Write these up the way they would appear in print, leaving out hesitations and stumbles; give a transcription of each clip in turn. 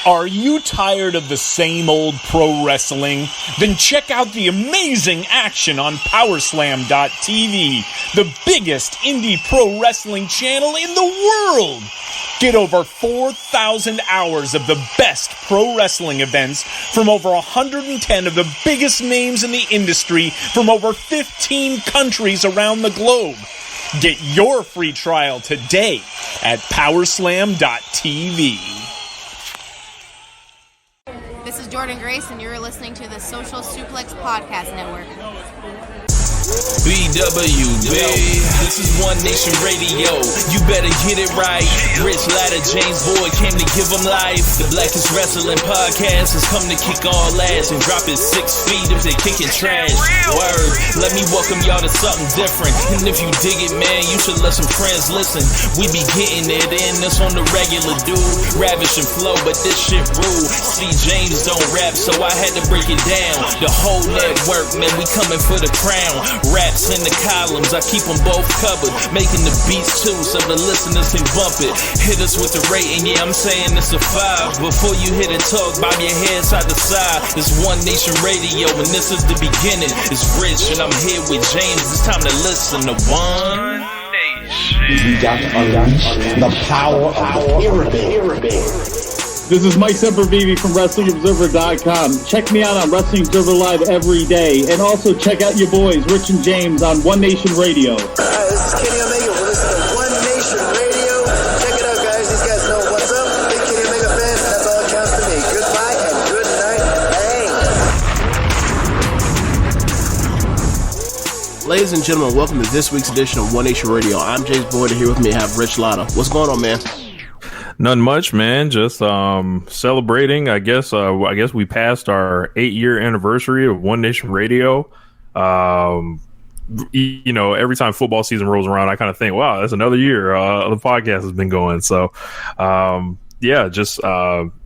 Are you tired of the same old pro wrestling? Then check out the amazing action on Powerslam.tv, the biggest indie pro wrestling channel in the world. Get over 4,000 hours of the best pro wrestling events from over 110 of the biggest names in the industry from over 15 countries around the globe. Get your free trial today at Powerslam.tv. This is Jordan Grace, and you're listening to the Social Suplex Podcast Network. BWB, this is One Nation Radio. You better get it right. Rich Latta, James Boyd came to give them life. The Blackest Wrestling Podcast has come to kick all ass and drop it 6 feet if they kicking trash. Word, let me welcome y'all to something different. And if you dig it, man, you should let some friends listen. We be getting it in, this on the regular, dude. Ravish and flow, but this shit rude. See, James don't rap, so I had to break it down. The whole network, man, we coming for the crown. Raps in the columns, I keep them both covered. Making the beats too, so the listeners can bump it. Hit us with the rating, yeah, I'm saying it's a 5. Before you hit and talk, bob your head side to side. It's One Nation Radio, and this is the beginning. It's Rich, and I'm here with James. It's time to listen to One Nation. We got to unleash the power of the pyramid. This is Mike Sempervive from WrestlingObserver.com. Check me out on Wrestling Observer Live every day. And also check out your boys, Rich and James, on One Nation Radio. Hi, this is Kenny Omega. We're listening to One Nation Radio. Check it out, guys. These guys know what's up. Big Kenny Omega fans. That's all that counts to me. Goodbye and good night. Bang. Ladies and gentlemen, welcome to this week's edition of One Nation Radio. I'm James Boyd, and here with me I have Rich Latta. What's going on, man? Nothing much, man. Just celebrating. I guess we passed our 8-year anniversary of One Nation Radio. You know, every time football season rolls around, I kind of think, wow, that's another year the podcast has been going. So, just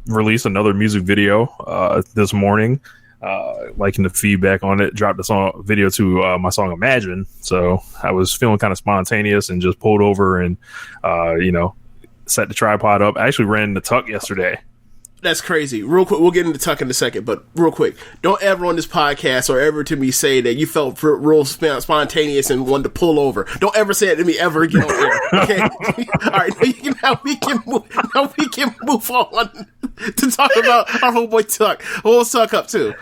released another music video this morning. Liking the feedback on it. Dropped a video to my song Imagine. So I was feeling kind of spontaneous and just pulled over and set the tripod up. I actually ran the tuck yesterday. That's crazy. Real quick, we'll get into Tuck in a second, but real quick, don't ever on this podcast or ever to me say that you felt real spontaneous and wanted to pull over. Don't ever say that to me ever again on air. Okay? All right, now we can move on to talk about our homeboy Tuck. What's Tuck up to?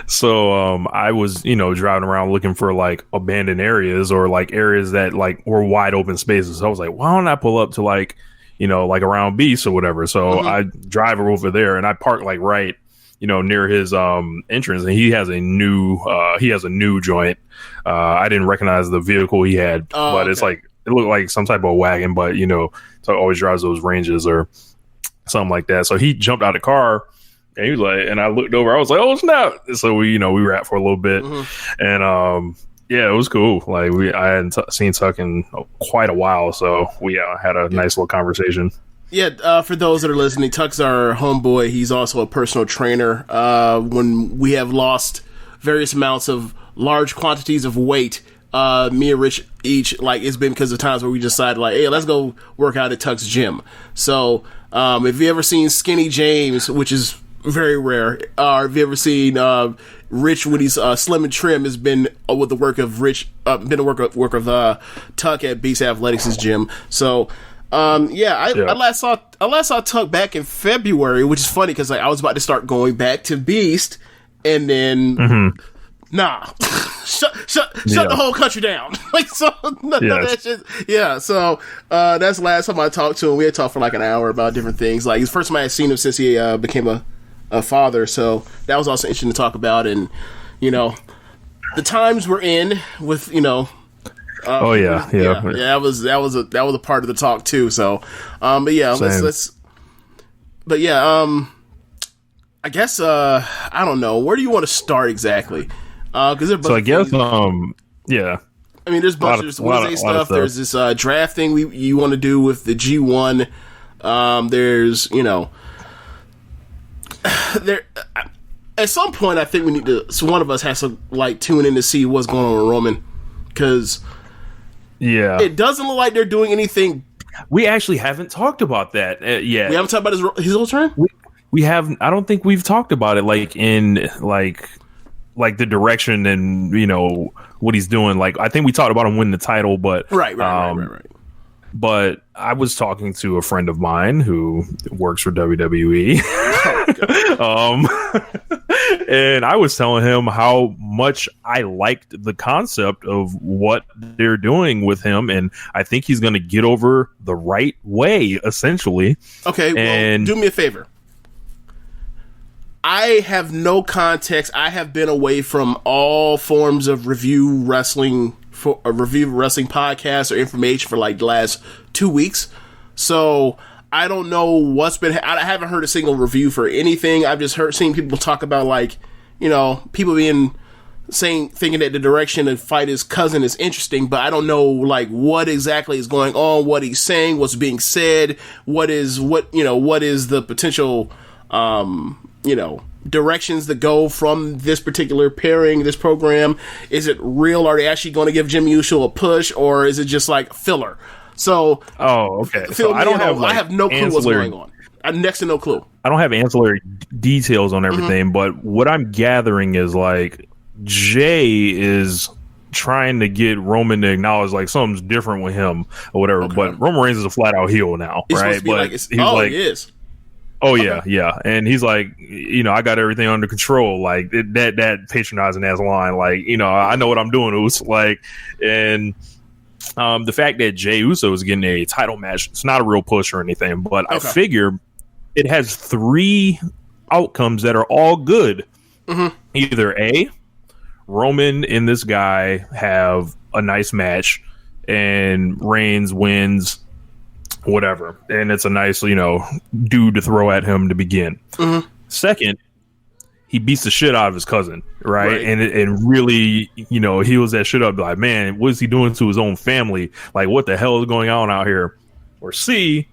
So I was, driving around looking for like abandoned areas or like areas that like were wide open spaces. So I was like, why don't I pull up to like around Beast or whatever. So I drive over there and I park like right, near his entrance, and he has a new joint. I didn't recognize the vehicle he had, but okay. It's like it looked like some type of wagon, but so always drives those Ranges or something like that. So he jumped out of the car and he was like, and I looked over, I was like, oh snap. So we rapped for a little bit and yeah, it was cool. Like I hadn't seen Tuck in quite a while, so we had a nice little conversation. Yeah, for those that are listening, Tuck's our homeboy. He's also a personal trainer. When we have lost various amounts of large quantities of weight, me and Rich each, it's been because of times where we decided, hey, let's go work out at Tuck's gym. So if you ever seen Skinny James, which is very rare, or if you ever seen Rich when he's slim and trim, has been with the work of Rich, been a work of Tuck at Beast Athletics' gym. So I last saw Tuck back in February, which is funny because I was about to start going back to Beast, and then shut the whole country down. That shit. Yeah, so that's the last time I talked to him. We had talked for like an hour about different things. Like it's the first time I had seen him since he became a father, so that was also interesting to talk about. And the times we're in with that was a part of the talk too. So I guess I don't know, where do you want to start exactly, because I guess I mean there's a bunch of Wednesday stuff. There's this draft thing you want to do with the G1. There's there at some point I think we need to, so one of us has to tune in to see what's going on with Roman, because it doesn't look like they're doing anything. We actually haven't talked about that yet. We haven't talked about his whole turn. I don't think we've talked about it like in like the direction and what he's doing. Like I think we talked about him winning the title, but right. But I was talking to a friend of mine who works for WWE, and I was telling him how much I liked the concept of what they're doing with him, and I think he's going to get over the right way, essentially. Okay, well, do me a favor. I have no context. I have been away from all forms of review wrestling podcasts or information for like the last 2 weeks. So I don't know what's been. I haven't heard a single review for anything. I've just seen people talk about like, people thinking that the direction of fight his cousin is interesting, but I don't know like what exactly is going on, what he's saying, what's being said, what is the potential directions that go from this particular pairing, this program. Is it real? Are they actually going to give Jimmy Uso a push, or is it just like filler? So, okay. So I have no clue what's going on. Next to no clue. I don't have ancillary details on everything, but what I'm gathering is like Jay is trying to get Roman to acknowledge like something's different with him or whatever. Okay. But Roman Reigns is a flat out heel now, right? But he is. Oh yeah, and he's like, I got everything under control. Like that patronizing ass line, like I know what I'm doing. Us like, and the fact that Jey Uso is getting a title match, it's not a real push or anything, but I figure it has 3 outcomes that are all good. Mm-hmm. Either A, Roman and this guy have a nice match, and Reigns wins. Whatever, and it's a nice, dude to throw at him to begin. Mm-hmm. Second, he beats the shit out of his cousin, right? And really, heals that shit up. Like, man, what is he doing to his own family? Like, what the hell is going on out here? Or C,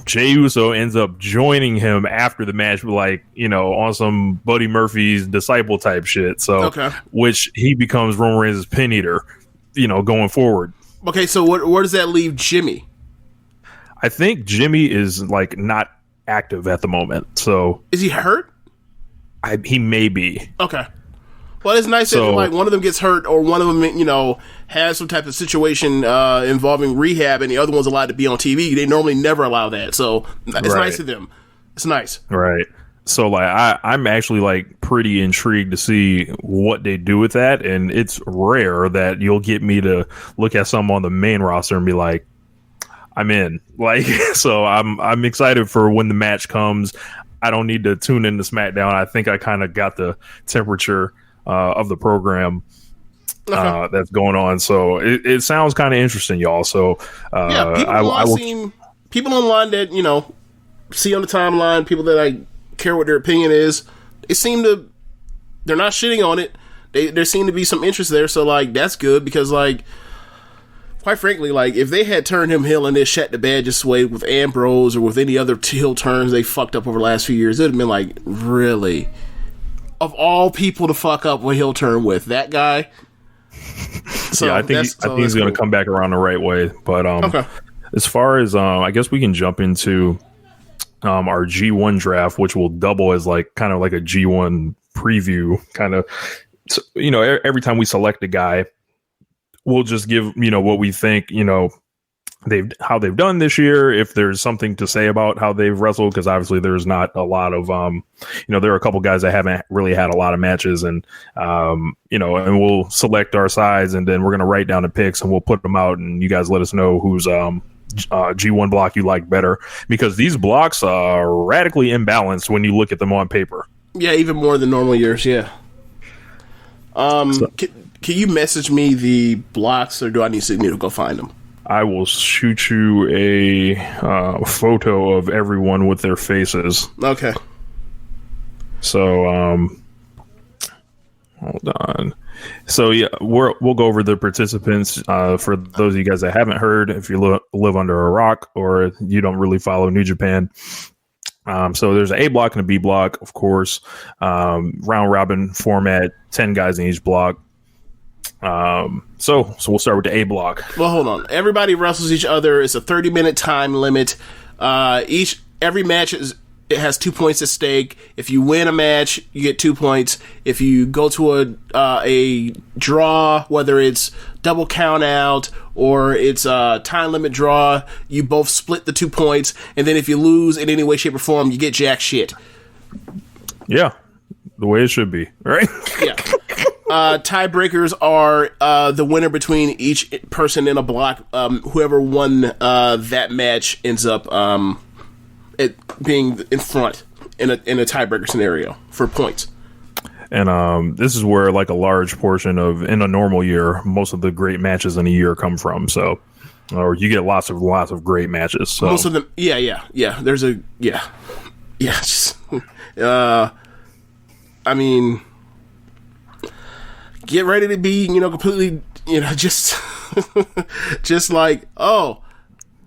Jey Uso ends up joining him after the match, like, on some Buddy Murphy's disciple type shit. So, which he becomes Roman Reigns' pin eater, going forward. Okay, so where does that leave Jimmy? I think Jimmy is like not active at the moment. So is he hurt? He may be. Okay. Well, it's nice that like one of them gets hurt or one of them, has some type of situation involving rehab, and the other one's allowed to be on TV. They normally never allow that, so it's nice of them. It's nice, right? So like I'm actually like pretty intrigued to see what they do with that, and it's rare that you'll get me to look at something on the main roster and be like, I'm in. Like, so I'm excited for when the match comes. I don't need to tune into SmackDown. I think I kind of got the temperature of the program that's going on. So it sounds kind of interesting, y'all. So people online that see on the timeline, people that I care what their opinion is, they're not shitting on it. There seem to be some interest there, so like that's good, because like quite frankly, like if they had turned him heel and they shat the bad just way with Ambrose or with any other heel turns they fucked up over the last few years, it'd have been like, really, of all people to fuck up a heel turn with, that guy. So yeah, I think he's going to come back around the right way. But as far as I guess we can jump into our G1 draft, which will double as like kind of like a G1 preview kind of. So, every time we select a guy, we'll just give what we think how they've done this year, if there's something to say about how they've wrestled, because obviously there's not a lot of there are a couple guys that haven't really had a lot of matches, and and we'll select our sides, and then we're going to write down the picks and we'll put them out, and you guys let us know who's G1 block you like better, because these blocks are radically imbalanced when you look at them on paper. Yeah, even more than normal years. Yeah. Can you message me the blocks, or do I need to go find them? I will shoot you a photo of everyone with their faces. Okay. So, hold on. So yeah, we'll go over the participants for those of you guys that haven't heard. If you live under a rock or you don't really follow New Japan, so there's an A block and a B block, of course. Round robin format, 10 guys in each block. So we'll start with the A block. Well, hold on. Everybody wrestles each other. It's a 30-minute time limit. Each every match it has 2 points at stake. If you win a match, you get 2 points. If you go to a draw, whether it's double count out or it's a time limit draw, you both split the 2 points. And then if you lose in any way, shape, or form, you get jack shit. Yeah, the way it should be, right? Yeah. Tiebreakers are the winner between each person in a block. Whoever won that match ends up it being in front in a tiebreaker scenario for points. And this is where like a large portion of, in a normal year, most of the great matches in a year come from. So, or you get lots of great matches. So. Most of them, yeah. There's just, I mean, get ready to be, completely, just, just like, oh,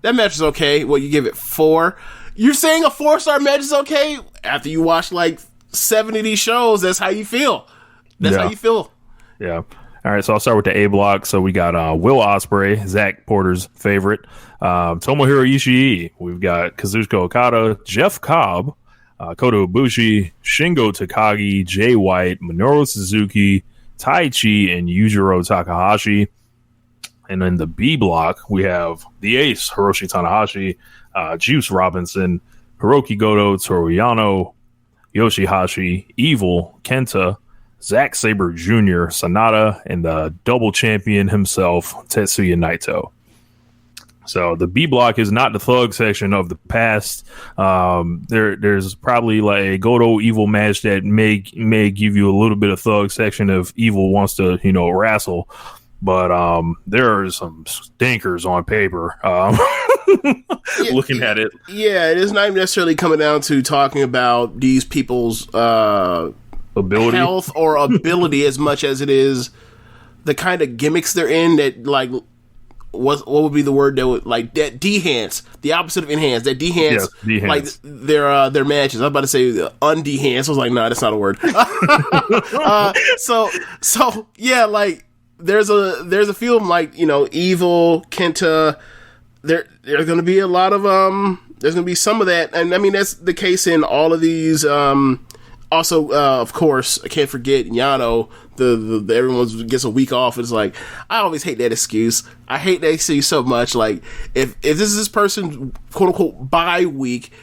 that match is okay. Well, you give it 4. You're saying a 4-star match is okay? After you watch like 7 of these shows, that's how you feel. That's how you feel. Yeah. All right, so I'll start with the A block. So we got Will Ospreay, Zach Porter's favorite, Tomohiro Ishii. We've got Kazuchika Okada, Jeff Cobb, Kota Ibushi, Shingo Takagi, Jay White, Minoru Suzuki, Tai Chi, and Yujiro Takahashi. And in the B block, we have the ace, Hiroshi Tanahashi, Juice Robinson, Hiroki Goto, Toru Yano, Yoshihashi, Evil, Kenta, Zack Sabre Jr., Sonata, and the double champion himself, Tetsuya Naito. So the B block is not the thug section of the past. There's probably like a Goto Evil match that may give you a little bit of thug section if Evil wants to, wrestle. But there are some stinkers on paper. Looking at it, it is not necessarily coming down to talking about these people's ability, health, or ability as much as it is the kind of gimmicks they're in. That like, what would be the word that would like that dehance, the opposite of enhance, that dehance, like their matches. I was about to say undehance. I was like, nah, that's not a word. So yeah, like. There's a film like Evil, Kenta. There's going to be a lot of there's going to be some of that, and I mean that's the case in all of these. Also, of course, I can't forget Yano. The everyone gets a week off. It's like I always hate that excuse. I hate that excuse so much. Like if this is this person's quote unquote bye week,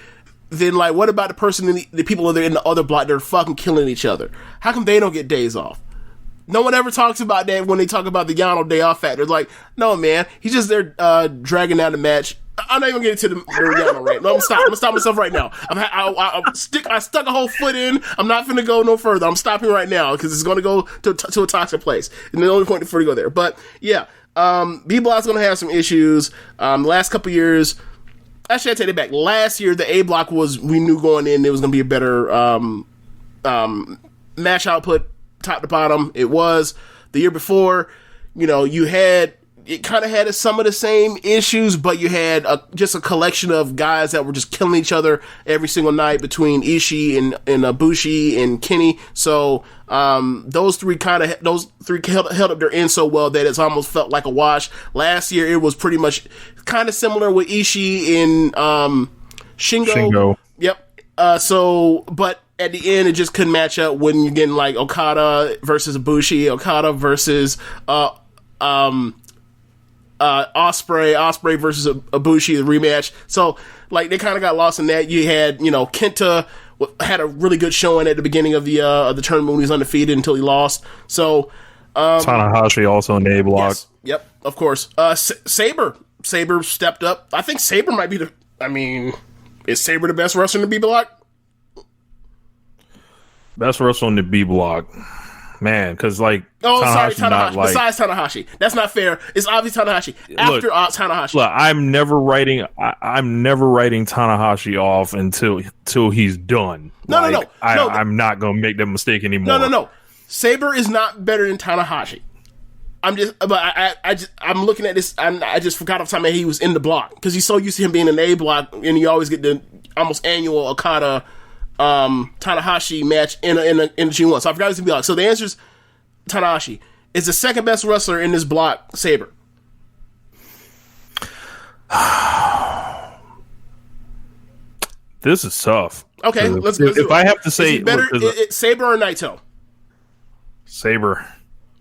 then like what about the person the people that are in the other block that are fucking killing each other? How come they don't get days off? No one ever talks about that when they talk about the Yano day off factor. It's like, no, man, he's just there dragging out the match. I'm not even getting to the Yano right. No, I'm gonna stop myself right now. I stuck a whole foot in. I'm not finna go no further. I'm stopping right now because it's gonna go to a toxic place. And the only point for to go there. But yeah, B Block's gonna have some issues. Last couple years, actually I take it back. Last year the A Block we knew going in it was gonna be a better match output. Top to bottom, it was. The year before, it kind of had some of the same issues, but you had just a collection of guys that were just killing each other every single night between Ishii and Ibushi and Kenny. So those three held up their end so well that it's almost felt like a wash. Last year, it was pretty much kind of similar with Ishii and Shingo. Yep. But at the end, it just couldn't match up when you're getting like Okada versus Ibushi, Okada versus Ospreay versus Ibushi, the rematch. So like they kind of got lost in that. You had Kenta had a really good showing at the beginning of the tournament when he was undefeated until he lost. So Tanahashi also in the A block. Yes, yep, of course. Sabre stepped up. I think Sabre might be is Sabre the best wrestler in the B block? Best wrestler in the B block, man. Because Tanahashi. Besides Tanahashi, that's not fair. It's obvious Tanahashi after Tanahashi. Look, I'm never writing Tanahashi off until he's done. No. I'm not gonna make that mistake anymore. No. Sabre is not better than Tanahashi. I'm looking at this. I just forgot off the time that he was in the block because he's so used to him being in the A block, and you always get the almost annual Okada Tanahashi match in a G1. So I forgot it's in the block. So the answer is Tanahashi is the second best wrestler in this block. Sabre. This is tough. Okay, let's do if it. I have to say, better Saber or Naito? Saber.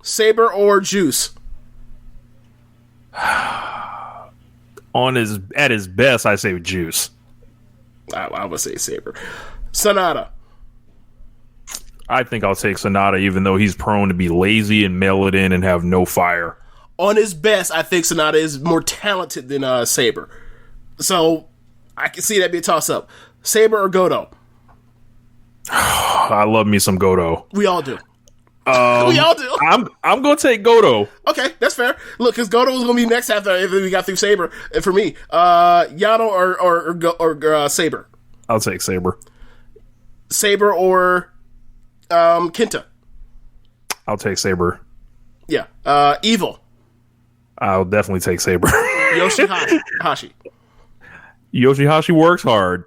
Saber or Juice? At his best, I say Juice. I would say Saber. Sonata. I think I'll take Sonata, even though he's prone to be lazy and mail it in and have no fire. On his best, I think Sonata is more talented than Saber. So I can see that be a toss-up. Saber or Goto? I love me some Goto. We all do. We all do. I'm gonna take Goto. Okay, that's fair. Look, because Goto was gonna be next after if we got through Saber. And for me, Yano or Saber. I'll take Saber. Saber or Kenta. I'll take Saber. Yeah. Evil. I'll definitely take Saber. Yoshihashi. Yoshihashi works hard,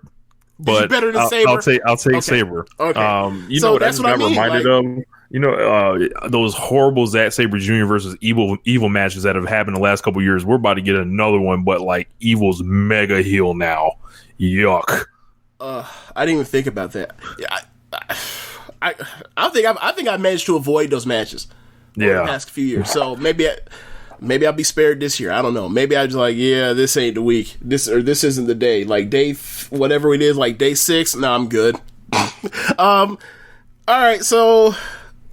but better than Saber. I'll take Saber. Okay. You know what I just got reminded of? You know, those horrible Zack Sabre Jr. versus Evil matches that have happened the last couple of years. We're about to get another one, but like Evil's mega heel now. Yuck. I didn't even think about that. I think I managed to avoid those matches over the past few years. So maybe I'll be spared this year. I don't know. Maybe I just like, this ain't the week. This isn't the day. Like whatever it is, like day 6. No, I'm good. All right. So,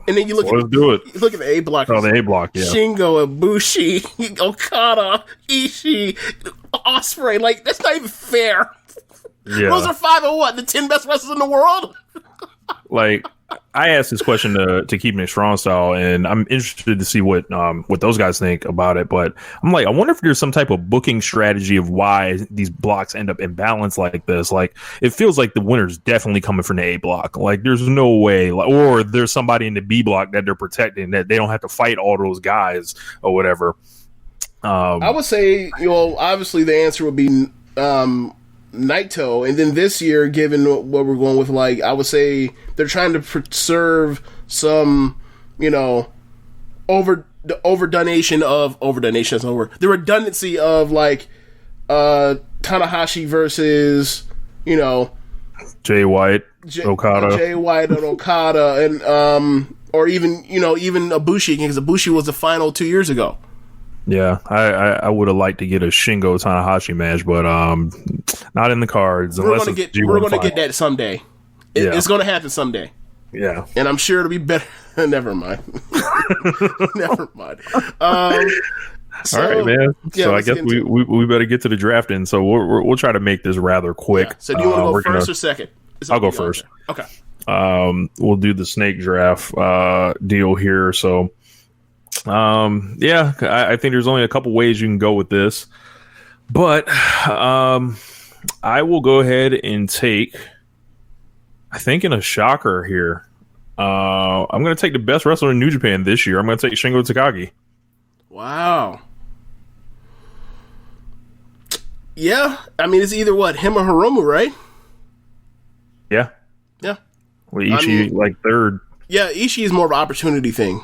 and then you look let's do it. You look at the A block. Oh, the A block. Yeah. Shingo, Ibushi, Okada, Ishii, Ospreay. Like that's not even fair. Yeah. Those are 5 of what? The 10 best wrestlers in the world. Like, I asked this question to Keepin It Strong Style, and I'm interested to see what those guys think about it. But I'm like, I wonder if there's some type of booking strategy of why these blocks end up imbalanced like this. Like, it feels like the winner's definitely coming from the A block. Like, there's no way, or there's somebody in the B block that they're protecting that they don't have to fight all those guys or whatever. I would say, obviously the answer would be Naito, and then this year, given what we're going with, like I would say they're trying to preserve some, the redundancy of like Tanahashi versus Jay White, Okada, and Okada, and or even Ibushi, because Ibushi was the final 2 years ago. Yeah, I would have liked to get a Shingo Tanahashi match, but not in the cards. We're going to get that someday. It's going to happen someday. Yeah, and I'm sure it'll be better. Never mind. Never mind. All right, man. Yeah, so I guess we better get to the drafting. So we'll try to make this rather quick. Yeah. So do you want to go first or second? I'll go first. Okay. We'll do the snake draft deal here. So. I think there's only a couple ways you can go with this, but I will go ahead and take, I think, in a shocker here. I'm going to take the best wrestler in New Japan this year. I'm going to take Shingo Takagi. Wow. Yeah, I mean it's either him or Hiromu, right? Yeah. Yeah. Well, Ishii like third. Yeah, Ishii is more of an opportunity thing.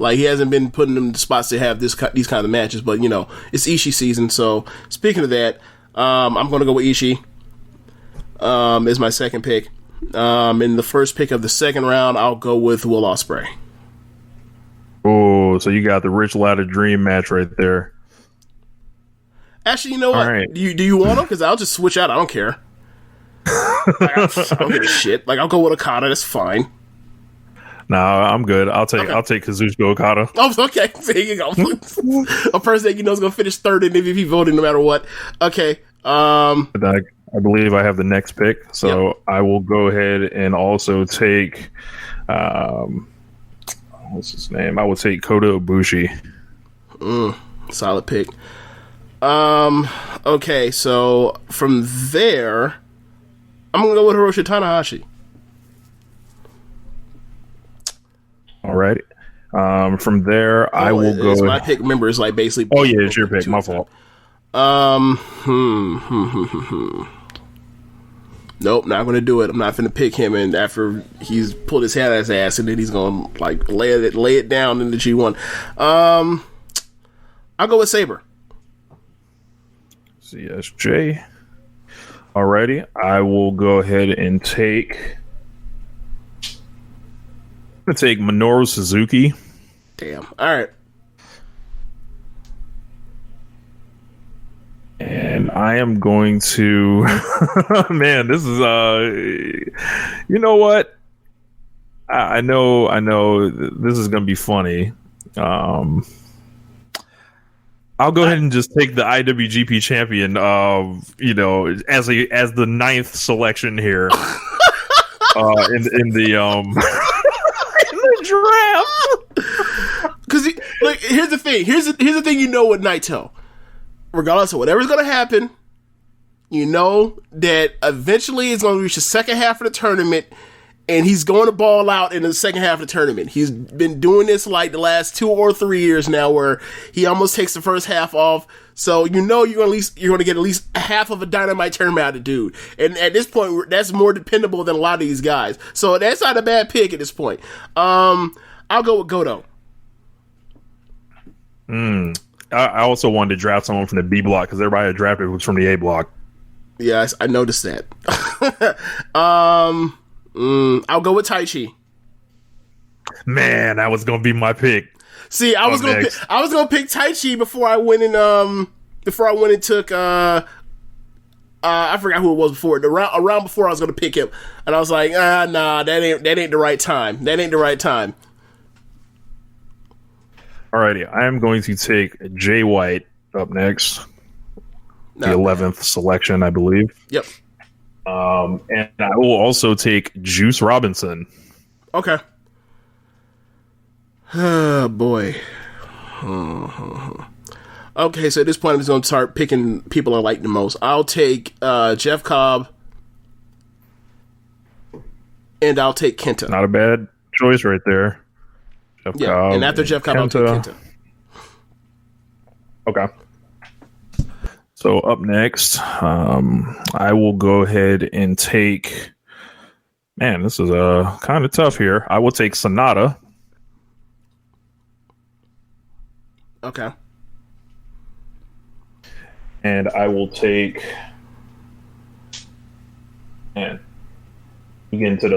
Like, he hasn't been putting them in spots to have these kind of matches, but, it's Ishii season. So, speaking of that, I'm going to go with Ishii as my second pick. In the first pick of the second round, I'll go with Will Ospreay. Oh, so you got the Rich Ladder Dream match right there. Actually, you know what? Right. Do you want him? Because I'll just switch out. I don't care. I don't give a shit. Like, I'll go with Okada. That's fine. Nah, I'm good. I'll take Kazuchika Okada. Oh, okay. There you go. A person that is going to finish third in MVP voting no matter what. Okay. I believe I have the next pick, so yep. I will go ahead and also take what's his name? I will take Kota Ibushi. Solid pick. Okay, so from there, I'm going to go with Hiroshi Tanahashi. All right. From there, I will go. It's my pick. Remember, it's like basically. Oh yeah, it's your pick. My fault. Nope, not going to do it. I'm not going to pick him. And after he's pulled his hat out his ass, and then he's going to like lay it down in the G1. I'll go with Saber. CSJ. Alrighty, I will go ahead and take Minoru Suzuki. Damn. All right. And I am going to man, this is you know what? I know this is going to be funny. I'll go ahead and just take the IWGP champion as the 9th selection here in the draft. Because here's the thing. Here's the thing. With Naito, regardless of whatever's going to happen, you know that eventually it's going to reach the second half of the tournament, and he's going to ball out in the second half of the tournament. He's been doing this like the last 2 or 3 years now, where he almost takes the first half off. So you're going to get at least half of a Dynamite tournament out of the dude. And at this point, that's more dependable than a lot of these guys. So that's not a bad pick at this point. I'll go with Goto. I also wanted to draft someone from the B block because everybody had drafted was from the A block. Yes, I noticed that. I'll go with Taichi. Man, that was gonna be my pick. See, I was gonna pick Taichi before I went and took I forgot who it was before. Around before I was gonna pick him, and I was like, nah, that ain't the right time. That ain't the right time. Alrighty, I am going to take Jay White up next. The 11th selection, I believe. Yep. And I will also take Juice Robinson. Okay. Oh, boy. Okay, so at this point, I'm just going to start picking people I like the most. I'll take Jeff Cobb, and I'll take Kenta. Not a bad choice right there. Jeff Cobb. And after Jeff Cobb, I'll take Kenta. Okay. So up next, I will go ahead and take. Man, this is kind of tough here. I will take Sonata. Okay. And I will take. Man, we get into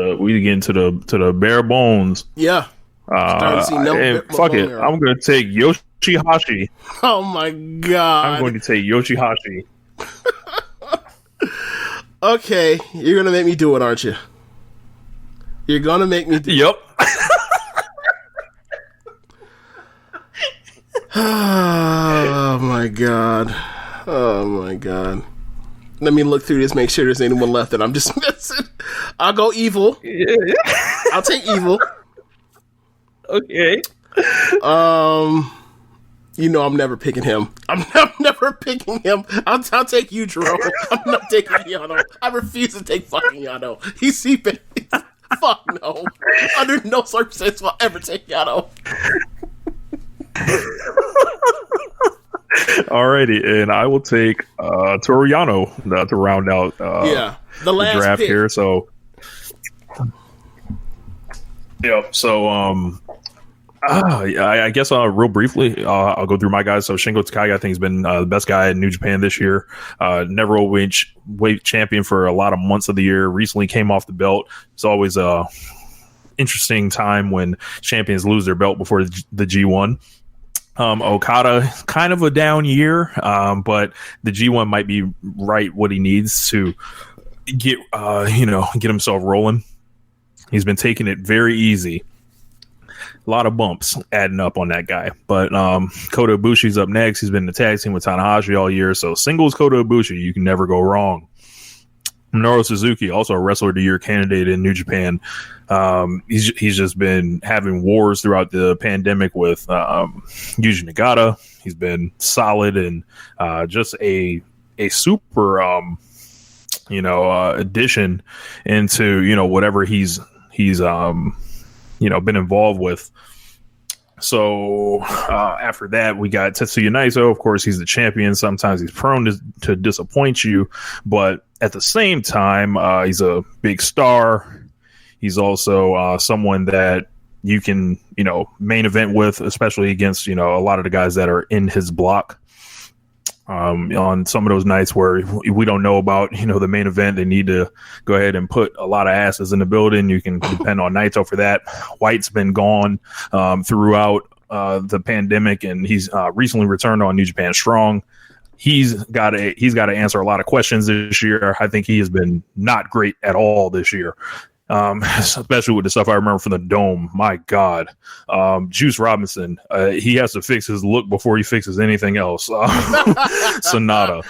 the bare bones. Yeah. Fuck it. I'm going to take Yoshihashi. Oh my god. I'm going to take Yoshihashi. Okay, you're going to make me do it, aren't you? You're going to make me do it. Yep. Oh my god. Oh my god. Let me look through this, make sure there's anyone left that I'm just missing. I'll go Evil. Yeah. I'll take Evil. Okay. I'm never picking him. I'm never picking him. I'll take you, Jerome. I'm not taking Yano. I refuse to take fucking Yano. He's seeping. Fuck no. Under no circumstances will I ever take Yano. Alrighty, and I will take Toru Yano to round out the last draft pick here. So, yep. So, I guess real briefly, I'll go through my guys. So Shingo Takagi, I think, has been the best guy in New Japan this year. Never weight champion for a lot of months of the year. Recently came off the belt. It's always a interesting time when champions lose their belt before the G1. Okada, kind of a down year, but the G1 might be right what he needs to get himself rolling. He's been taking it very easy. A lot of bumps adding up on that guy. But Kota Ibushi's up next. He's been in the tag team with Tanahashi all year. So singles Kota Ibushi, you can never go wrong. Minoru Suzuki, also a Wrestler of the Year candidate in New Japan. He's just been having wars throughout the pandemic with Yuji Nagata. He's been solid and just a super addition into whatever he's been involved with. So after that, we got Tetsuya Naito. Of course, he's the champion. Sometimes he's prone to disappoint you, but at the same time, he's a big star. He's also someone that you can, main event with, especially against, a lot of the guys that are in his block. On some of those nights where we don't know about, the main event, they need to go ahead and put a lot of asses in the building. You can depend on Naito for that. White's been gone throughout the pandemic, and he's recently returned on New Japan Strong. He's got to answer a lot of questions this year. I think he has been not great at all this year. Especially with the stuff I remember from the Dome. My God. Juice Robinson, he has to fix his look before he fixes anything else. Sonata,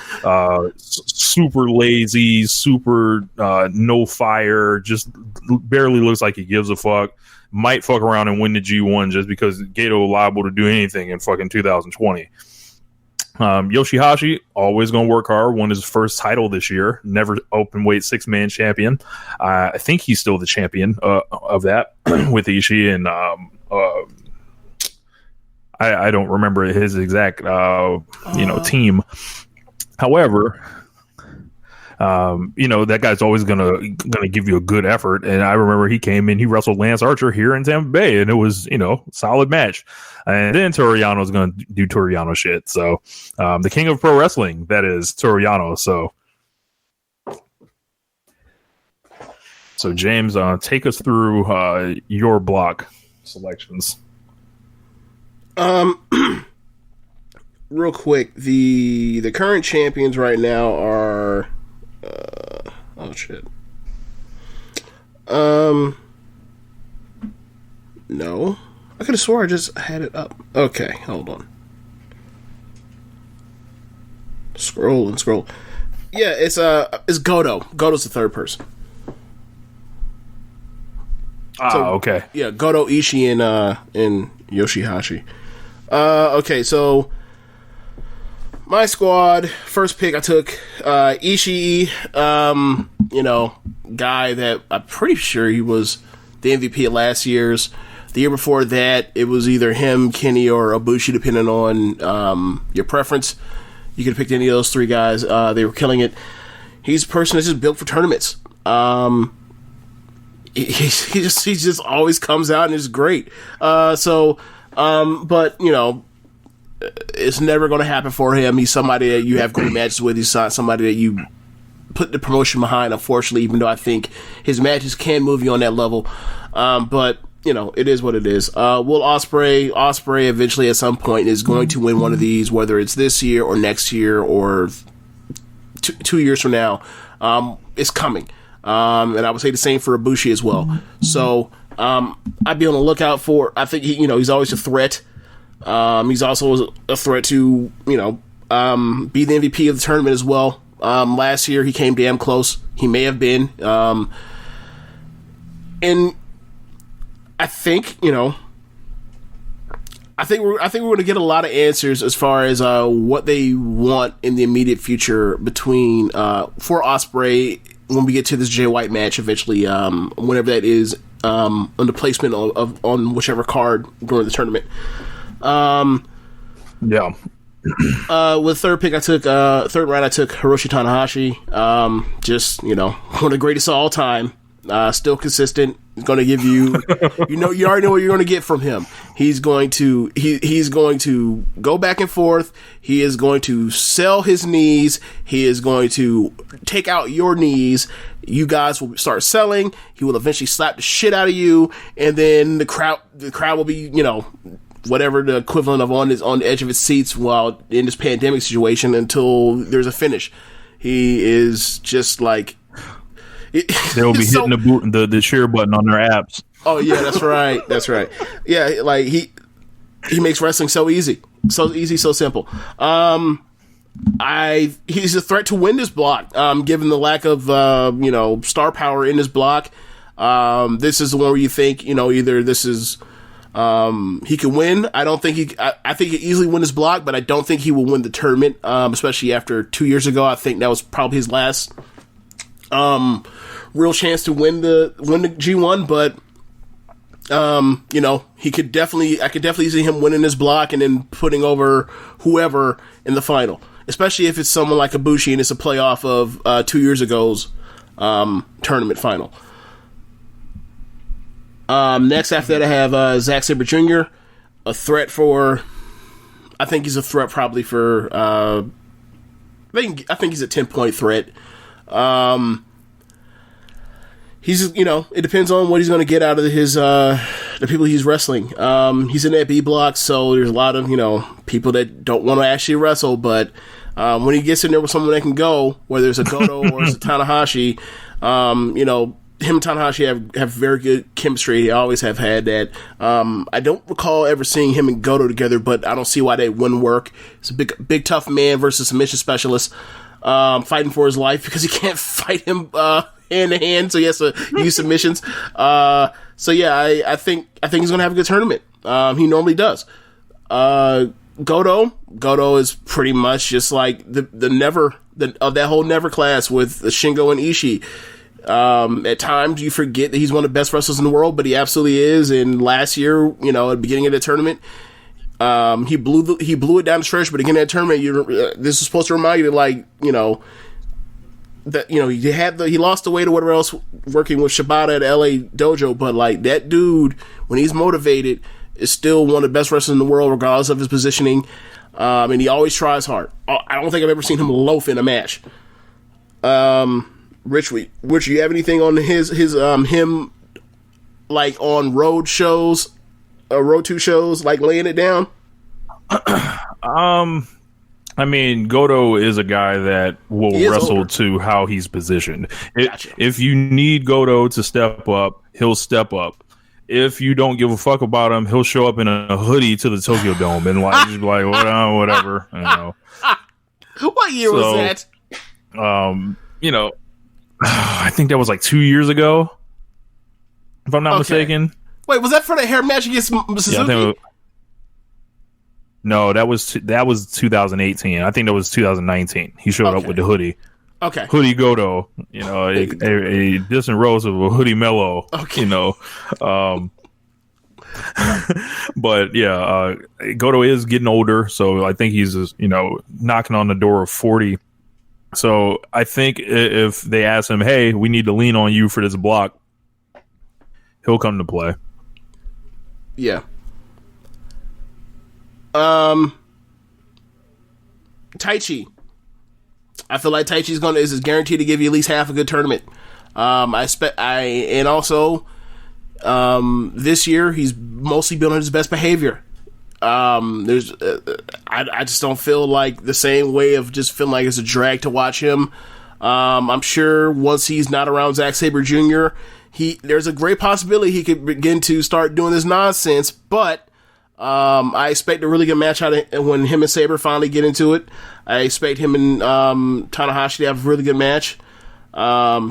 super lazy, super no fire, just barely looks like he gives a fuck. Might fuck around and win the G1 just because Gato liable to do anything in fucking 2020. Yoshihashi, always going to work hard, won his first title this year, never open weight 6-man champion. I think he's still the champion of that with Ishii, and I don't remember his exact team. However, that guy's always gonna give you a good effort. And I remember he came in, he wrestled Lance Archer here in Tampa Bay, and it was solid match. And then Toriano's gonna do Toriano shit. So the king of pro wrestling, that is Toriano. So James, take us through your block selections. Real quick, the current champions right now are oh shit. No. I could have swore I just had it up. Okay, hold on. Scroll. Yeah, it's Goto. Goto's the third person. Okay. Yeah, Goto, Ishii, and Yoshihashi. Okay, so my squad, first pick I took Ishii, guy that I'm pretty sure he was the MVP of last year's. The year before that, it was either him, Kenny, or Ibushi, depending on your preference. You could have picked any of those three guys. They were killing it. He's a person that's just built for tournaments. He just always comes out and is great. But it's never going to happen for him. He's somebody that you have great matches with. He's not somebody that you put the promotion behind, unfortunately, even though I think his matches can move you on that level. But it is what it is. Will Ospreay eventually at some point is going to win one of these, whether it's this year or next year or 2 years from now. It's coming. And I would say the same for Ibushi as well. So I'd be on the lookout for. I think he's always a threat. He's also a threat to be the MVP of the tournament as well. Last year he came damn close. He may have been. And I think we're going to get a lot of answers as far as what they want in the immediate future between for Ospreay when we get to this Jay White match eventually, whenever that is, on the placement on whichever card during the tournament. Yeah. With third pick, third round, I took Hiroshi Tanahashi. Just one of the greatest of all time. Still consistent. He's going to give you, you already know what you're going to get from him. He's going to go back and forth. He is going to sell his knees. He is going to take out your knees. You guys will start selling. He will eventually slap the shit out of you, and then the crowd will be, whatever the equivalent of on the edge of its seats while in this pandemic situation until there's a finish. He is just like. They'll be hitting the share button on their apps. Oh yeah, that's right. Yeah, like he makes wrestling so easy, so simple. He's a threat to win this block, given the lack of star power in this block. This is the one where you think either this is he can win. I think he can easily win this block, but I don't think he will win the tournament, especially after 2 years ago. I think that was probably his last real chance to win the G1, but I could definitely see him winning this block and then putting over whoever in the final, especially if it's someone like Ibushi and it's a playoff of 2 years ago's tournament final. Next after that I have Zack Sabre Jr., I think he's a threat probably for I think he's a 10-point threat. He's, it depends on what he's going to get out of his the people he's wrestling. He's in that B block, so there's a lot of people that don't want to actually wrestle, but when he gets in there with someone that can go, whether it's a Goto or it's a Tanahashi, him and Tanahashi have very good chemistry. They always have had that. I don't recall ever seeing him and Goto together, but I don't see why they wouldn't work. It's a big tough man versus submission specialist, fighting for his life because he can't fight him hand to hand, so he has to use submissions. I think he's gonna have a good tournament. He normally does. Goto is pretty much just like that whole never class with Shingo and Ishii. At times you forget that he's one of the best wrestlers in the world, but he absolutely is. And last year, at the beginning of the tournament, he blew it down the stretch. But again, that tournament, this is supposed to remind you that he lost the weight or whatever else working with Shibata at LA Dojo. But like that dude, when he's motivated, is still one of the best wrestlers in the world, regardless of his positioning. And he always tries hard. I don't think I've ever seen him loaf in a match. Rich, you have anything on him like on road shows, road 2 shows, like laying it down? I mean, Goto is a guy that will wrestle to how he's positioned. Gotcha. If you need Goto to step up, he'll step up. If you don't give a fuck about him, he'll show up in a hoodie to the Tokyo Dome and just be like, whatever. What year was that? I think that was like 2 years ago, if I'm not mistaken. Wait, was that for the hair match against Suzuki? Yeah, no, that was 2018. I think that was 2019. He showed up with the hoodie. Okay. Hoodie Goto, a distant rose of a hoodie Mello. Okay. But yeah, Goto is getting older, so I think he's knocking on the door of 40. So I think if they ask him, hey, we need to lean on you for this block, he'll come to play. Yeah. Taichi. I feel like Taichi's is guaranteed to give you at least half a good tournament. This year he's mostly been on his best behavior. I just don't feel like the same way of just feeling like it's a drag to watch him. I'm sure once he's not around Zack Sabre Jr., there's a great possibility he could begin to start doing this nonsense, but I expect a really good match out of when him and Sabre finally get into it. I expect him and Tanahashi to have a really good match.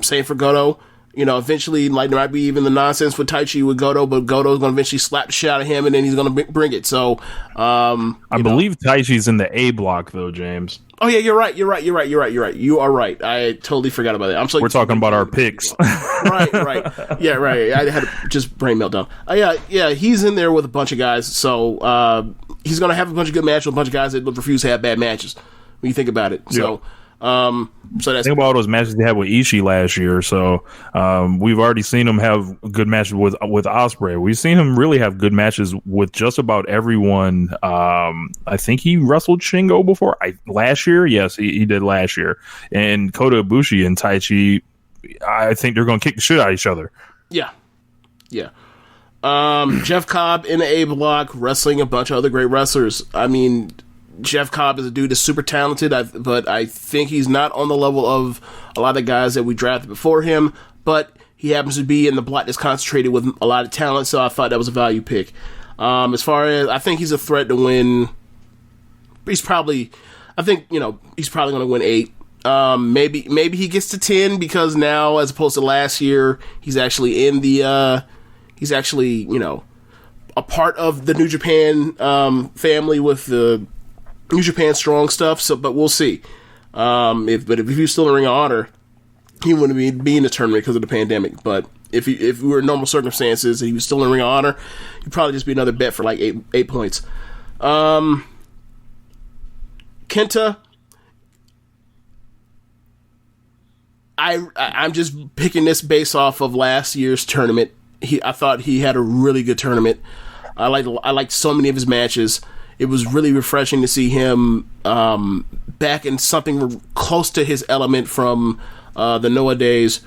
Same for Goto. Eventually, like, there might be even the nonsense with Taichi with Goto, but Goto's going to eventually slap the shit out of him, and then he's going to bring it. So, I believe Taichi's in the A block, though, James. Oh, yeah, you're right. You are right. I totally forgot about that. I'm sorry. We're talking about our picks. Right. Yeah, right. I had just brain meltdown. Yeah, he's in there with a bunch of guys, so he's going to have a bunch of good matches with a bunch of guys that refuse to have bad matches, when you think about it. So, so that's think about all those matches they had with Ishii last year. So we've already seen him have good matches with Ospreay. We've seen him really have good matches with just about everyone. I think he wrestled Shingo before last year. Yes, he did last year. And Kota Ibushi and Taichi, I think they're going to kick the shit out of each other. Yeah. Jeff Cobb in the A block wrestling a bunch of other great wrestlers. I mean, Jeff Cobb is a dude that's super talented, but I think he's not on the level of a lot of guys that we drafted before him, but he happens to be in the block that's concentrated with a lot of talent, so I thought that was a value pick. As far as, I think he's a threat to win, he's probably going to win 8. Maybe he gets to 10 because now, as opposed to last year, he's actually in the, a part of the New Japan family with the New Japan Strong stuff. So, but we'll see. If he was still in Ring of Honor, he wouldn't be in the tournament because of the pandemic. But if we were in normal circumstances and he was still in Ring of Honor, he'd probably just be another bet for like 8 points. Kenta, I'm just picking this based off of last year's tournament. I thought he had a really good tournament. I liked so many of his matches. It was really refreshing to see him back in something close to his element from the Noah days.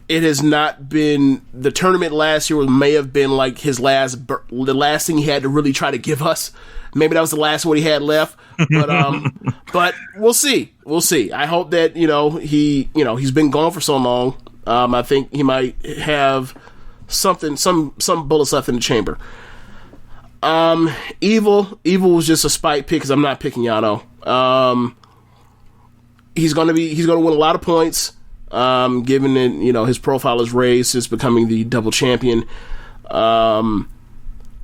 It has not been the tournament last year. May have been like the last thing he had to really try to give us. Maybe that was the last one he had left. But we'll see. We'll see. I hope that he's been gone for so long. I think he might have something, some bullets left in the chamber. Evil was just a spite pick because I'm not picking Yano. He's gonna win a lot of points. Given that his profile is raised since becoming the double champion.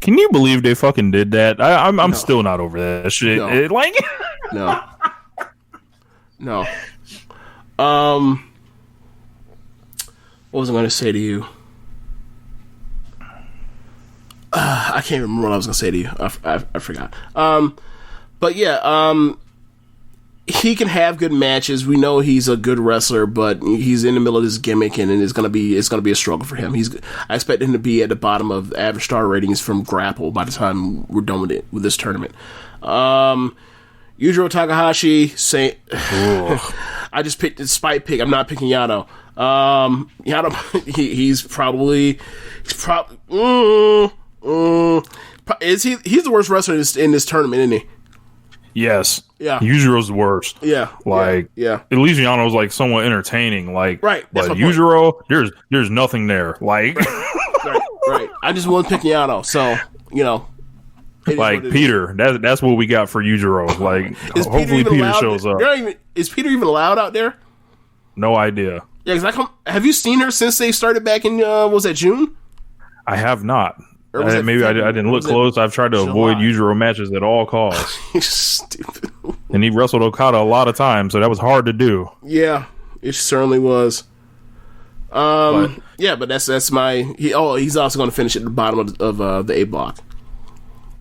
Can you believe they fucking did that? I'm still not over that shit. No. No. What was I going to say to you? I can't remember what I was going to say to you. I forgot. But yeah, he can have good matches. We know he's a good wrestler, but he's in the middle of this gimmick, and it's gonna be a struggle for him. I expect him to be at the bottom of average star ratings from Grapple by the time we're done with this tournament. Yujiro Takahashi say I just picked the spite pick. I'm not picking Yano. Yano, he's he's the worst wrestler in this tournament, isn't he? Yes. Yeah. Yujiro's the worst. Yeah. Yeah. At least Yano's like somewhat entertaining. Like, right. But Yujiro, there's nothing there. Like, right. I just want to pick Yano, so like Peter. That's what we got for Yujiro. Like, hopefully Peter shows up. Is Peter even allowed out there? No idea. Yeah, because have you seen her since they started back in was that June? I have not. Maybe I didn't look close. I've tried to avoid Yujiro matches at all costs. Stupid. And he wrestled Okada a lot of times, so that was hard to do. Yeah, it certainly was. But that's my. He's also going to finish at the bottom of the A block.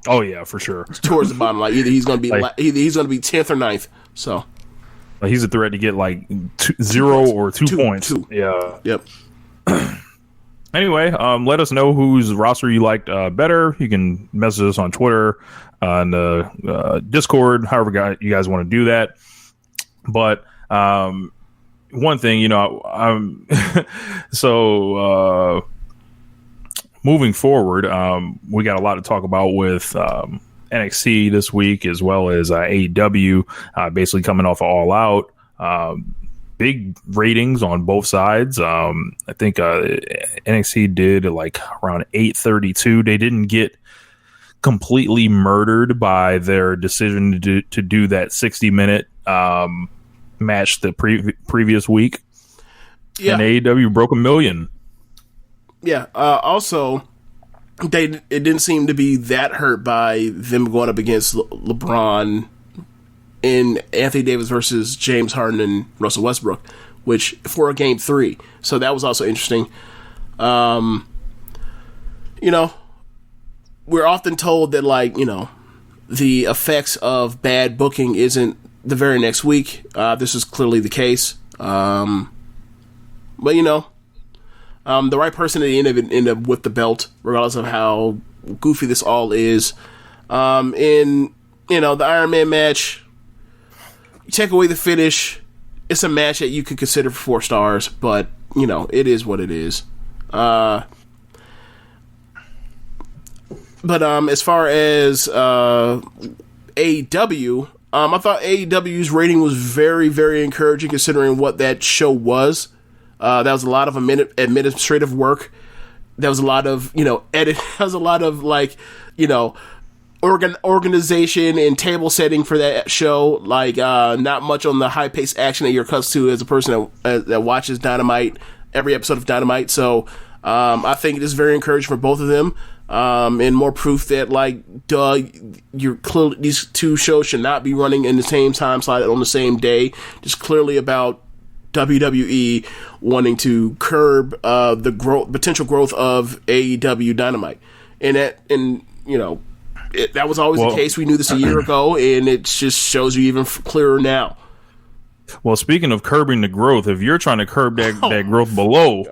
Oh yeah, for sure. Towards the bottom, like either he's going to be he's going to be 10th or 9th. So he's a threat to get like 0 or 2 points. Yeah. Yep. Anyway, let us know whose roster you liked better. You can message us on Twitter, on the Discord, however you guys want to do that. But one thing, moving forward, we got a lot to talk about with NXT this week, as well as AEW, basically coming off of All Out. Big ratings on both sides. I think NXT did like around 832. They didn't get completely murdered by their decision to do that 60-minute match the previous week. Yeah. And AEW broke 1 million. Yeah. Also, it didn't seem to be that hurt by them going up against LeBron in Anthony Davis versus James Harden and Russell Westbrook, which for a game 3. So that was also interesting. We're often told that the effects of bad booking isn't the very next week. This is clearly the case. But the right person at the end up with the belt, regardless of how goofy this all is. In the Iron Man match, you take away the finish, it's a match that you could consider for 4 stars, but it is what it is. But as far as AEW, I thought AEW's rating was very, very encouraging considering what that show was. That was a lot of administrative work. There was a lot of edit. There was a lot of organization and table setting for that show. Not much on the high paced action that you're accustomed to as a person that watches Dynamite, every episode of Dynamite. So I think it is very encouraging for both of them. And more proof that these two shows should not be running in the same time slot on the same day. Just clearly about WWE wanting to curb the potential growth of AEW Dynamite, that was always the case. We knew this a year ago, and it just shows you even clearer now. Well, speaking of curbing the growth, if you're trying to curb that growth below,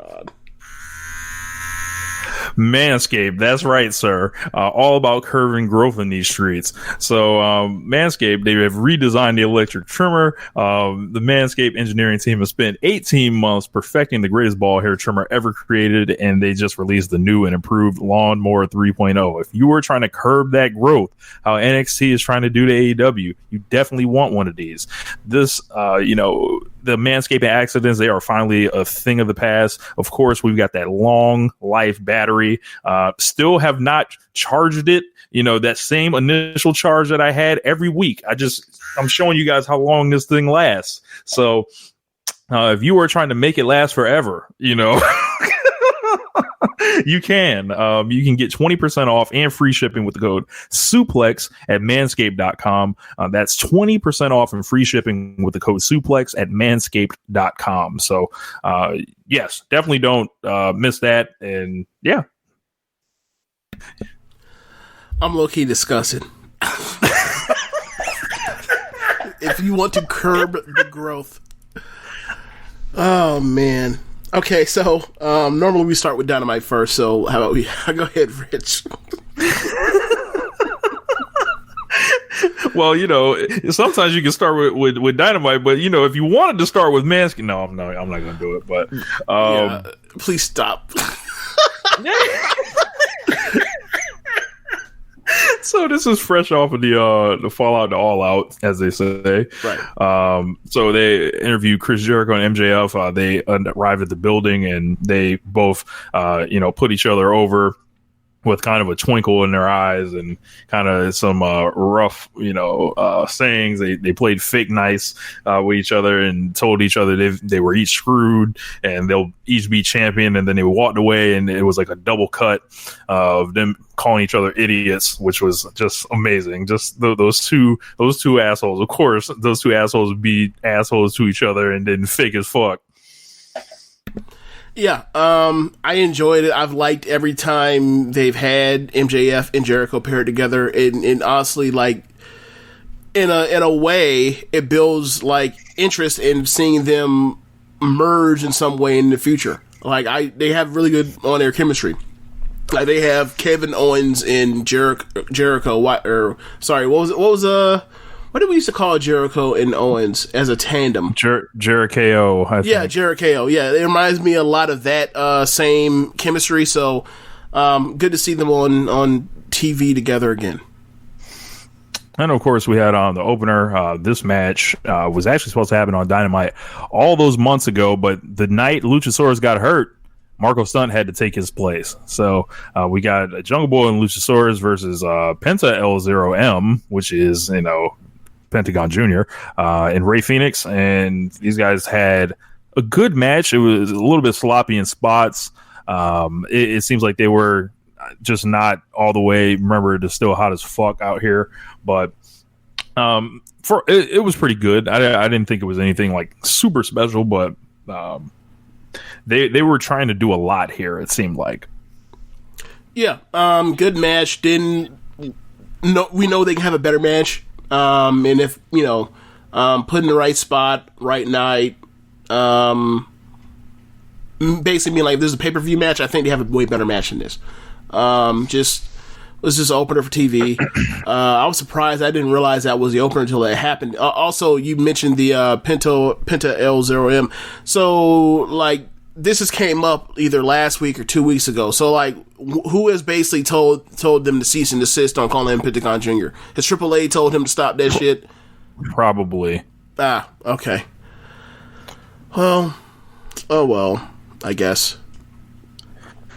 Manscaped, that's right, sir. All about curving growth in these streets. So Manscaped, they have redesigned the electric trimmer. The Manscaped engineering team has spent 18 months perfecting the greatest ball hair trimmer ever created, and they just released the new and improved Lawnmower 3.0. If you were trying to curb that growth, how NXT is trying to do to AEW, you definitely want one of these. This, the manscaping accidents, they are finally a thing of the past. Of course, we've got that long life battery. Still have not charged it. That same initial charge that I had every week. I'm showing you guys how long this thing lasts. So if you were trying to make it last forever, you can get 20% off and free shipping with the code suplex at manscaped.com. That's 20% off and free shipping with the code suplex at manscaped.com. So yes, definitely don't miss that. And yeah, I'm low-key disgusted. If you want to curb the growth. Oh man. Okay, so normally we start with Dynamite first, so how about we go ahead, Rich? Well, sometimes you can start with Dynamite, but if you wanted to start with Manscaped, no, I'm not going to do it. But please stop. So this is fresh off of the Fallout to All Out, as they say. Right. So they interviewed Chris Jericho and MJF. They arrived at the building and they both, put each other over with kind of a twinkle in their eyes and kind of some rough, sayings. They played fake nice with each other and told each other they were each screwed and they'll each be champion. And then they walked away and it was like a double cut of them calling each other idiots, which was just amazing. Just those two assholes. Of course, those two assholes would be assholes to each other and then fake as fuck. Yeah, I enjoyed it. I've liked every time they've had MJF and Jericho paired together, and honestly, like in a way, it builds like interest in seeing them merge in some way in the future. Like they have really good on-air chemistry. Like they have Kevin Owens and Jericho. What did we used to call Jericho and Owens as a tandem? Jericho. Yeah, Jericho. Yeah, it reminds me a lot of that same chemistry. So good to see them on TV together again. And of course, we had on the opener. This match was actually supposed to happen on Dynamite all those months ago, but the night Luchasaurus got hurt, Marco Stunt had to take his place. So we got Jungle Boy and Luchasaurus versus Penta L0M, which is Pentagon Jr. And Ray Phoenix, and these guys had a good match. It was a little bit sloppy in spots. It seems like they were just not all the way. Remember, it's still hot as fuck out here, but it was pretty good. I didn't think it was anything like super special, but they were trying to do a lot here. It seemed like. Yeah, good match. We know they can have a better match. And if, put in the right spot, right night, basically being like, this is a pay-per-view match, I think they have a way better match than this. Was just an opener for TV. I was surprised. I didn't realize that was the opener until it happened. Also, you mentioned the Penta L0M. So, like, this just came up either last week or 2 weeks ago. So, like, who has basically told them to cease and desist on calling him Pentagon Jr.? Has AAA told him to stop that shit? Probably. Okay. Well, I guess.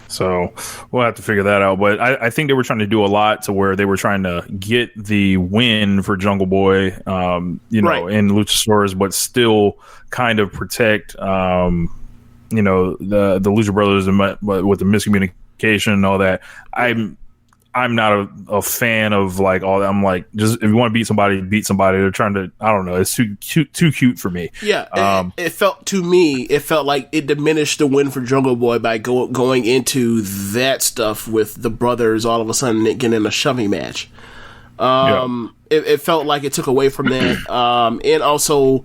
So we'll have to figure that out. But I think they were trying to do a lot to where they were trying to get the win for Jungle Boy, right, and Luchasaurus, but still kind of protect, the Lucha Brothers with the miscommunication and all that. I'm not a fan of like all that. I'm like, just if you want to beat somebody. They're trying to, I don't know. It's too cute for me. Yeah. It felt like it diminished the win for Jungle Boy by going into that stuff with the brothers all of a sudden getting in a shoving match. It felt like it took away from that. And also,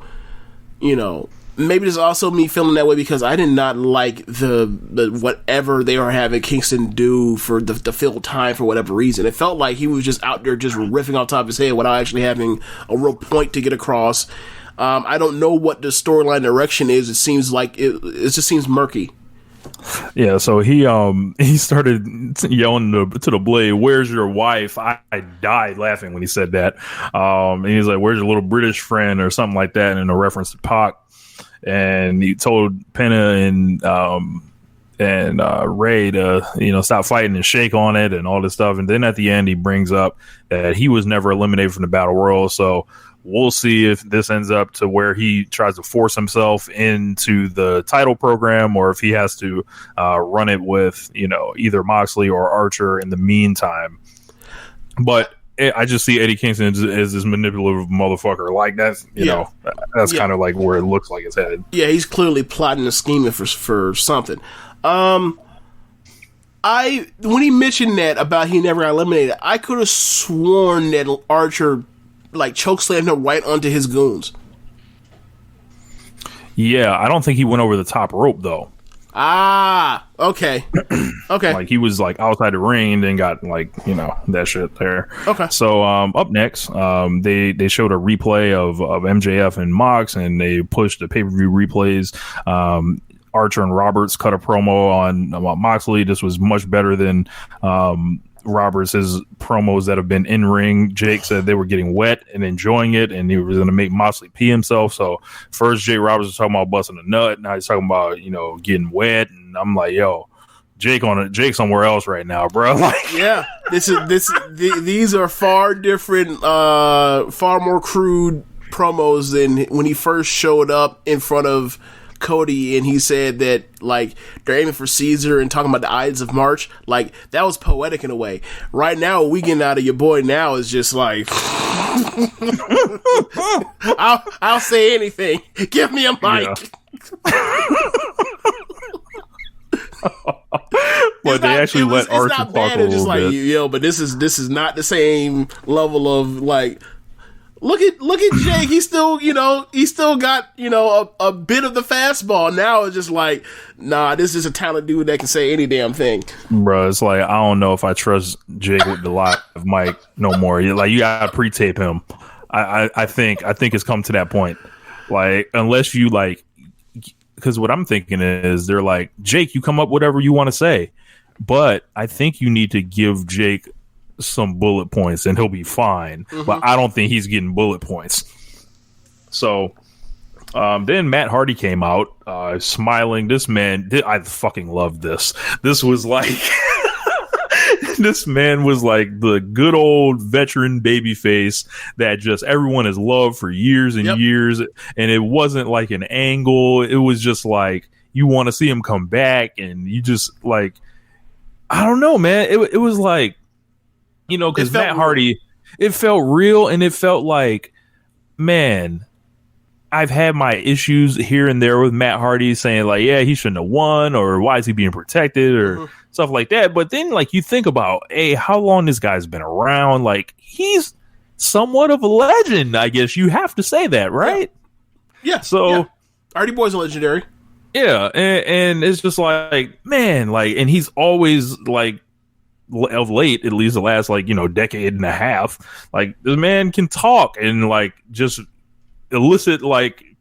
maybe there's also me feeling that way because I did not like the whatever they were having Kingston do for the fill time for whatever reason. It felt like he was just out there just riffing off the top of his head without actually having a real point to get across. I don't know what the storyline direction is. It seems like it just seems murky. Yeah, so he started yelling to the Blade, "Where's your wife?" I died laughing when he said that. And he's like, "Where's your little British friend?" or something like that, in a reference to Pac. And he told Penta and Ray to stop fighting and shake on it and all this stuff. And then at the end, he brings up that he was never eliminated from the Battle Royal. So we'll see if this ends up to where he tries to force himself into the title program, or if he has to run it with either Moxley or Archer in the meantime. But I just see Eddie Kingston as this manipulative motherfucker. Like that's that's kind of like where it looks like it's headed. Yeah, he's clearly plotting and scheming for something. When he mentioned that about he never got eliminated, I could have sworn that Archer chokeslammed him right onto his goons. Yeah, I don't think he went over the top rope though. Ah, okay. Okay. He was outside the ring, then got that shit there. Okay. So up next, they showed a replay of MJF and Mox, and they pushed the pay-per-view replays. Archer and Roberts cut a promo on Moxley. This was much better than Roberts' promos that have been in ring. Jake said they were getting wet and enjoying it, and he was going to make Moxley pee himself. So first, Jake Roberts was talking about busting a nut. Now he's talking about getting wet, and I'm like, yo, Jake somewhere else right now, bro. Yeah, these are far different, far more crude promos than when he first showed up in front of Cody, and he said that they're aiming for Caesar and talking about the Ides of March. That was poetic in a way. Right now, what we getting out of your boy now is just I'll say anything. Give me a mic. But they actually let Archer talk a little bit. Yo, but this is not the same level of Look at Jake. He still got a bit of the fastball. Now it's just nah, this is a talented dude that can say any damn thing. Bro, it's I don't know if I trust Jake with the live mic no more. You gotta pre-tape him. I think it's come to that point. Unless you because what I'm thinking is they're Jake, you come up whatever you want to say, but I think you need to give Jake some bullet points and he'll be fine. Mm-hmm. But I don't think he's getting bullet points. So then Matt Hardy came out smiling. This man, I fucking love this. This was this man was the good old veteran babyface that just everyone has loved for years and years. And it wasn't an angle. It was just you want to see him come back, and you just I don't know, man. It was because Matt Hardy, it felt real, and it felt man, I've had my issues here and there with Matt Hardy saying yeah, he shouldn't have won, or why is he being protected, or stuff like that. But then you think about, hey, how long this guy's been around? He's somewhat of a legend, I guess you have to say that, right? Yeah. So Hardy Boy's a legendary. Yeah, and it's just man, and he's always of late, at least the last decade and a half, this man can talk and just elicit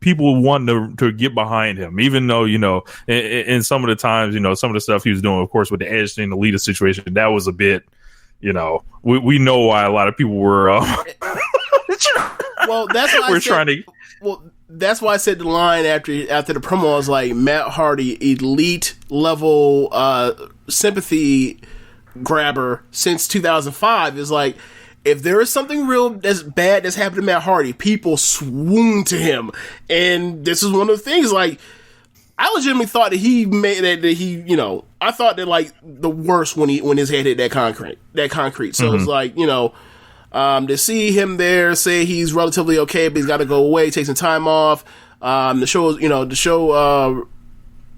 people want to get behind him, even though in some of the times some of the stuff he was doing, of course, with the Edge thing, the Lita situation, that was a bit we know why a lot of people were well, that's why that's why I said the line after the promo was Matt Hardy, elite level sympathy grabber since 2005. Is if there is something real that's bad that's happened to Matt Hardy, people swoon to him, and this is one of the things. I legitimately thought that he made that he I thought that the worst when his head hit that concrete. So it's to see him there, say he's relatively okay, but he's got to go away, take some time off. To show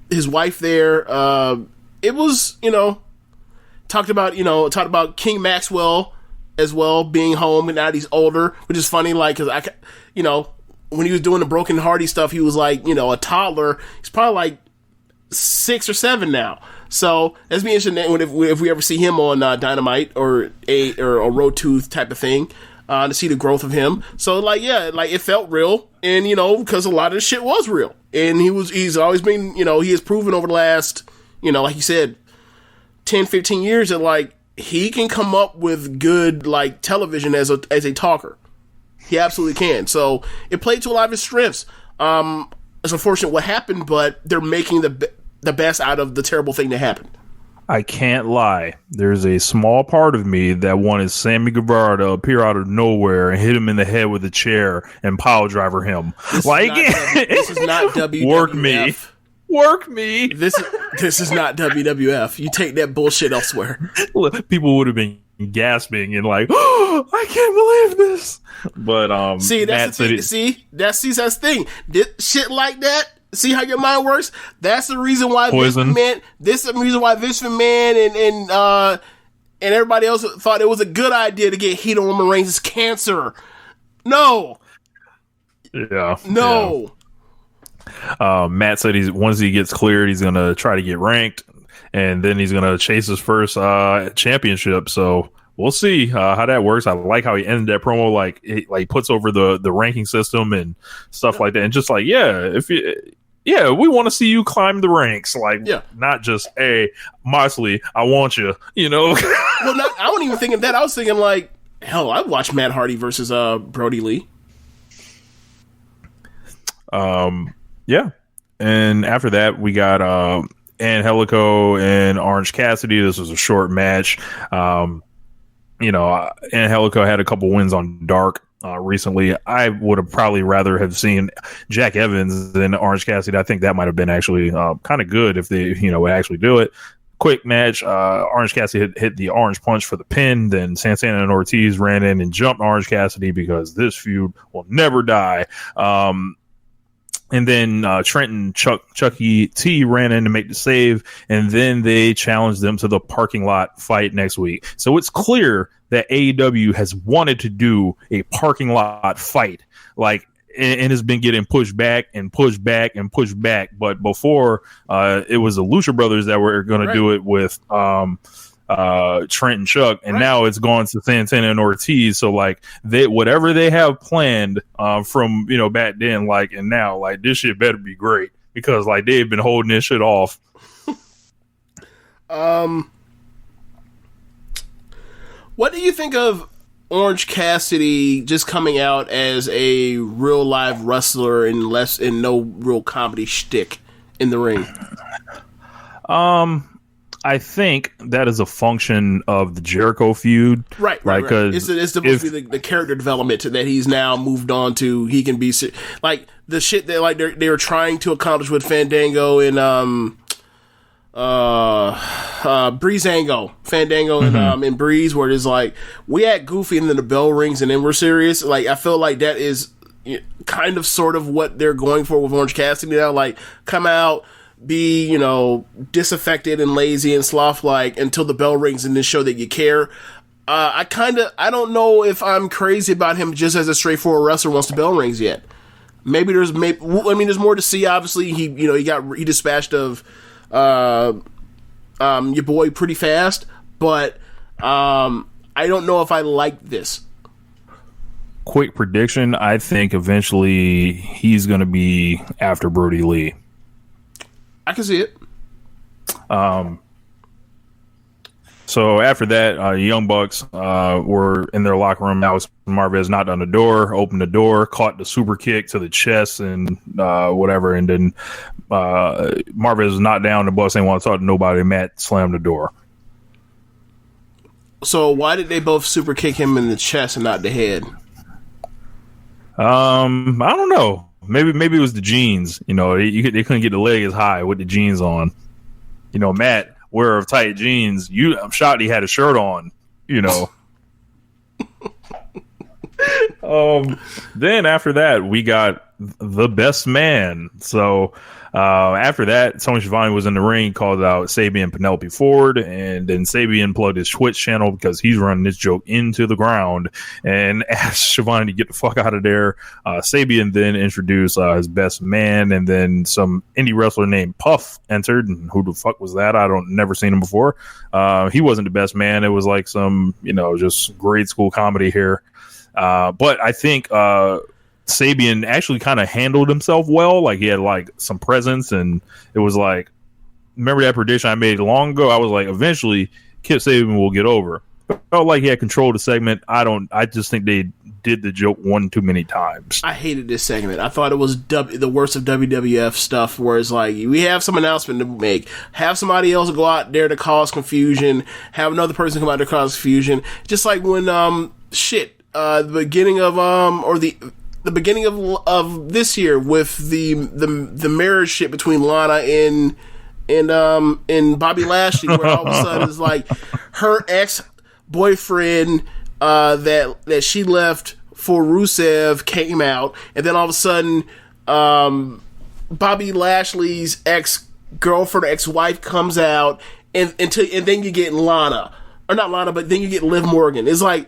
his wife there. It was talked about King Maxwell as well being home, and now that he's older, which is funny, because when he was doing the Broken Hardy stuff, he was like, a toddler. He's probably like 6 or 7 now. So let's be interesting if we ever see him on Dynamite or a Road 2 type of thing, to see the growth of him. So it felt real, and because a lot of the shit was real, and he's always been, he has proven over the last, like you said, 10, 15 years that he can come up with good television as a talker. He absolutely can. So it played to a lot of his strengths. It's unfortunate what happened, but they're making the best out of the terrible thing that happened. I can't lie. There's a small part of me that wanted Sammy Guevara to appear out of nowhere and hit him in the head with a chair and pile driver him. This is not WWF. Work me. This is not WWF. You take that bullshit elsewhere. People would have been gasping and oh, I can't believe this. But that's the thing. That's the thing. Shit like that. See how your mind works? That's the reason why Vince McMahon and everybody else thought it was a good idea to get heat on Roman Reigns' cancer. No. Yeah. No. Yeah. Matt said once he gets cleared, he's gonna try to get ranked, and then he's gonna chase his first championship. So we'll see how that works. I like how he ended that promo, he puts over the ranking system and stuff like that, and just we want to see you climb the ranks, not just, hey, Moxley, I want you, Well, I wasn't even thinking that. I was thinking hell, I'd watch Matt Hardy versus Brody Lee. Yeah, and after that we got Angelico and Orange Cassidy. This was a short match. Angelico had a couple wins on Dark recently. I would have probably rather have seen Jack Evans than Orange Cassidy. I think that might have been actually kind of good if they would actually do it. Quick match. Orange Cassidy hit the orange punch for the pin. Then Santana and Ortiz ran in and jumped Orange Cassidy because this feud will never die. And then Trent and Chucky T ran in to make the save, and then they challenged them to the parking lot fight next week. So it's clear that AEW has wanted to do a parking lot fight, and has been getting pushed back and pushed back and pushed back. But before, it was the Lucha Brothers that were going to do it with Trent and Chuck, and now it's gone to Santana and Ortiz. So whatever they have planned from back then, and now, this shit better be great, because they've been holding this shit off. What do you think of Orange Cassidy just coming out as a real live wrestler and no real comedy shtick in the ring? I think that is a function of the Jericho feud. Right. It's supposed to be the character development that he's now moved on to. He can be the shit that they were trying to accomplish with Fandango and Breezango. Fandango and Breeze, where it's we act goofy and then the bell rings and then we're serious. I feel like that is kind of sort of what they're going for with Orange Cassidy now. Come out, be disaffected and lazy and sloth-like until the bell rings and then show that you care. I don't know if I'm crazy about him just as a straightforward wrestler once the bell rings yet. There's more to see. Obviously, he dispatched of your boy pretty fast, but I don't know if I like this. Quick prediction: I think eventually he's going to be after Brody Lee. I can see it. So after that, Young Bucks were in their locker room. Alex Marvez knocked on the door, opened the door, caught the super kick to the chest and whatever. And then Marvez was knocked down. The Bucks ain't want to talk to nobody. Matt slammed the door. So why did they both super kick him in the chest and not the head? I don't know. Maybe it was the jeans. They couldn't get the leg as high with the jeans on. Matt, wearer of tight jeans. I'm shocked he had a shirt on. Then after that, we got the best man. So After that, Tony Schiavone was in the ring, called out Sabian Penelope Ford, and then Sabian plugged his Twitch channel because he's running this joke into the ground and asked Schiavone to get the fuck out of there. Sabian then introduced his best man, and then some indie wrestler named Puff entered. And who the fuck was that? Never seen him before. He wasn't the best man. It was like some, just grade school comedy here. But I think Sabian actually kind of handled himself well. Like he had like some presence, and it was like, remember that prediction I made long ago? I was like, eventually Kip Sabian will get over. But I felt like he had control of the segment. I just think they did the joke one too many times. I hated this segment. I thought it was the worst of WWF stuff, where it's like, we have some announcement to make, have somebody else go out there to cause confusion, have another person come out there to cause confusion. Just like when the beginning of the beginning of this year with the marriage shit between Lana and Bobby Lashley, where all of a sudden it's like her ex-boyfriend that she left for Rusev came out, and then all of a sudden Bobby Lashley's ex-girlfriend or ex-wife comes out, and then you get Lana, or not Lana, but then you get Liv Morgan. It's like,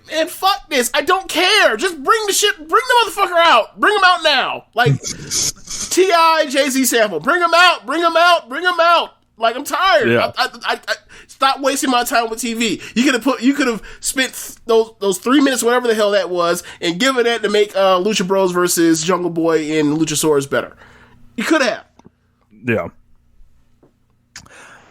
man, fuck this. I don't care. Just bring the motherfucker out. Bring him out now. Like, T.I., Jay-Z sample. Bring him out. Like, I'm tired. Yeah. I stop wasting my time with TV. You could have spent those 3 minutes, whatever the hell that was, and given that to make Lucha Bros versus Jungle Boy and Luchasaurus better. You could have. Yeah.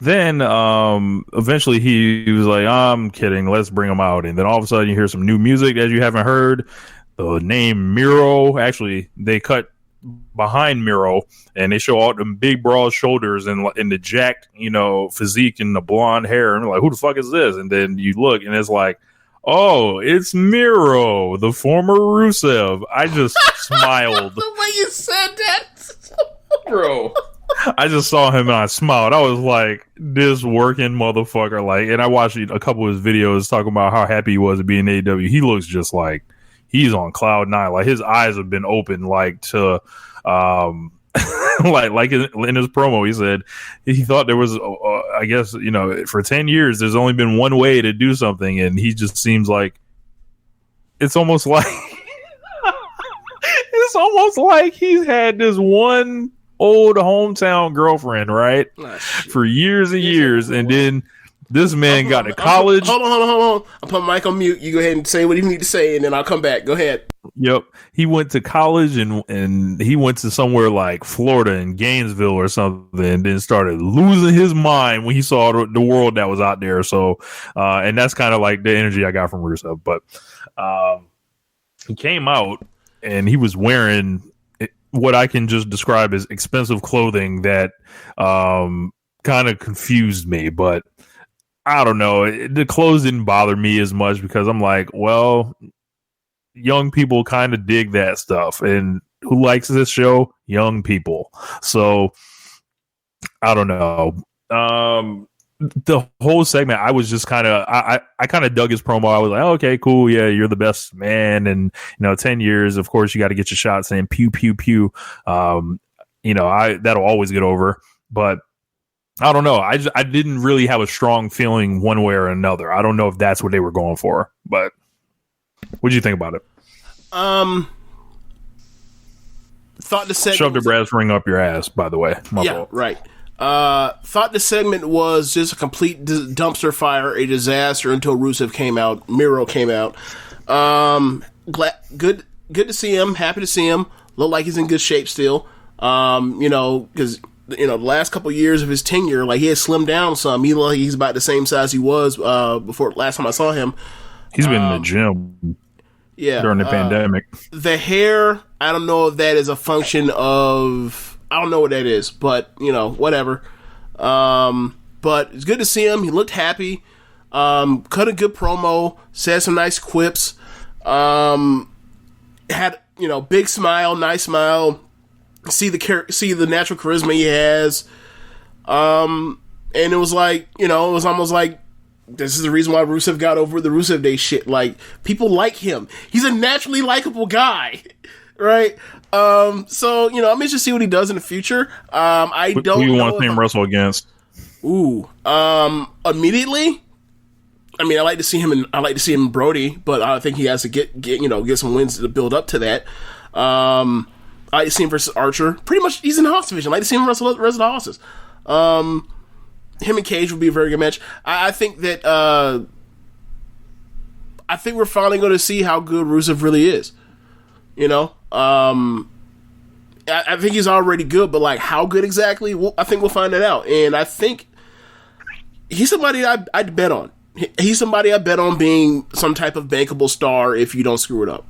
Then eventually he was like, I'm kidding, let's bring him out. And then all of a sudden you hear some new music that you haven't heard. The name Miro, actually they cut behind Miro and they show all them big broad shoulders and the jacked physique and the blonde hair, and like, who the fuck is this? And then you look and it's like, oh, it's Miro, the former Rusev. I just smiled. The way you said that, bro. I just saw him and I smiled. I was like, this working motherfucker. Like, and I watched a couple of his videos talking about how happy he was to be in AEW. He looks just like he's on cloud nine. Like, his eyes have been open, like, to like in his promo, he said he thought there was I guess, for 10 years there's only been one way to do something, and he just seems like it's almost like he's had this one old hometown girlfriend, right? For years and years, and then this man got to college. Hold on. I'll put Mike on mute. You go ahead and say what you need to say, and then I'll come back. Go ahead. Yep. He went to college and he went to somewhere like Florida in Gainesville or something, and then started losing his mind when he saw the world that was out there. So, and that's kind of like the energy I got from Rusev. But he came out and he was wearing what I can just describe as expensive clothing that kind of confused me, but I don't know. The clothes didn't bother me as much because I'm like, well, young people kind of dig that stuff, and who likes this show? Young people. So I don't know. The whole segment, I was just kind of, I kind of dug his promo. I was like, oh, okay, cool. Yeah, you're the best man. And, 10 years, of course, you got to get your shot saying pew, pew, pew. That'll always get over. But I don't know. I didn't really have a strong feeling one way or another. I don't know if that's what they were going for. But what did you think about it? Thought the segment shoved a brass ring up your ass, by the way. My fault. Right. Thought the segment was just a complete dumpster fire, a disaster until Rusev came out. Miro came out. Good to see him. Happy to see him. Look like he's in good shape still. Because the last couple of years of his tenure, like, he had slimmed down some. He looked like he's about the same size he was before last time I saw him. He's been in the gym. Yeah, during the pandemic. The hair, I don't know if that is a function of, I don't know what that is, but whatever. But it's good to see him. He looked happy. Cut a good promo. Said some nice quips. Had big smile, nice smile. See the natural charisma he has. And it was like, it was almost like, this is the reason why Rusev got over the Rusev Day shit. Like, people like him. He's a naturally likable guy. Right. So, I'm interested to see what he does in the future. I don't know. Who you want to see him wrestle against? Immediately. I mean, I like to see him in Brody, but I think he has to get some wins to build up to that. I like to see him versus Archer. Pretty much, he's in the Hoss division. I like to see him wrestle the rest of the Hosses. Him and Cage would be a very good match. I think that I think we're finally going to see how good Rusev really is. I think he's already good, but like how good exactly? I think we'll find that out. And I think he's somebody I'd bet on. He's somebody I bet on being some type of bankable star if you don't screw it up.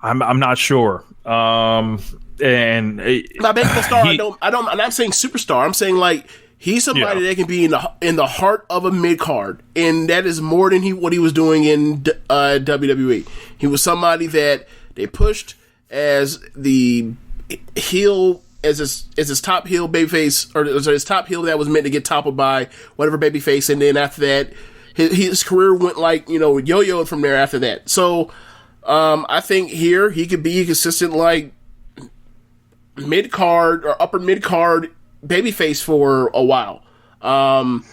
I'm not sure. And not bankable star. I'm not saying superstar. I'm saying like he's somebody that can be in the heart of a mid card, and that is more than what he was doing in WWE. He was somebody that they pushed as the heel. As his top heel babyface, or his top heel that was meant to get toppled by whatever babyface, and then after that, his career went like yo-yoed from there after that. So, I think here he could be a consistent like mid card or upper mid card babyface for a while. I've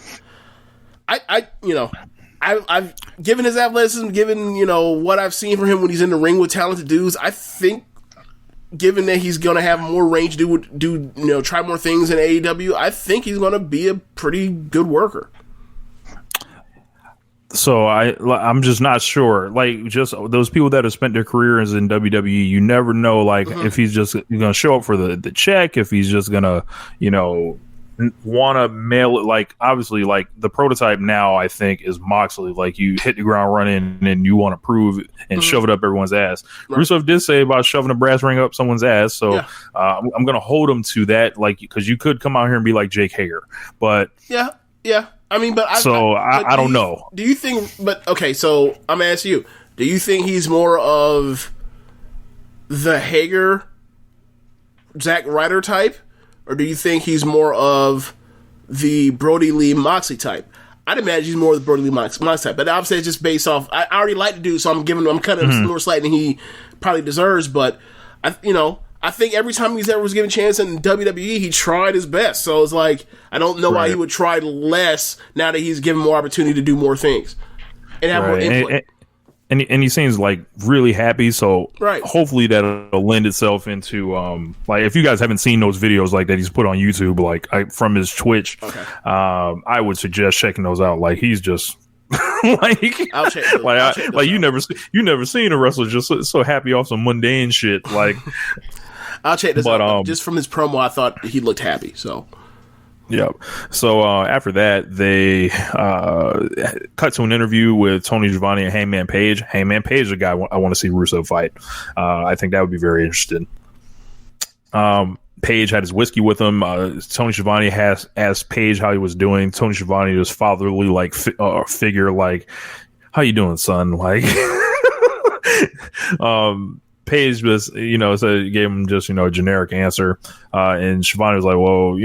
given his athleticism, given what I've seen from him when he's in the ring with talented dudes. I think, given that he's going to have more range, try more things in AEW, I think he's going to be a pretty good worker. So I'm just not sure. Like, just those people that have spent their careers in WWE, you never know, like, if he's just going to show up for the check, if he's just going to, want to mail it. Like, obviously, like, the prototype now, I think, is Moxley. Like, you hit the ground running and you want to prove it and shove it up everyone's ass. Right. Rusev did say about shoving a brass ring up someone's ass, so I'm going to hold him to that, like, because you could come out here and be like Jake Hager. But yeah. I mean, but I don't know. Do you think? But okay, so I'm gonna ask you: do you think he's more of the Hager, Zack Ryder type, or do you think he's more of the Brody Lee Moxley type? I'd imagine he's more of the Brody Lee Moxley type, but obviously it's just based off. I already like to do, so I'm cutting him more slack than he probably deserves. But I think every time he's ever was given a chance in WWE, he tried his best. So it's like, I don't know why he would try less now that he's given more opportunity to do more things and have more input. And he seems like really happy. So hopefully that'll lend itself into like, if you guys haven't seen those videos like that he's put on YouTube, like from his Twitch, I would suggest checking those out. Like, he's just you never seen a wrestler just so happy off some mundane shit. Like, I'll check this out. Just from his promo, I thought he looked happy. So, yep. So after that, they cut to an interview with Tony Schiavone and Hangman Page. Hangman Page is a guy I want to see Rusev fight. I think that would be very interesting. Page had his whiskey with him. Tony Schiavone has asked Page how he was doing. Tony Schiavone, this fatherly like figure, like, how you doing, son? Like, Page was, so gave him just, a generic answer. And Schiavone was like, well,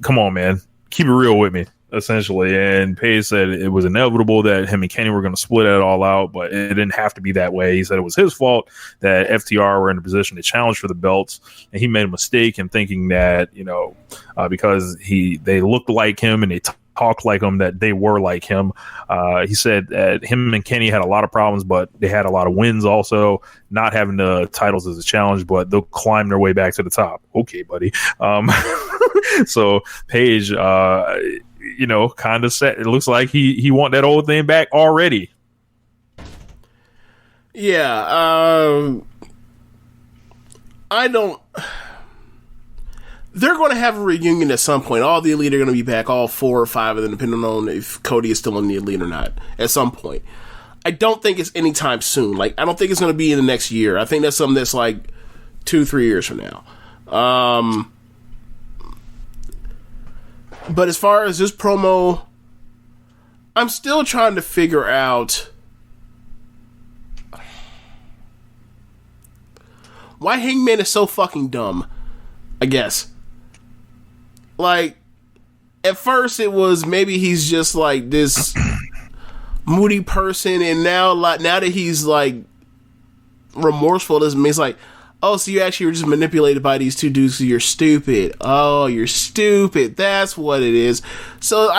come on, man, keep it real with me, essentially. And Page said it was inevitable that him and Kenny were going to split it all out, but it didn't have to be that way. He said it was his fault that FTR were in a position to challenge for the belts, and he made a mistake in thinking that, because they looked like him and they talked like him, that they were like him. He said that him and Kenny had a lot of problems, but they had a lot of wins also, not having the titles as a challenge, but they'll climb their way back to the top. Okay, buddy. So Page, kind of set. It looks like he want that old thing back already. Yeah. I don't. They're going to have a reunion at some point. All the Elite are going to be back, all 4 or 5 of them, depending on if Cody is still in the Elite or not, at some point. I don't think it's anytime soon. Like, I don't think it's going to be in the next year. I think that's something that's like 2-3 years from now. But as far as this promo, I'm still trying to figure out why Hangman is so fucking dumb, I guess. Like, at first it was maybe he's just like this moody person, and now that he's like remorseful doesn't mean it's like, oh, so you actually were just manipulated by these two dudes, so you're stupid. Oh, you're stupid. That's what it is. So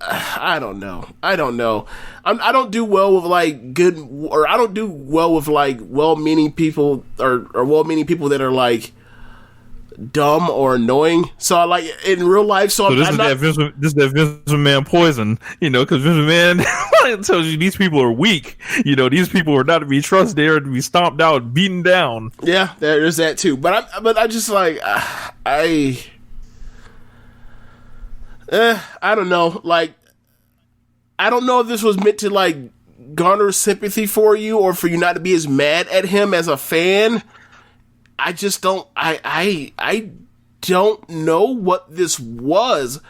I don't know. I don't do well with like good, or I don't do well with like well-meaning people or well-meaning people that are like dumb or annoying. So I like in real life. So this is that Vince McMahon poison, because Vince McMahon tells you these people are weak. These people are not to be trusted. They are to be stomped out, beaten down. Yeah, there's that too. But I just like I don't know. Like, I don't know if this was meant to like garner sympathy for you or for you not to be as mad at him as a fan. I just don't. I don't know what this was,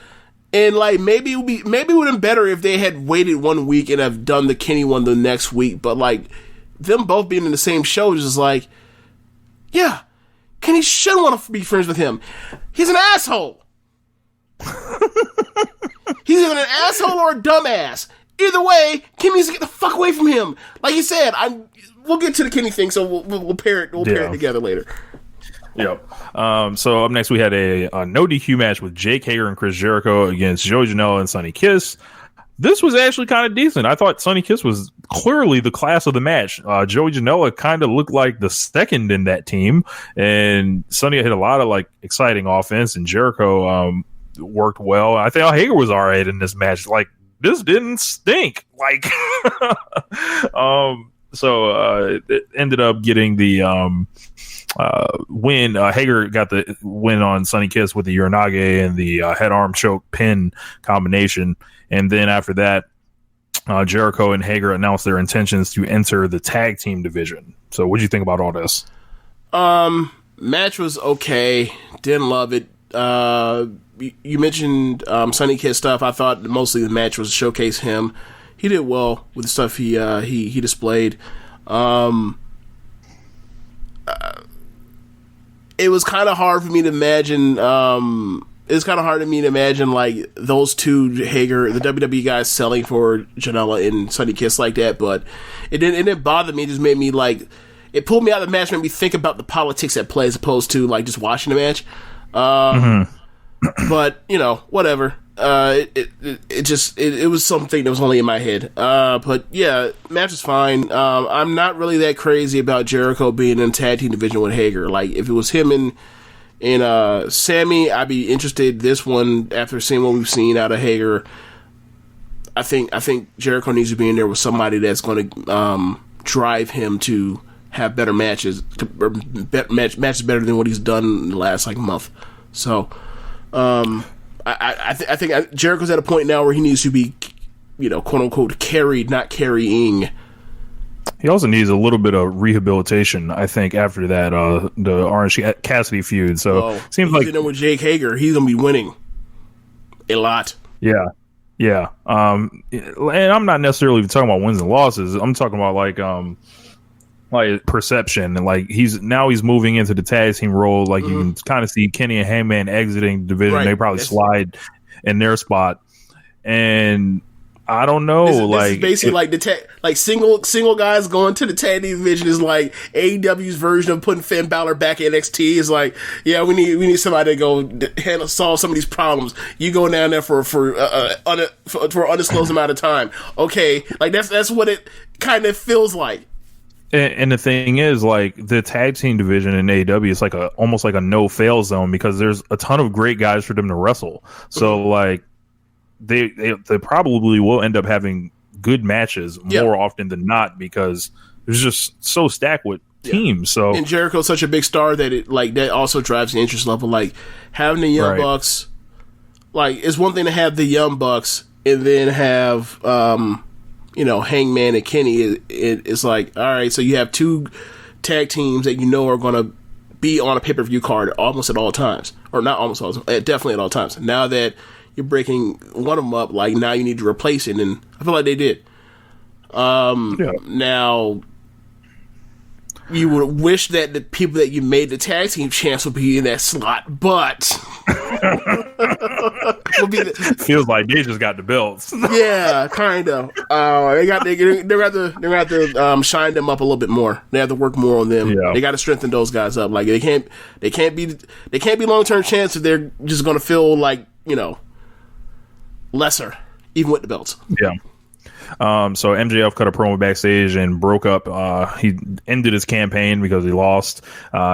and like maybe it would have been better if they had waited 1 week and have done the Kenny one the next week. But like them both being in the same show is just like, yeah, Kenny should want to be friends with him. He's an asshole. He's either an asshole or a dumbass. Either way, Kenny needs to get the fuck away from him. Like you said, we'll get to the Kenny thing, so we'll pair it together later. Yep. So up next, we had a no DQ match with Jake Hager and Chris Jericho against Joey Janela and Sonny Kiss. This was actually kind of decent. I thought Sonny Kiss was clearly the class of the match. Joey Janela kind of looked like the second in that team, and Sonny hit a lot of like exciting offense, and Jericho worked well. I think Hager was all right in this match. Like, this didn't stink. Like, so it ended up getting the win. Hager got the win on Sonny Kiss with the Uranage and the head arm choke pin combination. And then after that, Jericho and Hager announced their intentions to enter the tag team division. So what do you think about all this? Match was okay. Didn't love it. You mentioned Sonny Kiss stuff. I thought mostly the match was to showcase him. He did well with the stuff he displayed. It was kind of hard for me to imagine. It's kind of hard for me to imagine like those two Hager, the WWE guys, selling for Janela and Sonny Kiss like that. But it didn't bother me. It just made me like, it pulled me out of the match, made me think about the politics at play as opposed to like just watching the match. But whatever. It was something that was only in my head. But yeah, match is fine. I'm not really that crazy about Jericho being in tag team division with Hager. Like, if it was him and Sammy, I'd be interested. This one, after seeing what we've seen out of Hager, I think Jericho needs to be in there with somebody that's going to drive him to have better matches, matches better than what he's done in the last like month. So, I think Jericho's at a point now where he needs to be, quote unquote, carried, not carrying. He also needs a little bit of rehabilitation, I think, after that the Orange Cassidy feud. So seems like with Jake Hager, he's gonna be winning a lot. Yeah. And I'm not necessarily even talking about wins and losses. I'm talking about like perception, and like he's moving into the tag team role. Like you can kind of see Kenny and Hangman exiting the division. Right. They probably slide in their spot, and I don't know. This is basically like single guys going to the tag team division is like AEW's version of putting Finn Balor back at NXT. Is like, yeah, we need somebody to go solve some of these problems. You go down there for an undisclosed amount of time. Okay, like that's what it kind of feels like. And the thing is, like, the tag team division in AEW is like almost like a no-fail zone because there's a ton of great guys for them to wrestle. So, like, they probably will end up having good matches more often than not because it's just so stacked with teams. So, and Jericho's such a big star that that also drives the interest level. Like, having the Young Bucks, like, it's one thing to have the Young Bucks and then have Hangman and Kenny. It's like, all right, so you have two tag teams that are going to be on a pay-per-view card almost at all times. Or not almost all times, definitely at all times. Now that you're breaking one of them up, like, now you need to replace it, and I feel like they did. Now, you would wish that the people that you made the tag team champs would be in that slot, but would be feels like they just got the belts. Yeah, kind of. They're gonna have to shine them up a little bit more. They have to work more on them. Yeah. They got to strengthen those guys up. Like they can't be long-term champs if they're just gonna feel like, lesser, even with the belts. Yeah. So MJF cut a promo backstage and broke up. He ended his campaign because he lost.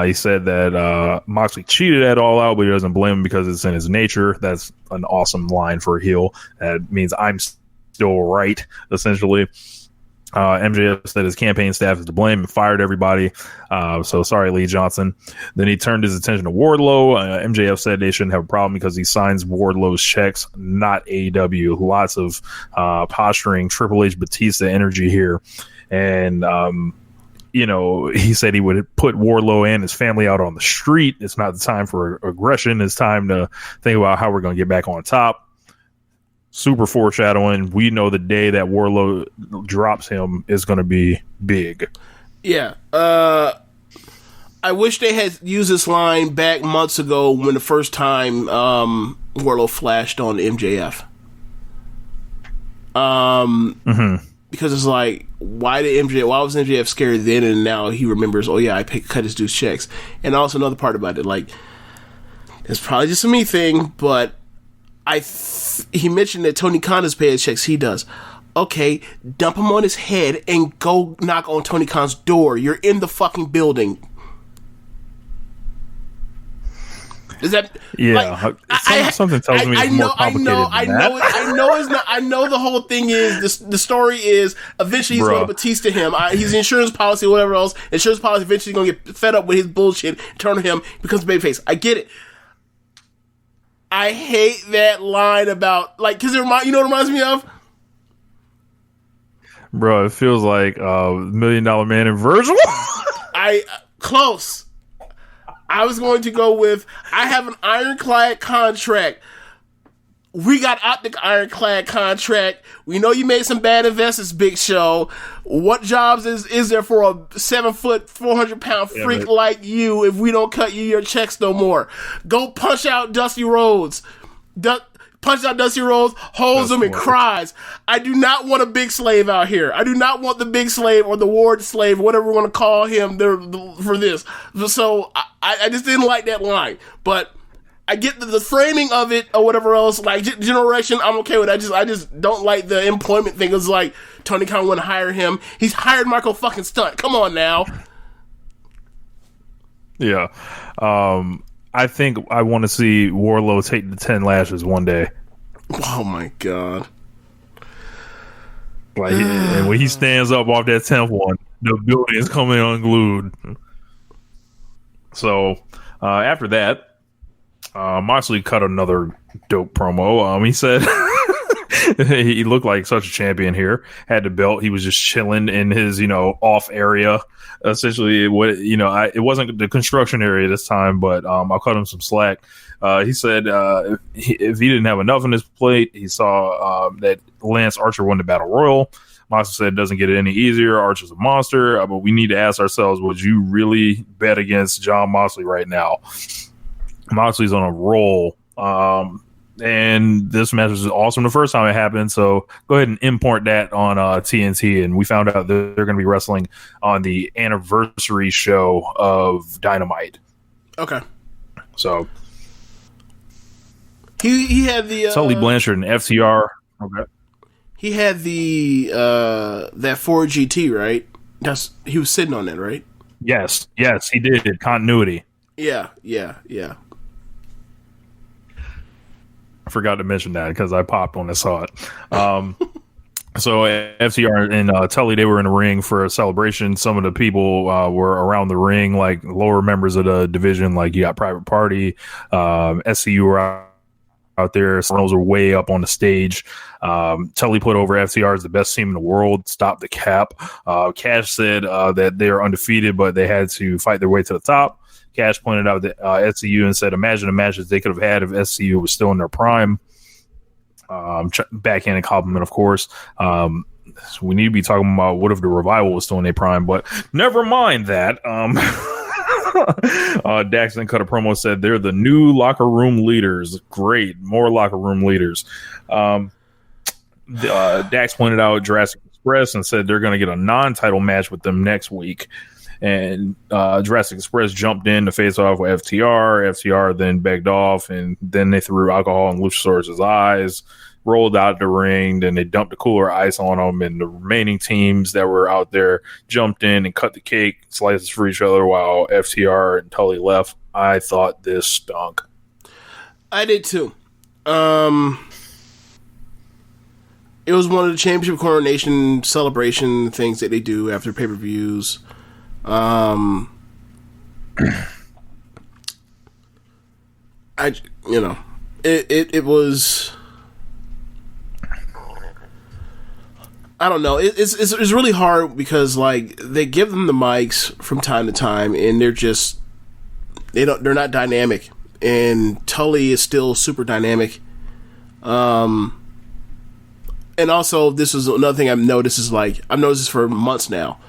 He said that Moxley cheated at All Out, but he doesn't blame him because it's in his nature. That's an awesome line for a heel. That means I'm still right, essentially. MJF said his campaign staff is to blame and fired everybody. So sorry, Lee Johnson. Then he turned his attention to Wardlow. MJF said they shouldn't have a problem because he signs Wardlow's checks, not AEW. Lots of posturing, Triple H Batista energy here. And, he said he would put Wardlow and his family out on the street. It's not the time for aggression. It's time to think about how we're going to get back on top. Super foreshadowing. We know the day that Wardlow drops him is going to be big. Yeah. I wish they had used this line back months ago when the first time Wardlow flashed on MJF. Because it's like, why was MJF scared then and now he remembers, oh yeah, I cut his dude's checks. And also another part about it, like, it's probably just a me thing, but he mentioned that Tony Khan does pay his checks. He does. Okay, dump him on his head and go knock on Tony Khan's door. You're in the fucking building. Is that? Yeah, something tells me it's more complicated than that. I know the whole thing is the story is eventually he's going to Batista him. His insurance policy, or whatever else. Insurance policy eventually going to get fed up with his bullshit. Turn on him, becomes a babyface. I get it. I hate that line about, like, because what it reminds me of? Bro, it feels like $1 Million Man and Virgil. Close. I was going to go with, I have an ironclad contract. We got Optic ironclad contract. We know you made some bad investments, Big Show. What jobs is there for a 7-foot, 400-pound freak like you if we don't cut you your checks no more? Go punch out Dusty Rhodes. Punches out Dusty Rhodes, holds him and cries. I do not want a big slave out here. I do not want the big slave or the ward slave, whatever we want to call him for this. So I just didn't like that line. But I get the framing of it or whatever else, like generation, I'm okay with it. I just don't like the employment thing. It's like Tony Khan wouldn't hire him. He's hired Michael fucking Stunt. Come on now. Yeah. I think I want to see Wardlow take the 10 lashes one day. Oh my god. Like, and when he stands up off that 10th one, the building is coming unglued. So, after that, Moxley cut another dope promo. He said he looked like such a champion here. Had the belt. He was just chilling in his, off area. Essentially, it wasn't the construction area this time, but I'll cut him some slack. He said if he didn't have enough on his plate, he saw that Lance Archer won the Battle Royal. Moxley said it doesn't get any easier. Archer's a monster, but we need to ask ourselves, would you really bet against Jon Moxley right now? Moxley's on a roll. And this match was awesome the first time it happened, so go ahead and import that on TNT. And we found out that they're going to be wrestling on the anniversary show of Dynamite. Okay. So he had the Tully Blanchard and FTR. Okay. He had the that 4GT, right? He was sitting on that, right? Yes, he did. Continuity. Yeah. I forgot to mention that because I popped when I saw it. So FTR and Tully, they were in the ring for a celebration. Some of the people were around the ring, like lower members of the division, like you got Private Party, SCU were out there. Sonos were way up on the stage. Tully put over FTR as the best team in the world. Stop the cap. Cash said that they are undefeated, but they had to fight their way to the top. Cash pointed out that SCU and said, imagine the matches they could have had if SCU was still in their prime. Backhanded compliment, of course. We need to be talking about what if the Revival was still in their prime, but never mind that. Dax then cut a promo, said they're the new locker room leaders. Great, more locker room leaders. Dax pointed out Jurassic Express and said they're going to get a non-title match with them next week. And Jurassic Express jumped in to face off with FTR. FTR then begged off, and then they threw alcohol in Luchasaurus' eyes, rolled out the ring, then they dumped the cooler ice on them, and the remaining teams that were out there jumped in and cut the cake, slices for each other while FTR and Tully left. I thought this stunk. I did too. It was one of the championship coronation celebration things that they do after pay-per-views. It was, I don't know. It's really hard because like they give them the mics from time to time and they're not dynamic, and Tully is still super dynamic. And also this is another thing I've noticed is like, I've noticed this for months now.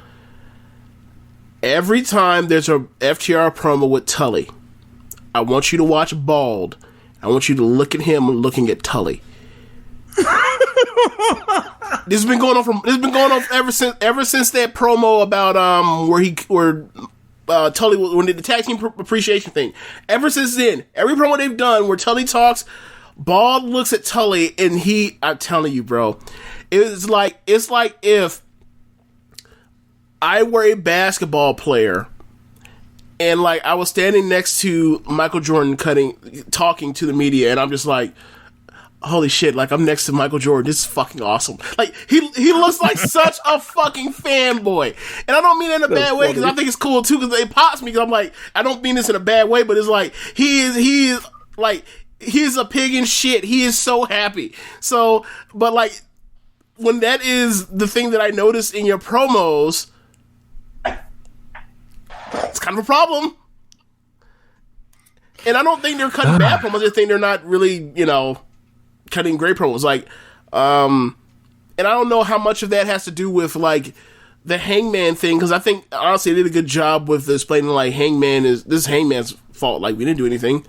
Every time there's a FTR promo with Tully, I want you to watch Bald. I want you to look at him looking at Tully. This has been going on ever since that promo about where Tully, when they did the tag team appreciation thing. Ever since then, every promo they've done where Tully talks, Bald looks at Tully, and I'm telling you, bro, it's like if I were a basketball player and like I was standing next to Michael Jordan talking to the media, and I'm just like, holy shit, like I'm next to Michael Jordan. This is fucking awesome. Like he looks like such a fucking fanboy. And I don't mean it in a bad way, because I think it's cool too, because it pops me, because I'm like, I don't mean this in a bad way, but it's like he is like, he's a pig in shit. He is so happy. So, but like when that is the thing that I notice in your promos, it's kind of a problem. And I don't think they're cutting bad promos. I think they're not really, cutting great promos. Like, and I don't know how much of that has to do with like the Hangman thing, because I think honestly they did a good job with explaining like this is Hangman's fault. Like we didn't do anything.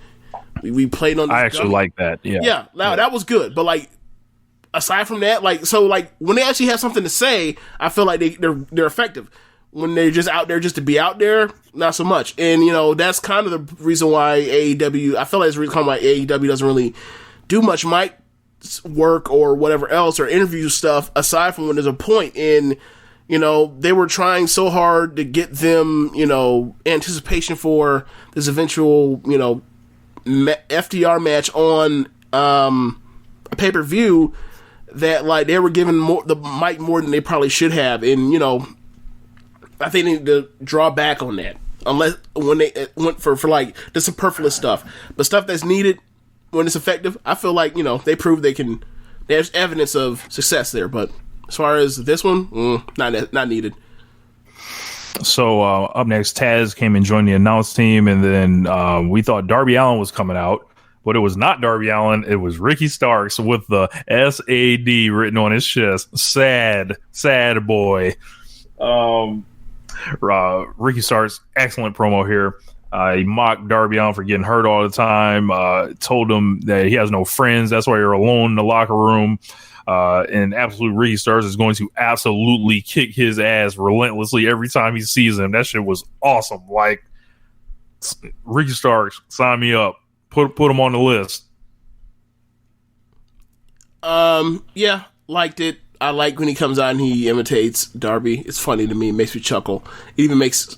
We played on. I actually like that. Yeah. That was good. But like aside from that, like so like when they actually have something to say, I feel like they're effective. When they're just out there just to be out there, not so much. And, that's kind of the reason why AEW, I feel like it's the reason why AEW doesn't really do much mic work or whatever else, or interview stuff, aside from when there's a point in, they were trying so hard to get them, anticipation for this eventual, FTR match on a pay-per-view, that, like, they were giving the mic more than they probably should have. And, I think they need to draw back on that, unless when they went for like the superfluous stuff, but stuff that's needed when it's effective. I feel like they prove they can. There's evidence of success there, but as far as this one, not needed. So up next, Taz came and joined the announce team, and then we thought Darby Allin was coming out, but it was not Darby Allin. It was Ricky Starks with the SAD written on his chest. Sad boy. Ricky Starks, excellent promo here. He mocked Darby Allin for getting hurt all the time, told him that he has no friends, that's why you're alone in the locker room, and absolute Ricky Starks is going to absolutely kick his ass relentlessly every time he sees him. That shit was awesome. Like, Ricky Starks, sign me up, put him on the list. Yeah, liked it. I like when he comes out and he imitates Darby. It's funny to me. It makes me chuckle. It even makes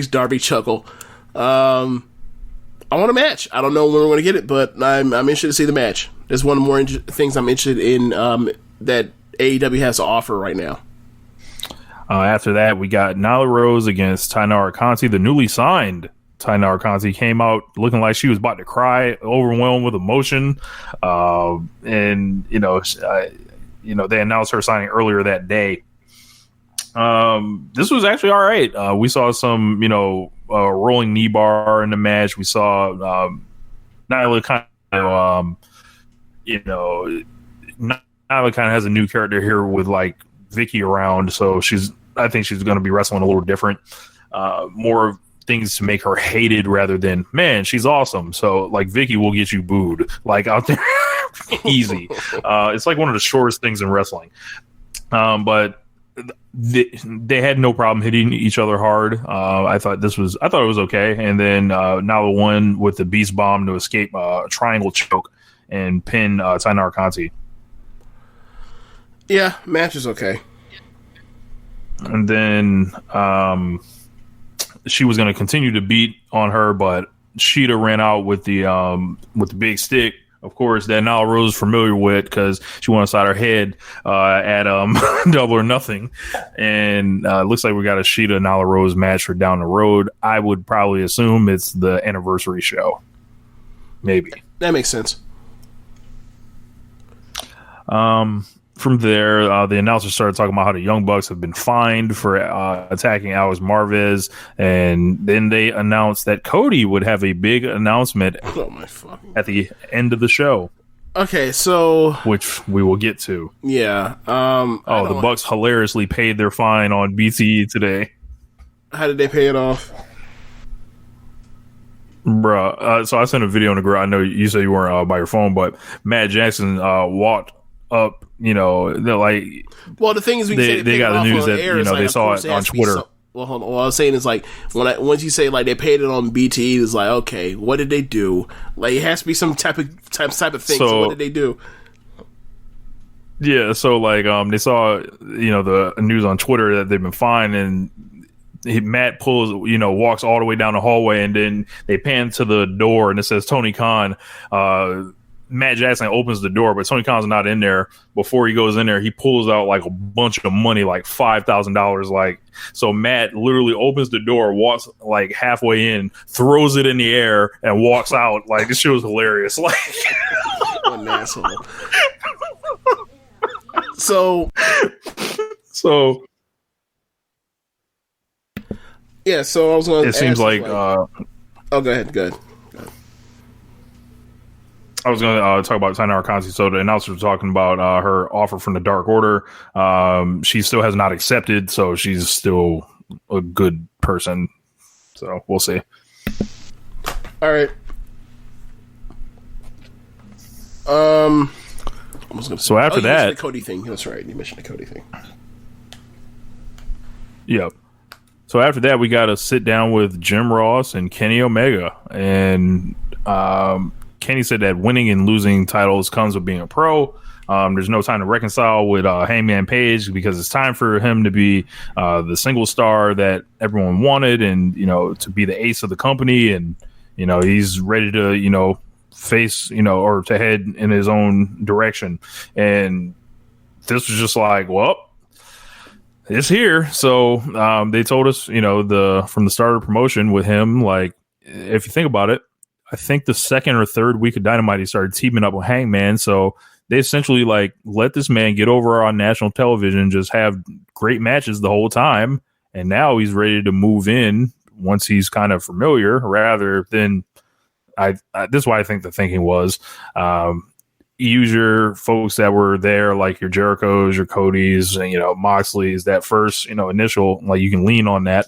Darby chuckle. I want a match. I don't know when we're going to get it, but I'm interested to see the match. There's one of the more things I'm interested in that AEW has to offer right now. After that, we got Nyla Rose against Tainara Conti. The newly signed Tainara Conti came out looking like she was about to cry, overwhelmed with emotion. And, they announced her signing earlier that day. This was actually all right. We saw some, rolling knee bar in the match. We saw Nyla kind of, Nyla kind of has a new character here with like Vicky around, so I think she's going to be wrestling a little different, more things to make her hated rather than, man, she's awesome. So like Vicky will get you booed like out there easy. It's like one of the shortest things in wrestling. But they had no problem hitting each other hard. I thought it was okay. And then Nala won with the beast bomb to escape a triangle choke and pin Tainara Conti. Yeah, match is okay. And then she was going to continue to beat on her, but Sheeta ran out with the big stick, of course, that Nyla Rose is familiar with because she went inside her head at Double or Nothing. And it looks like we got a Sheeta Nyla Rose match for down the road. I would probably assume it's the anniversary show. Maybe. That makes sense. From there, the announcer started talking about how the Young Bucks have been fined for attacking Alex Marvez, and then they announced that Cody would have a big announcement at the end of the show. Okay, so which we will get to. Yeah. The Bucks hilariously paid their fine on BTE today. How did they pay it off? Bruh, so I sent a video in the group. I know you said you weren't by your phone, but Matt Jackson walked up, they're like, well, the thing is, they got the news that they saw it on Twitter. Well, hold on. What I was saying is like once you say like they paid it on BTE, it's like, okay, what did they do? Like it has to be some type of thing. So what did they do? Yeah, so like they saw the news on Twitter that they've been fined, and Matt pulls walks all the way down the hallway, and then they pan to the door and it says Tony Khan. Matt Jackson opens the door, but Tony Khan's not in there. Before he goes in there, he pulls out like a bunch of money, like $5,000. Like, so Matt literally opens the door, walks like halfway in, throws it in the air, and walks out. Like, this shit was hilarious. Like, what an asshole. So yeah. So I was going to. It seems like. Oh, go ahead. Good. I was going to talk about Tainara Conti. So the announcer was talking about her offer from the Dark Order. She still has not accepted, so she's still a good person. So we'll see. All right. So after that, the Cody thing. That's right. You mentioned the Cody thing. Yep. So after that, we got to sit down with Jim Ross and Kenny Omega, and Kenny said that winning and losing titles comes with being a pro. There's no time to reconcile with Hangman Page because it's time for him to be the single star that everyone wanted, and to be the ace of the company, and he's ready to face or to head in his own direction. And this was just like, well, it's here. So they told us from the start of the promotion with him, like, if you think about it, I think the second or third week of Dynamite, he started teaming up with Hangman. So they essentially like let this man get over on national television, just have great matches the whole time. And now he's ready to move in once he's kind of familiar, rather than this is why I think the thinking was use your folks that were there, like your Jerichos, your Codys, and, Moxley's, that first, initial, like you can lean on that.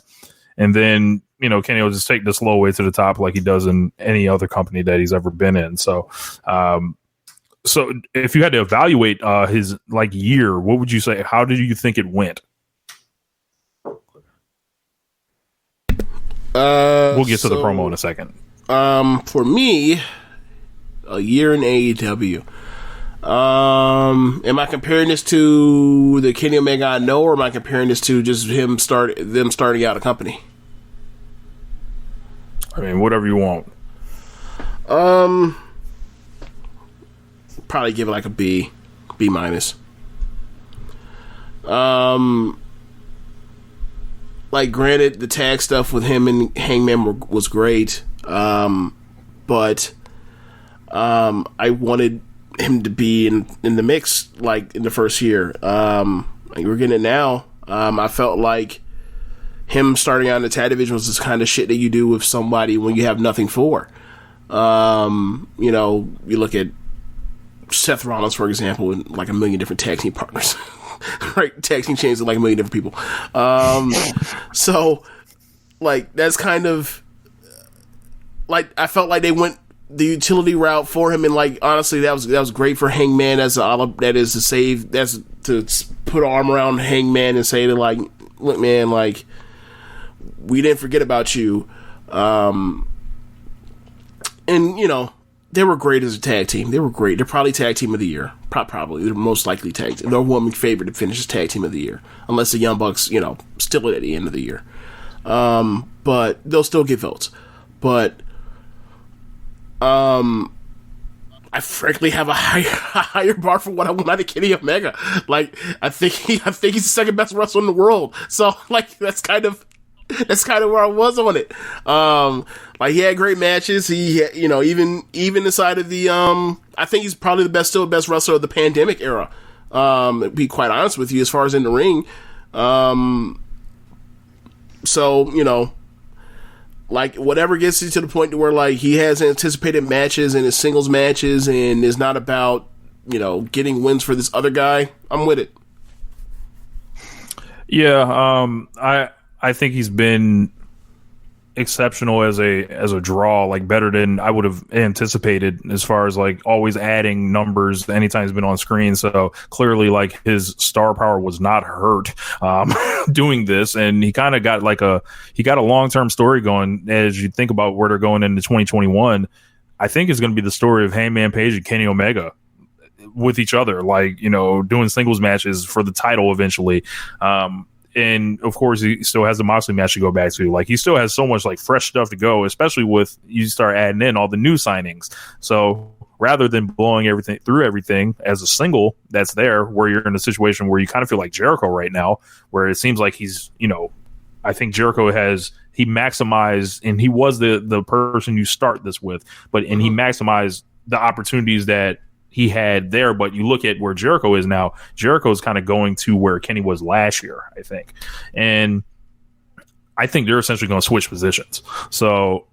And then, Kenny will just take the slow way to the top like he does in any other company that he's ever been in. So, so if you had to evaluate his like year, what would you say? How did you think it went? We'll get to the promo in a second. For me, a year in AEW. Am I comparing this to the Kenny Omega I know, or am I comparing this to just them starting out a company? I mean, whatever you want. Probably give it like a B minus. Like, granted, the tag stuff with him and Hangman was great, but I wanted him to be in the mix, like, in the first year. Like, we're getting it now. I felt like him starting out in the tag division was this kind of shit that you do with somebody when you have nothing for. You look at Seth Rollins, for example, and like a million different tag team partners. Right? Tag team chains with like a million different people. So like that's kind of like I felt like they went the utility route for him, and like honestly, that was great for Hangman as that is to save, that's to put an arm around Hangman and say to like, look, man, like we didn't forget about you, and you know they were great as a tag team. They were great. They're probably tag team of the year. Probably they're most likely tag team. They're one favorite to finish as tag team of the year, unless the Young Bucks, you know, still at the end of the year. But they'll still get votes. But I frankly have a higher bar for what I want out of Kenny Omega. Like I think he's the second best wrestler in the world. So like that's kind of where I was on it. Like he had great matches. He had, you know, even inside of the I think he's probably the best wrestler of the pandemic era. To be quite honest with you, as far as in the ring. So, you know, like whatever gets you to the point to where like he has anticipated matches and his singles matches and is not about, you know, getting wins for this other guy, I'm with it. Yeah, I think he's been exceptional as a draw, like better than I would have anticipated as far as like always adding numbers anytime he's been on screen. So clearly like his star power was not hurt doing this, and he kind of got a long-term story going as you think about where they're going into 2021. I think it's going to be the story of Hangman Page and Kenny Omega with each other, like, you know, doing singles matches for the title eventually. And of course, he still has the Moxley match to go back to. Like, he still has so much like fresh stuff to go, especially with you start adding in all the new signings. So rather than blowing everything as a single that's there, where you're in a situation where you kind of feel like Jericho right now, where it seems like he's, you know, I think Jericho he maximized, and he was the person you start this with, he maximized the opportunities that he had there. But you look at where Jericho is now, Jericho is kind of going to where Kenny was last year, I think. And I think they're essentially going to switch positions. So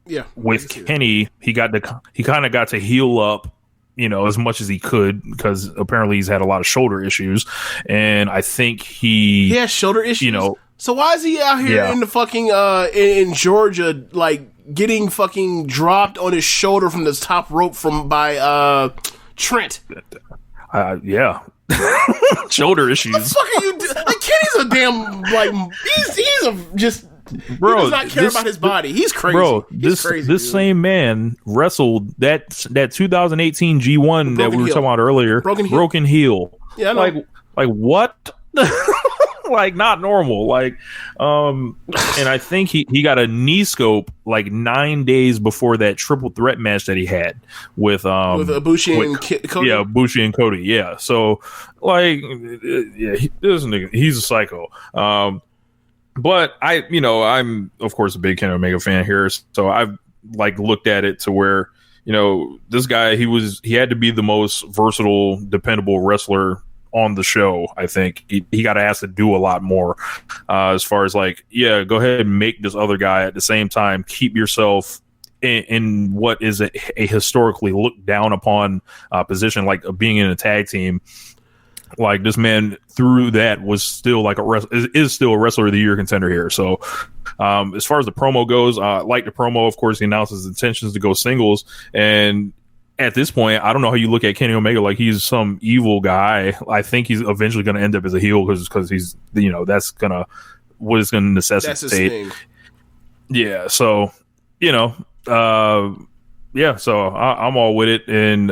yeah, with Kenny, he kind of got to heal up, you know, as much as he could, because apparently he's had a lot of shoulder issues. And I think he has shoulder issues, you know. So why is he out here in the fucking in Georgia, like getting fucking dropped on his shoulder from the top rope by Trent? Yeah. Shoulder issues. What the fuck are you doing? Like, Kenny's a damn, like, he's a just, bro, he does not care about his body. He's crazy. Bro, he's crazy, this same man wrestled that 2018 G1 that we were talking about earlier. Broken heel. Yeah, I know. Like what? Like, not normal. Like, and I think he got a knee scope like 9 days before that triple threat match that he had with Ibushi and Cody. Yeah, Ibushi and Cody. Yeah. So like, yeah, this nigga, he's a psycho. But I'm of course a big Kenny Omega fan here, so I've like looked at it to where, you know, this guy, he had to be the most versatile, dependable wrestler on the show. I think he got asked to do a lot more as far as like, yeah, go ahead and make this other guy, at the same time keep yourself in what is a historically looked down upon position, like being in a tag team. Like, this man through that was still like is still a wrestler of the year contender here. So as far as the promo goes, like the promo, of course, he announced his intentions to go singles, and at this point, I don't know how you look at Kenny Omega like he's some evil guy. I think he's eventually going to end up as a heel because he's, you know, that's what it's going to necessitate. That's his thing. Yeah. So, you know, so I'm all with it. And,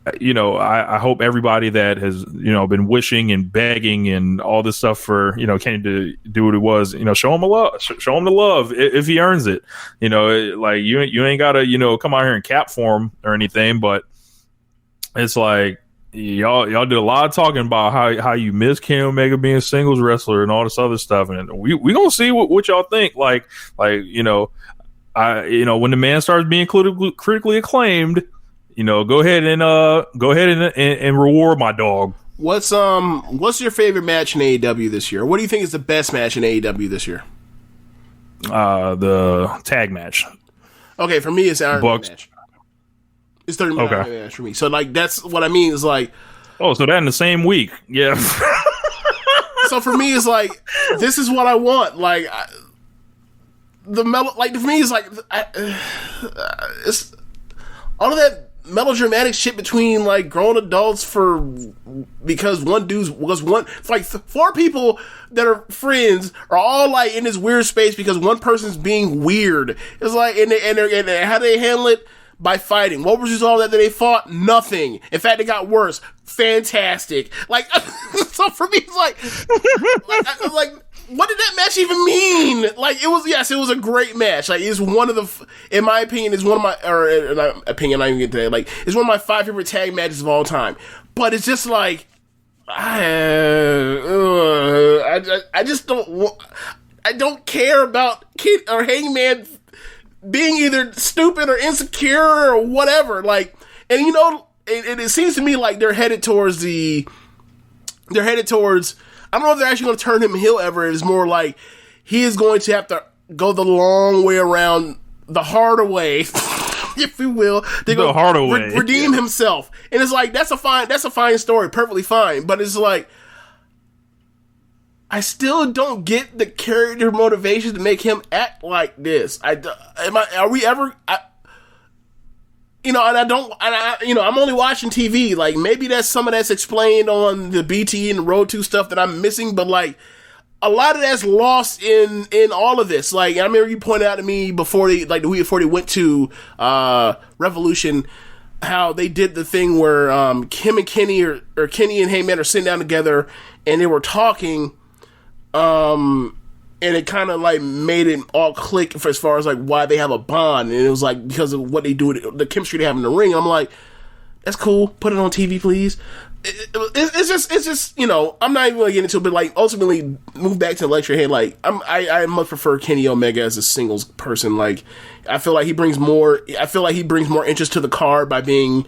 I hope everybody that has, you know, been wishing and begging and all this stuff for, you know, Kenny to do what it was, you know, show him the love if he earns it. You know, like you ain't gotta, you know, come out here and cap for him or anything, but it's like y'all did a lot of talking about how you miss Kenny Omega being a singles wrestler and all this other stuff, and we gonna see what y'all think. Like you know, when the man starts being critically acclaimed, you know, go ahead and reward my dog. What's your favorite match in AEW this year? What do you think is the best match in AEW this year? The tag match. Okay, for me it's Iron Man match. It's 30 minute Iron Man match for me. So like that's what I mean is like, oh, so that in the same week. Yeah. So for me it's like, this is what I want. Like like for me, it's like it's all of that melodramatic shit between like grown adults because it's like four people that are friends are all like in this weird space because one person's being weird. It's like and how do they handle it? By fighting. What was all that they fought? Nothing. In fact, it got worse. Fantastic. Like, so for me, it's like, what did that match even mean? Like, it was a great match. Like, it's one of the, in my opinion, it's one of my, opinion, I'm not even getting to that. Like, it's one of my 5 favorite tag matches of all time. But it's just like, I just don't care about Kid or Hangman being either stupid or insecure or whatever, like, and you know, it seems to me like they're headed towards, I don't know if they're actually going to turn him heel ever. It's more like he is going to have to go the long way around, the harder way, if you will, to harder way, redeem himself. And it's like, that's a fine story, perfectly fine, but it's like, I still don't get the character motivation to make him act like this. I'm only watching TV. Like, maybe some of that's explained on the BT and the Road 2 stuff that I'm missing, but like, a lot of that's lost in all of this. Like, I remember you pointed out to me before the week before they went to Revolution, how they did the thing where Kim and Kenny or Kenny and Heyman are sitting down together and they were talking. And it kind of like made it all click for as far as like why they have a bond, and it was like because of what they do, the chemistry they have in the ring. I'm like, that's cool. Put it on TV, please. It's just you know, I'm not even gonna get into it, but like ultimately move back to the lecture head. Like I much prefer Kenny Omega as a singles person. Like I feel like he brings more interest to the card by being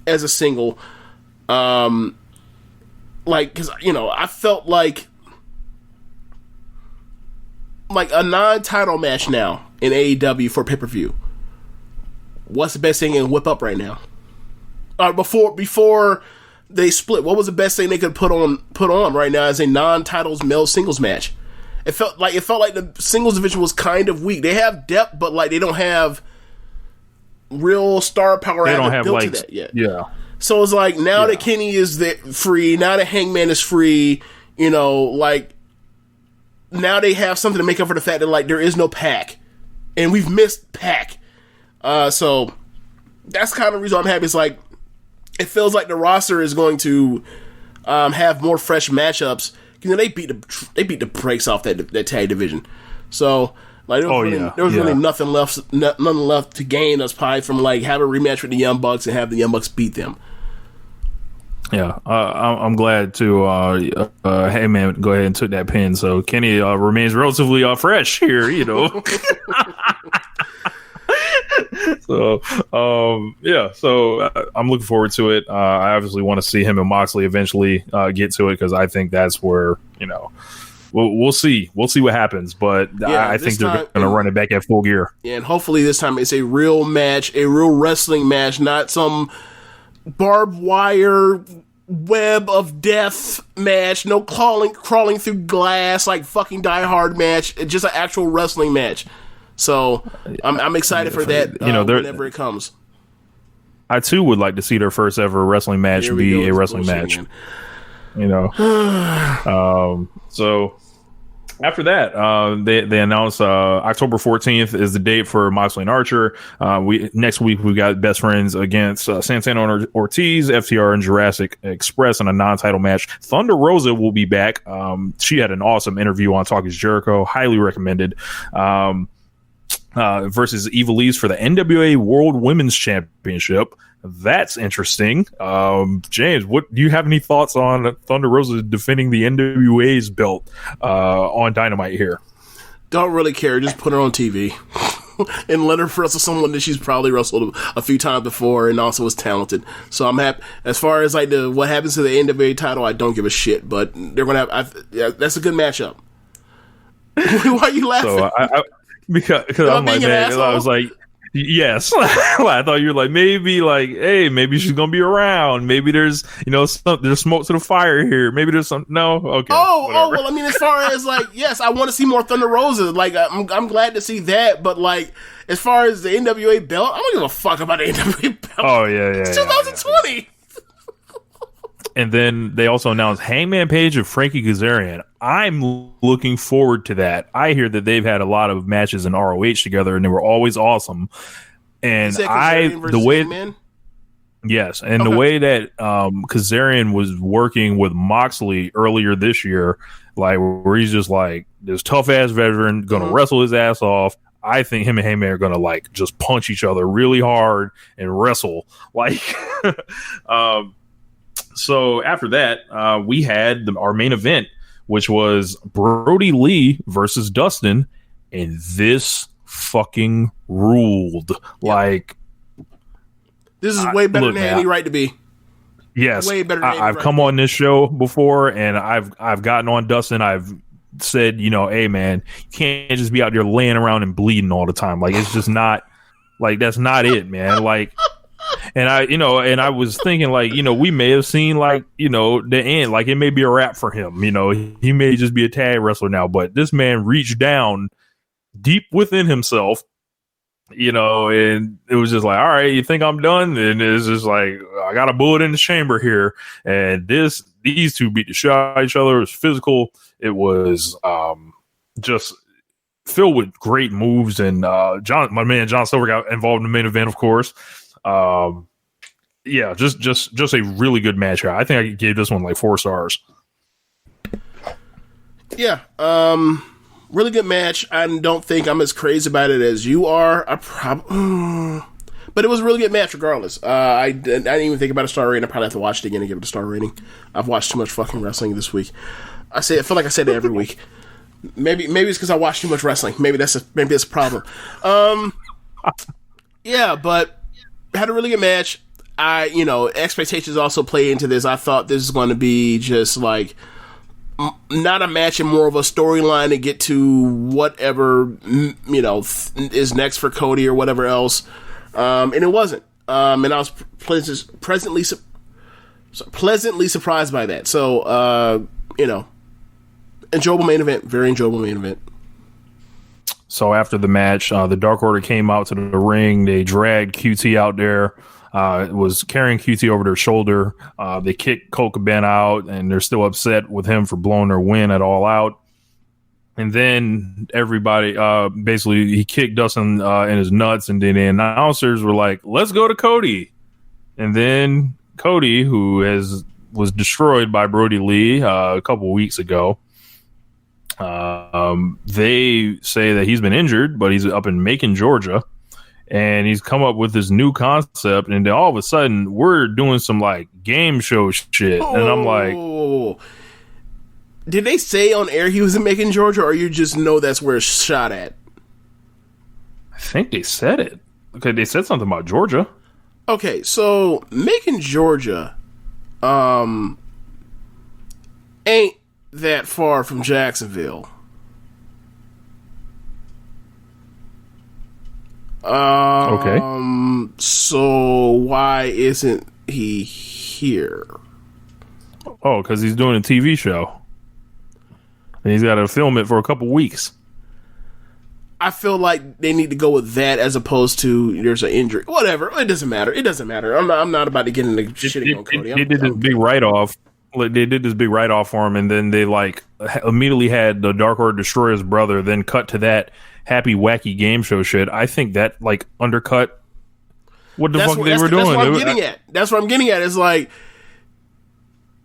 as a single. Like because you know I felt like a non-title match now in AEW for pay-per-view. What's the best thing they can whip up right now? Before they split, what was the best thing they could put on right now as a non-titles male singles match? It felt like the singles division was kind of weak. They have depth, but like they don't have real star power. They don't have built like to that yet. Yeah. So it's like now that Kenny is free, now that Hangman is free, you know, like. Now they have something to make up for the fact that like there is no Pac, and we've missed Pac. So that's kind of the reason I'm happy. It's like it feels like the roster is going to have more fresh matchups. You know, they beat the brakes off that tag division. So like there was really nothing left to gain aside from like have a rematch with the Young Bucks and have the Young Bucks beat them. Yeah, I'm glad to Heyman go ahead and took that pin, so Kenny remains relatively fresh here, you know. So I'm looking forward to it. I obviously want to see him and Moxley eventually get to it because I think that's where, you know, we'll see what happens, but I think they're going to run it back at full gear. Yeah, and hopefully this time it's a real match, a real wrestling match, not some barbed wire web of death match, no crawling through glass like fucking Die Hard match. It's just an actual wrestling match. So I'm excited for that. You know, whenever it comes. I too would like to see their first ever wrestling match be a wrestling match. Again. You know, so. After that, they announced October 14th is the date for Moxley and Archer. Next week we got Best Friends against Santana and Ortiz, FTR and Jurassic Express in a non-title match. Thunder Rosa will be back. She had an awesome interview on Talk Is Jericho, highly recommended. Versus Ivelisse for the NWA World Women's Championship. That's interesting. James, what do you have any thoughts on Thunder Rosa defending the NWA's belt on Dynamite here? Don't really care. Just put her on TV and let her wrestle someone that she's probably wrestled a few times before and also is talented. So I'm happy. As far as like what happens to the NWA title, I don't give a shit. But they're gonna have. That's a good matchup. Why are you laughing? So because I'm like, man, I was like. Yes. I thought you were like, maybe like, hey, maybe she's gonna be around. Maybe there's, there's smoke to the fire here. Maybe there's some. No, okay. Oh, well, I mean, as far as like, yes, I want to see more Thunder Rosa. Like, I'm glad to see that. But like, as far as the NWA belt, I don't give a fuck about the NWA belt. Oh yeah. It's 2020. Yeah. And then they also announced Hangman Page and Frankie Kazarian. I'm looking forward to that. I hear that they've had a lot of matches in ROH together, and they were always awesome. And the way, Hangman? Yes, and the way that Kazarian was working with Moxley earlier this year, like where he's just like this tough ass veteran gonna wrestle his ass off. I think him and Heyman are gonna like just punch each other really hard and wrestle. Like, so after that, we had our main event, which was Brody Lee versus Dustin, and this fucking ruled. Yep. Like, this is way better than any right to be. Yes, way better. Than I've come on this show before, and I've gotten on Dustin. I've said, hey man, you can't just be out there laying around and bleeding all the time. Like, it's just not like that's not it, man. Like. And I was thinking like, we may have seen like, the end, like it may be a wrap for him. He may just be a tag wrestler now, but this man reached down deep within himself, and it was just like, all right, you think I'm done? And it's just like, I got a bullet in the chamber here. And these two beat the shit out of each other. It was physical. It was just filled with great moves. And my man John Silver got involved in the main event, of course. Yeah, just a really good match. I think I gave this one like 4 stars. Yeah, really good match. I don't think I'm as crazy about it as you are. But it was a really good match regardless. I didn't even think about a star rating. I probably have to watch it again and give it a star rating. I've watched too much fucking wrestling this week. I feel like I say that every week. Maybe it's because I watch too much wrestling. Maybe that's a problem. Yeah, but had a really good match. Expectations also play into this. I thought this was going to be just like not a match and more of a storyline to get to whatever is next for Cody or whatever else, and it wasn't. And I was pleasantly surprised by that. So enjoyable main event, very enjoyable main event. So after the match, the Dark Order came out to the ring. They dragged QT out there. Was carrying QT over their shoulder. They kicked Colt Cabana out, and they're still upset with him for blowing their win at All Out. And then everybody, basically, he kicked Dustin in his nuts, and then the announcers were like, let's go to Cody. And then Cody, who was destroyed by Brody Lee a couple weeks ago, they say that he's been injured, but he's up in Macon, Georgia. And he's come up with this new concept, and then all of a sudden, we're doing some like game show shit. And I'm like, did they say on air he was in Macon, Georgia, or you just know that's where it's shot at? I think they said it. Okay, they said something about Georgia. Okay, so Macon, Georgia, ain't that far from Jacksonville. Okay. So why isn't he here? Oh, because he's doing a TV show. And he's got to film it for a couple weeks. I feel like they need to go with that as opposed to there's an injury. Whatever. It doesn't matter. I'm not about to get into shitting on Cody. They did this big write-off. They did this big write-off for him, and then they like immediately had the Dark Order destroy his brother, then cut to that happy, wacky game show shit. I think that like undercut what the fuck they were doing. That's what I'm getting at. It's like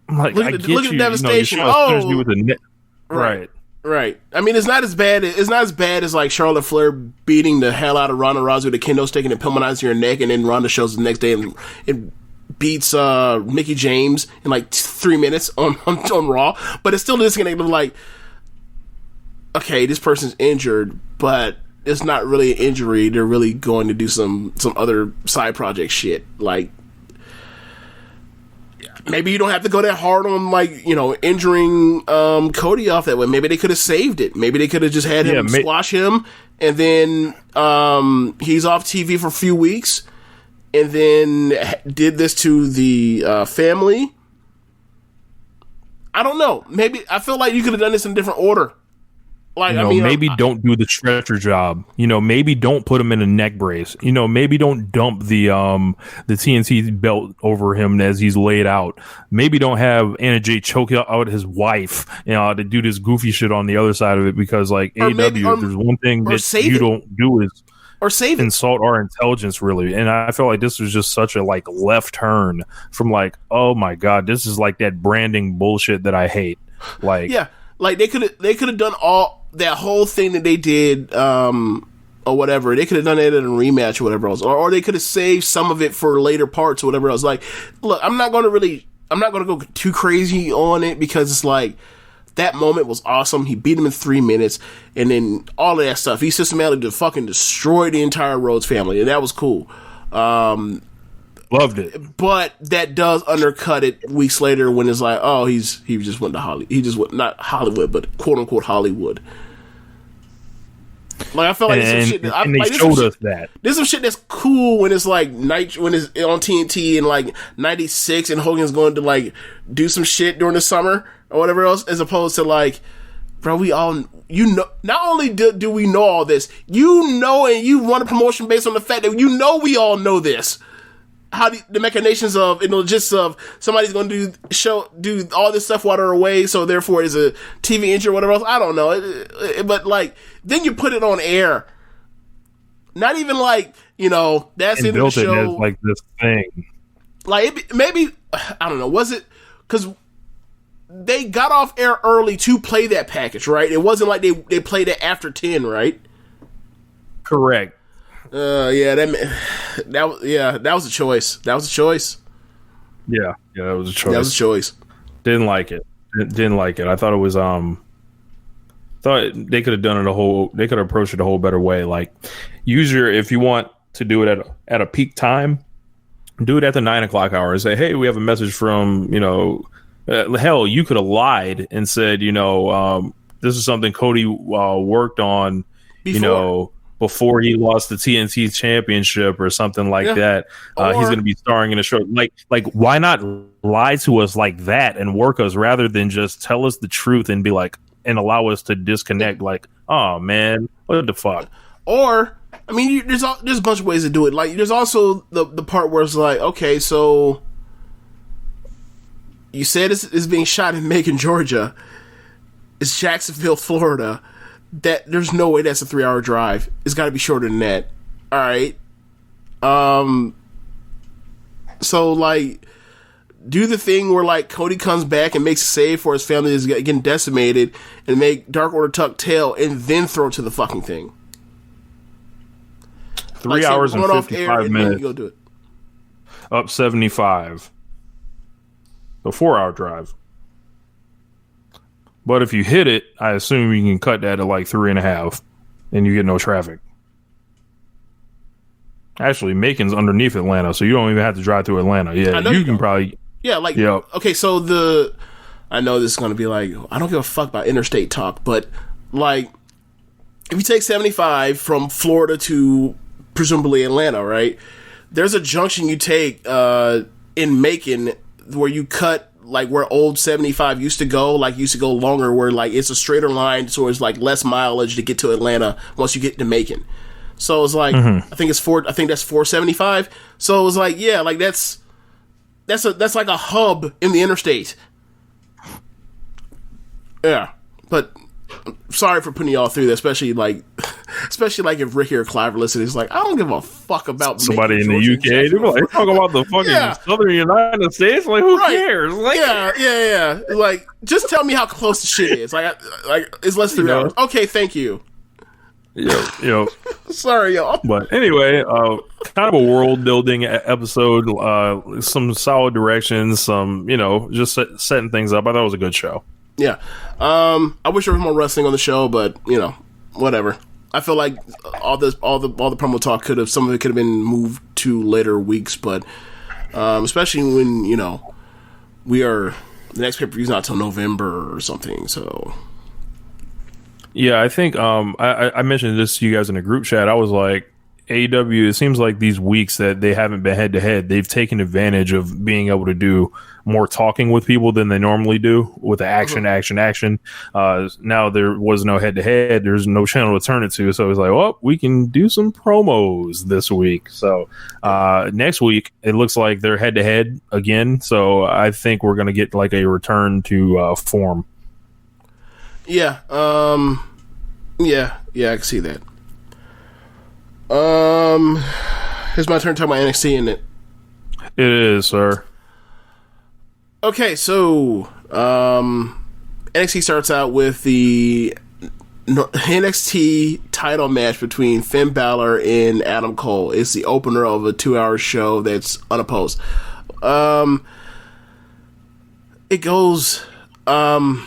look at the devastation. Right. I mean, it's not as bad as like Charlotte Flair beating the hell out of Ronda Rousey with a kendo stick and pulmonizing her neck, and then Ronda shows the next day and it beats Mickie James in like 3 minutes on Raw. But it's still a disconnect of like, okay, this person's injured, but it's not really an injury. They're really going to do some other side project shit. Like, maybe you don't have to go that hard on, like, injuring Cody off that way. Maybe they could have saved it. Maybe they could have just had him squash him and then he's off TV for a few weeks, and then did this to the family. I don't know. Maybe I feel like you could have done this in a different order. Like, I mean, maybe don't do the stretcher job. Maybe don't put him in a neck brace. Maybe don't dump the TNT belt over him as he's laid out. Maybe don't have Anna Jay choke out his wife, to do this goofy shit on the other side of it, because like AEW, there's one thing that you don't do is insult our intelligence, really. And I feel like this was just such a like left turn from like, oh my god, this is like that branding bullshit that I hate. Like, yeah, like they could have done all that whole thing that they did, or whatever. They could have done it in a rematch or whatever else, or they could have saved some of it for later parts or whatever else. Like, look, I'm not going to go too crazy on it, because it's like, that moment was awesome. He beat him in 3 minutes, and then all of that stuff. He systematically fucking destroyed the entire Rhodes family, and that was cool. Loved it. But that does undercut it weeks later when it's like, oh, he just went to Hollywood. He just went, not Hollywood, but quote unquote Hollywood. Like, I feel like there's some shit that, and they showed us that. There's some shit that's cool when it's like when it's on TNT in like '96 and Hogan's going to like do some shit during the summer or whatever else, as opposed to like, bro, we all, not only do we know all this, and you run a promotion based on the fact that we all know this. How the machinations of and the logistics of somebody's going to do all this stuff while they're away, so therefore it's a TV injury or whatever else. I don't know, but like then you put it on air. Not even like that's and in the show. It as like this thing. Like maybe I don't know. Was it because they got off air early to play that package, right? It wasn't like they played it after 10, right? Correct. That was a choice. That was a choice. Yeah, that was a choice. That was a choice. Didn't like it. Didn't like it. I thought it was thought they could have done it they could have approached it a whole better way. Like, if you want to do it at a peak time, do it at the 9 o'clock hour and say, hey, we have a message from, hell, you could have lied and said, this is something Cody worked on, before he lost the TNT championship or something like that. He's going to be starring in a show. Like, why not lie to us like that and work us rather than just tell us the truth and be like, and allow us to disconnect? Like, oh man, what the fuck? Or, I mean, there's a bunch of ways to do it. Like, there's also the part where it's like, okay, so you said it's being shot in Macon, Georgia. It's Jacksonville, Florida. That there's no way that's a 3-hour drive. It's got to be shorter than that. All right. So like, do the thing where like Cody comes back and makes a save for his family is getting decimated, and make Dark Order tuck tail, and then throw it to the fucking thing. 3 hours and 55 minutes. Go do it. Up 75. A 4-hour drive. But if you hit it, I assume you can cut that to like 3.5, and you get no traffic. Actually, Macon's underneath Atlanta, so you don't even have to drive through Atlanta. Yeah, you can probably. Yeah, like, okay, so I know this is going to be like, I don't give a fuck about interstate talk, but like, if you take 75 from Florida to presumably Atlanta, right? There's a junction you take in Macon where you cut like where old 75 used to go longer, where like it's a straighter line, so it's like less mileage to get to Atlanta once you get to Macon. So it's like, I think that's 475. So it was like, yeah, like that's like a hub in the interstate. Yeah, but sorry for putting y'all through that, especially like if Ricky or Clive listen. It's like, I don't give a fuck about somebody in the UK. They're like, talk about the fucking Southern United States. Like, who cares? Like, yeah. Like, just tell me how close the shit is. Like it's less than 3 hours. Okay, thank you. Yo. Sorry, y'all. But anyway, kind of a world building episode. Some solid directions. Some, just setting things up. I thought it was a good show. Yeah. I wish there was more wrestling on the show, but whatever. I feel like all the promo talk some of it could have been moved to later weeks, but especially when the next pay-per-view's not till November or something. So Yeah, I think I mentioned this to you guys in a group chat. I was like, AEW, it seems like these weeks that they haven't been head to head, they've taken advantage of being able to do more talking with people than they normally do with the action. Now there was no head to head. There's no channel to turn it to. So it's like, well, we can do some promos this week. So next week, it looks like they're head to head again. So I think we're going to get like a return to form. Yeah. Yeah, I can see that. Here's my turn to talk about NXT, isn't it? It is, sir. Okay, so NXT starts out with the NXT title match between Finn Balor and Adam Cole. It's the opener of a 2-hour show that's unopposed. It goes I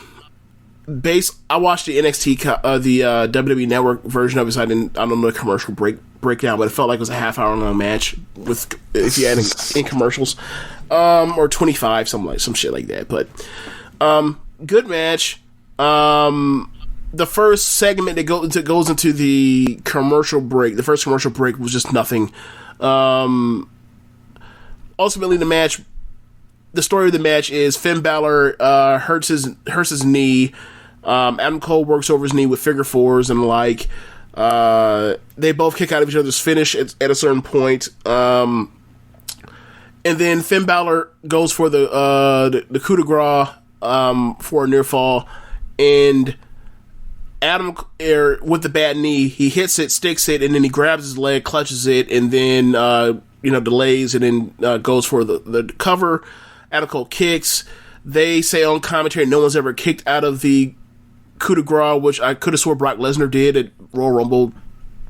watched the NXT the WWE Network version of it, so I don't know the commercial breakdown, but it felt like it was a half-hour long match with if you add in commercials, or 25, some shit like that. But good match. The first segment that goes into the commercial break, the first commercial break was just nothing. Ultimately, the story of the match is Finn Balor hurts his knee. Adam Cole works over his knee with figure fours and the like. They both kick out of each other's finish at a certain point. And then Finn Balor goes for the coup de grace for a near fall. And Adam, with the bad knee, he hits it, sticks it, and then he grabs his leg, clutches it, and then delays, and then goes for the cover. Adam Cole kicks. They say on commentary no one's ever kicked out of the coup de grace, which I could have swore Brock Lesnar did at Royal Rumble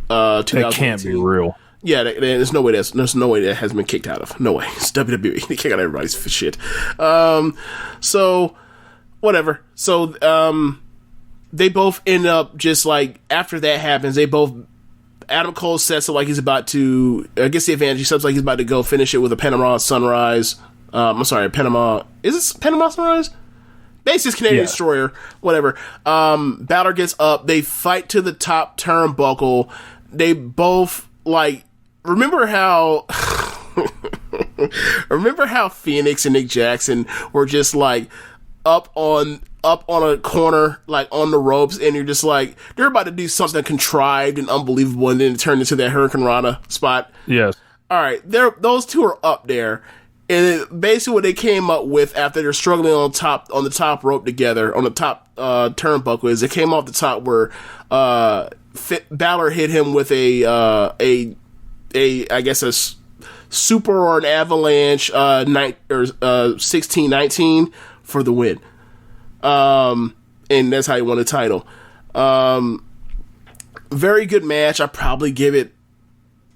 2018. That can't be real. Yeah, there's no way that hasn't been kicked out of. No way. It's WWE. They kick out everybody's shit. So whatever. So they both end up just like after that happens. Adam Cole sets it like he's about to. Gets the advantage. He sets like he's about to go finish it with a Panama Sunrise. I'm sorry, Panama. Is it Panama Sunrise? Basically, it's Canadian Destroyer, whatever. Balor gets up. They fight to the top turnbuckle. They both, like, remember how Phoenix and Nick Jackson were just, like, up on a corner, like, on the ropes, and you're just like, they're about to do something contrived and unbelievable, and then it turned into that Hurricane Rana spot. Yes. All right, those two are up there. And basically what they came up with after they're struggling on the top rope together, on the top turnbuckle, is they came off the top where Balor hit him with I guess a super or an avalanche 16-19 for the win. And that's how he won the title. Very good match. I probably give it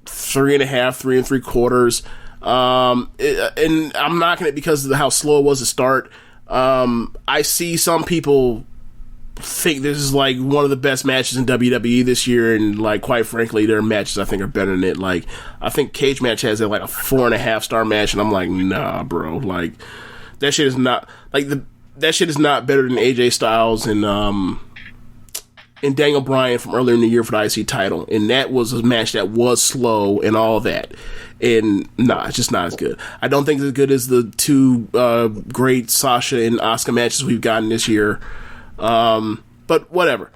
3.5, 3 3/4. And I'm knocking it because of how slow it was to start. I see some people think this is like one of the best matches in WWE this year, and like quite frankly, their matches I think are better than it. Like I think Cage Match has like a 4.5 star match, and I'm like, nah, bro. Like that shit is not that shit is not better than AJ Styles and Daniel Bryan from earlier in the year for the IC title, and that was a match that was slow and all that. And nah, it's just not as good. I don't think it's as good as the two great Sasha and Asuka matches we've gotten this year. But whatever.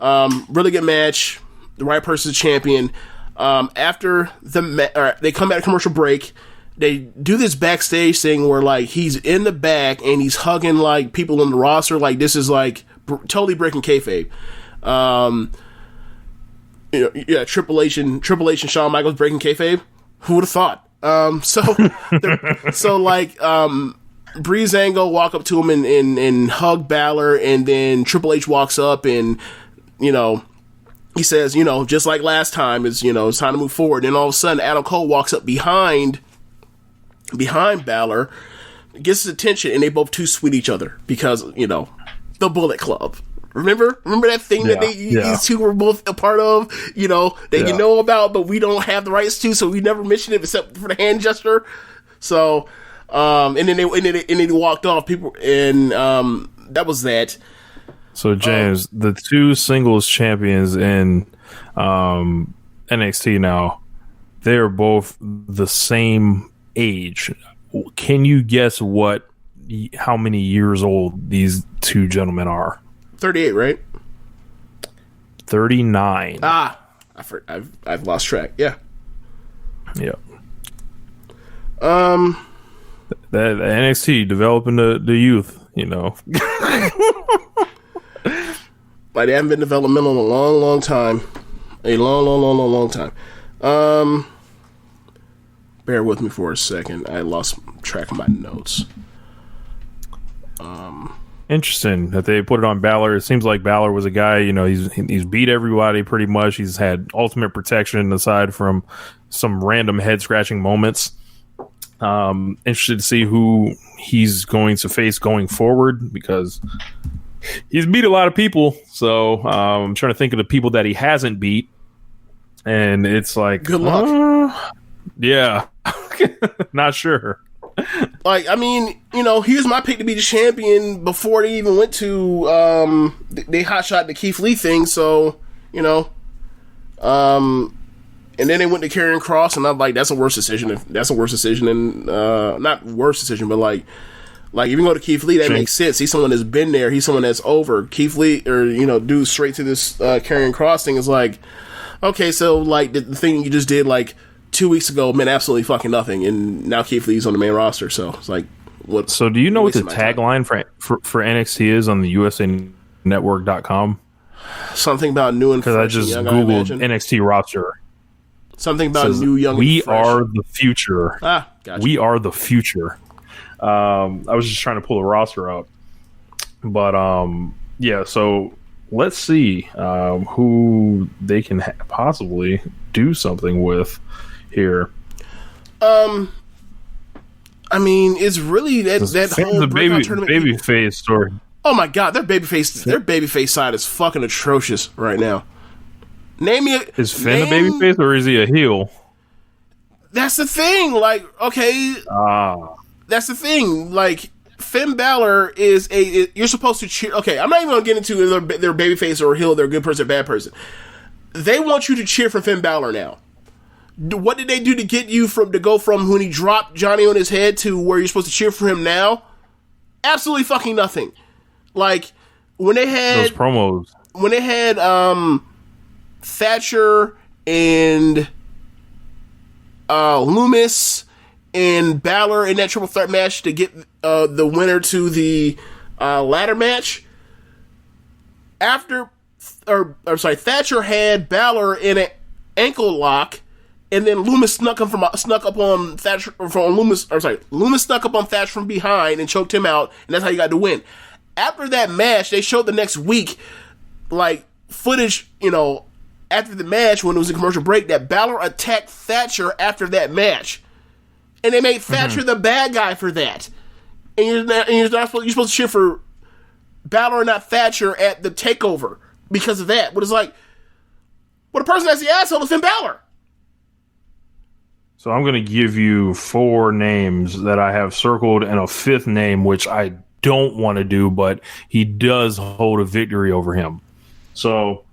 Really good match. The right person's champion. After they come out of commercial break, they do this backstage thing where like he's in the back and he's hugging like people on the roster. Like this is like totally breaking kayfabe. Triple H and Shawn Michaels breaking kayfabe. Who would have thought? So Breezango walk up to him and hug Balor, and then Triple H walks up and, he says, just like last time, it's time to move forward. And all of a sudden, Adam Cole walks up behind Balor, gets his attention, and they both too sweet each other because, the Bullet Club. Remember that thing that these two were both a part of, that you know about, but we don't have the rights to, so we never mentioned it except for the hand gesture. So, and then they walked off. People, and that was that. So James, the two singles champions in NXT now, they are both the same age. Can you guess how many years old these two gentlemen are? 38, right? 39. I've lost track. Yeah. Yeah. The NXT developing the youth, you know. Like, they haven't been developmental in a long, long time. A long time. Bear with me for a second. I lost track of my notes. Interesting that they put it on Balor. It seems like Balor was a guy, you know, he's beat everybody pretty much. He's had ultimate protection aside from some random head scratching moments. Interested to see who he's going to face going forward because he's beat a lot of people. So I'm trying to think of the people that he hasn't beat, and it's like, good luck. Yeah, not sure. Like, I mean, you know, here's my pick to be the champion before they even went to they hot shot the Keith Lee thing. So, you know, and then they went to Karrion Kross, and I'm like, that's a worse decision. That's a worse decision than not worse decision, but like if you go to Keith Lee, that makes sense. He's someone that's been there. He's someone that's over. Keith Lee, or, you know, do straight to this Karrion Kross thing is like, okay, so like the thing you just did like 2 weeks ago meant absolutely fucking nothing, and now Keith Lee's on the main roster. So it's like, what? So do you know what the tagline for NXT is on the USANetwork.com? Something about new and fresh. Because I just googled NXT roster. Something about new, young, and we fresh. are the future. Gotcha. We are the future. I was just trying to pull the roster up, but yeah. So let's see who they can possibly do something with here. I mean, it's really that whole babyface story. Oh my god, their babyface side is fucking atrocious right now. Is Finn a babyface or is he a heel? That's the thing. Like, okay, that's the thing. Like, Finn Balor is you're supposed to cheer. Okay, I'm not even gonna get into their babyface or heel. They're a good person, or bad person. They want you to cheer for Finn Balor now. What did they do to get you to go from when he dropped Johnny on his head to where you're supposed to cheer for him now? Absolutely fucking nothing. Like, when they had those promos, when they had Thatcher and Loomis and Balor in that triple threat match to get the winner to the ladder match. Thatcher had Balor in an ankle lock, and then Loomis snuck up on Thatcher from Loomis snuck up on Thatcher from behind and choked him out, and that's how you got the win. After that match, they showed the next week, like, footage, you know, after the match when it was a commercial break, that Balor attacked Thatcher after that match, and they made Thatcher the bad guy for that. And you're supposed to cheer for Balor, not Thatcher, at the takeover because of that. But it's like, well, the person that's the asshole is Finn Balor. So I'm going to give you 4 names that I have circled and a 5th name, which I don't want to do, but he does hold a victory over him. So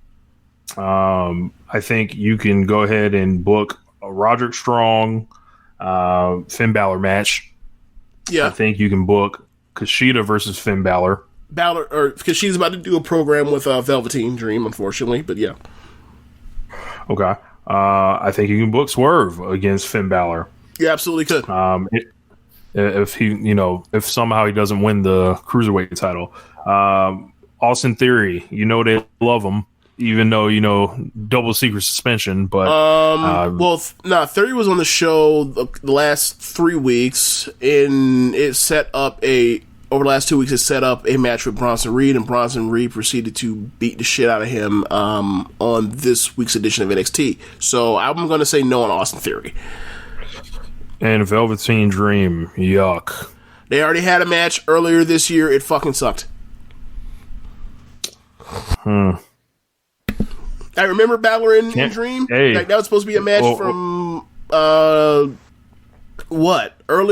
I think you can go ahead and book a Roderick Strong Finn Balor match. Yeah. I think you can book Kushida versus Finn Balor. Because she's about to do a program with Velveteen Dream, unfortunately, but yeah. Okay. I think you can book Swerve against Finn Balor. You absolutely could. If somehow he doesn't win the Cruiserweight title. Austin Theory, they love him, even though, double secret suspension, but... Theory was on the show the last 3 weeks, and it set up over the last 2 weeks, it set up a match with Bronson Reed, and Bronson Reed proceeded to beat the shit out of him on this week's edition of NXT. So I'm going to say no on Austin Theory. And Velveteen Dream, yuck. They already had a match earlier this year. It fucking sucked. I remember Balor and Dream. Hey. Like, that was supposed to be a match from earlier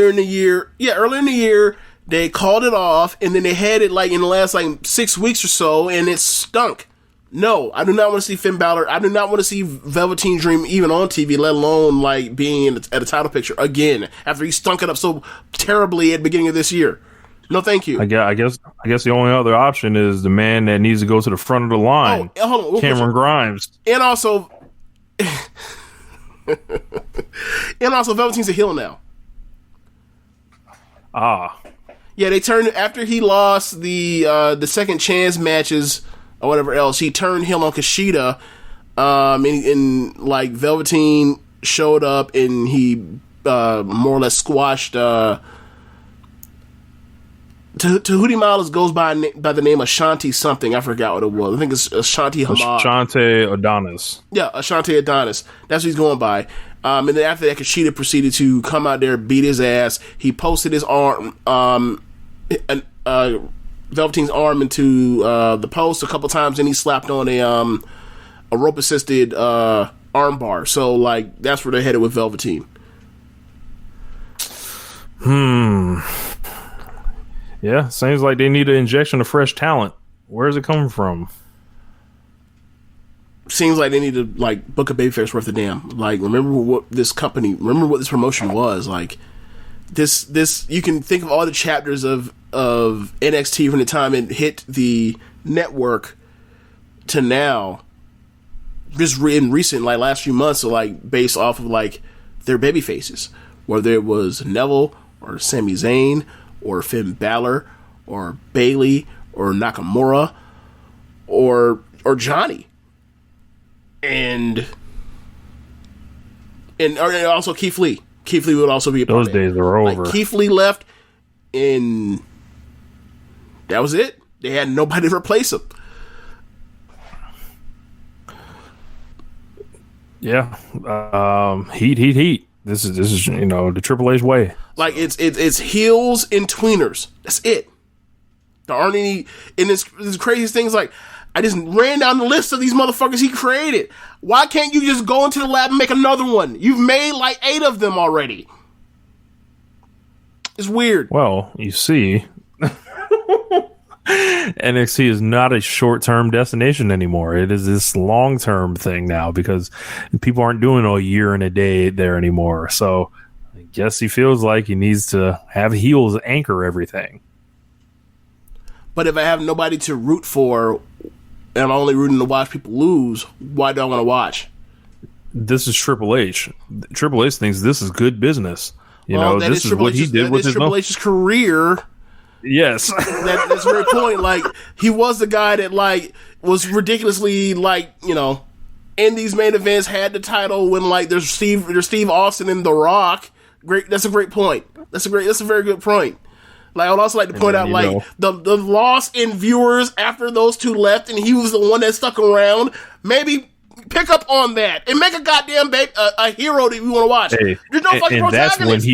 in the year. Yeah, earlier in the year. They called it off, and then they had it like in the last like 6 weeks or so, and it stunk. No, I do not want to see Finn Balor. I do not want to see Velveteen Dream even on TV, let alone like being at a title picture again after he stunk it up so terribly at the beginning of this year. No, thank you. I guess the only other option is the man that needs to go to the front of the line, hold on, Cameron Grimes, and also, Velveteen's a heel now. Yeah, they turned after he lost the second chance matches or whatever else. He turned heel on Kushida, and like Velveteen showed up and he more or less squashed. Tahuti Miles goes by the name Ashanti something. I forgot what it was. I think it's Ashanti Hamad. Ashante Adonis. Yeah, Ashanti Adonis. That's what he's going by. And then after that, Kushida proceeded to come out there, beat his ass. He posted his arm, Velveteen's arm into the post a couple times, and he slapped on a rope assisted arm bar. So like that's where they're headed with Velveteen. Yeah, seems like they need an injection of fresh talent. Where's it coming from? Seems like they need to like book a babyface worth a damn. Like remember what this promotion was like. This you can think of all the chapters of NXT from the time it hit the network to now, just in recent like last few months, so like based off of like their baby faces, whether it was Neville or Sami Zayn or Finn Balor or Bayley or Nakamura or Johnny and also Keith Lee. Keith Lee would also be a part of it. Those days are over. Like Keith Lee left, and that was it. They had nobody to replace him. Yeah, heat. This is the Triple H way. Like it's heels and tweeners. That's it. There aren't any. And it's craziest things. Like I just ran down the list of these motherfuckers he created. Why can't you just go into the lab and make another one? You've made like 8 of them already. It's weird. Well, you see, NXT is not a short-term destination anymore. It is this long-term thing now because people aren't doing a year and a day there anymore. So I guess he feels like he needs to have heels anchor everything. But if I have nobody to root for, and I'm only rooting to watch people lose, why do I want to watch? This is Triple H. Triple H thinks this is good business. This is what he did with his Triple H's career. Yes, that's a great point. Like he was the guy that like was ridiculously like in these main events had the title when like there's Steve Austin and The Rock. Great, that's a great point. That's a very good point. Like I would also like to point out like the loss in viewers after those two left, and he was the one that stuck around. Maybe pick up on that and make a goddamn a hero that we want to watch. Hey, There's no fucking protagonist.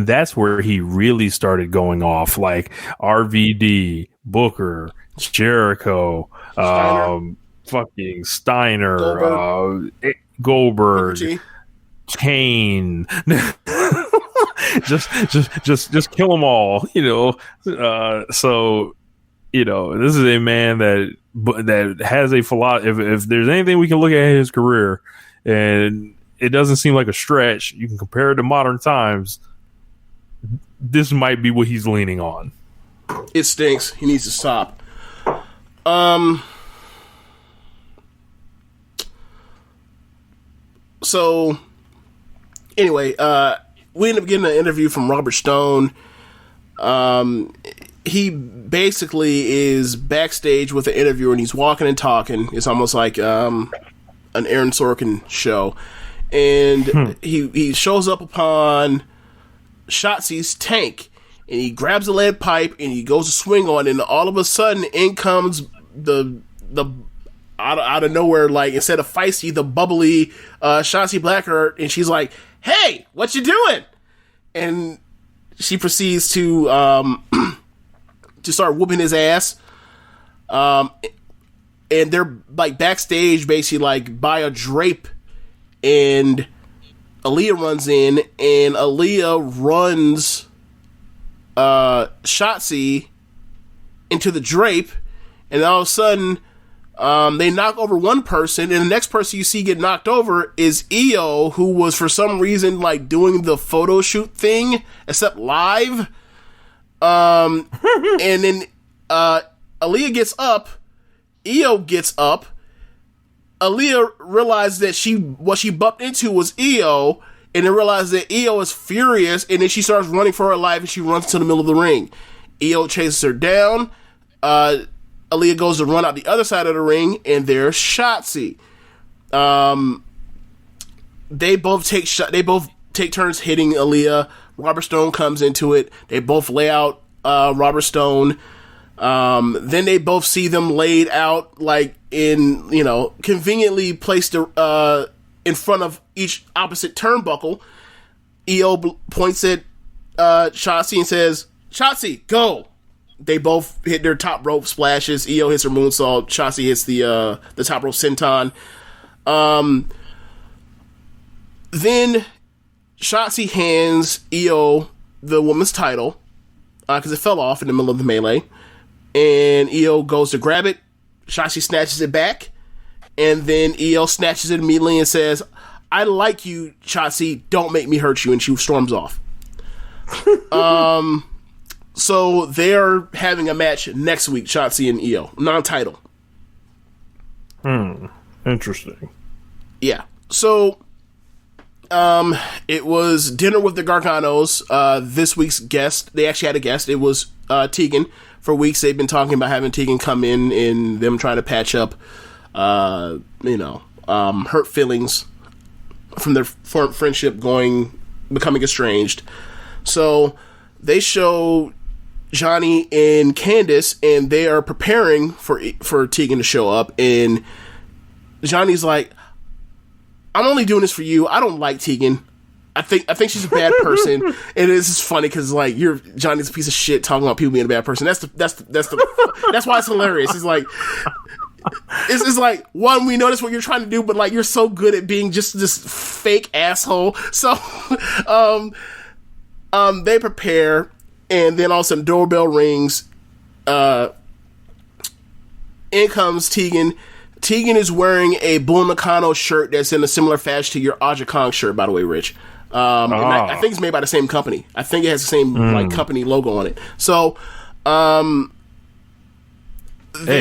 That's where he really started going off. Like RVD, Booker, Jericho, fucking Steiner, Goldberg, Kane. just kill them all, so this is a man that has a philosophy. If there's anything we can look at in his career and it doesn't seem like a stretch, you can compare it to modern times, this might be what he's leaning on. It stinks. He needs to stop. So anyway, we ended up getting an interview from Robert Stone. He basically is backstage with the interviewer and he's walking and talking. It's almost like an Aaron Sorkin show. And he shows up upon Shotzi's tank and he grabs a lead pipe and he goes to swing on it, and all of a sudden in comes the out of nowhere, like instead of feisty, the bubbly Shotzi Blackheart, and she's like, "Hey, what you doing?" And she proceeds to to start whooping his ass. And they're like backstage, basically like by a drape, and Aaliyah runs in, and Aaliyah runs Shotzi into the drape, and all of a sudden they knock over one person, and the next person you see get knocked over is Io, who was for some reason like doing the photo shoot thing, except live. And then Aaliyah gets up, Io gets up. Aaliyah realized that what she bumped into was Io, and then realized that Io is furious, and then she starts running for her life, and she runs to the middle of the ring. Io chases her down. Aaliyah goes to run out the other side of the ring, and there's Shotzi. They both take turns hitting Aaliyah. Robert Stone comes into it. They both lay out Robert Stone. Then they both see them laid out, like in, conveniently placed in front of each opposite turnbuckle. Io points at Shotzi and says, "Shotzi, go!" They both hit their top rope splashes. Io hits her moonsault. Shotzi hits the top rope senton. Then Shotzi hands Io the woman's title because it fell off in the middle of the melee. And Io goes to grab it. Shotzi snatches it back. And then Io snatches it immediately and says, "I like you, Shotzi. Don't make me hurt you." And she storms off. So they're having a match next week, Shotzi and Io. Non-title. Interesting. Yeah. So it was Dinner with the Garganos. This week's guest, they actually had a guest. It was Tegan. For weeks, they've been talking about having Tegan come in and them trying to patch up, hurt feelings from their friendship becoming estranged. So they show Johnny and Candace, and they are preparing for Tegan to show up. And Johnny's like, "I'm only doing this for you. I don't like Tegan. I think she's a bad person." And it's just funny because like Johnny's a piece of shit talking about people being a bad person. That's why it's hilarious. It's like it's like, one, we notice what you're trying to do, but like you're so good at being just this fake asshole. So they prepare, and then all of a sudden doorbell rings. In comes Tegan. Tegan is wearing a Bull Nakano shirt that's in a similar fashion to your Aja Kong shirt, by the way, Rich. And I think it's made by the same company. I think it has the same like company logo on it. So, hey,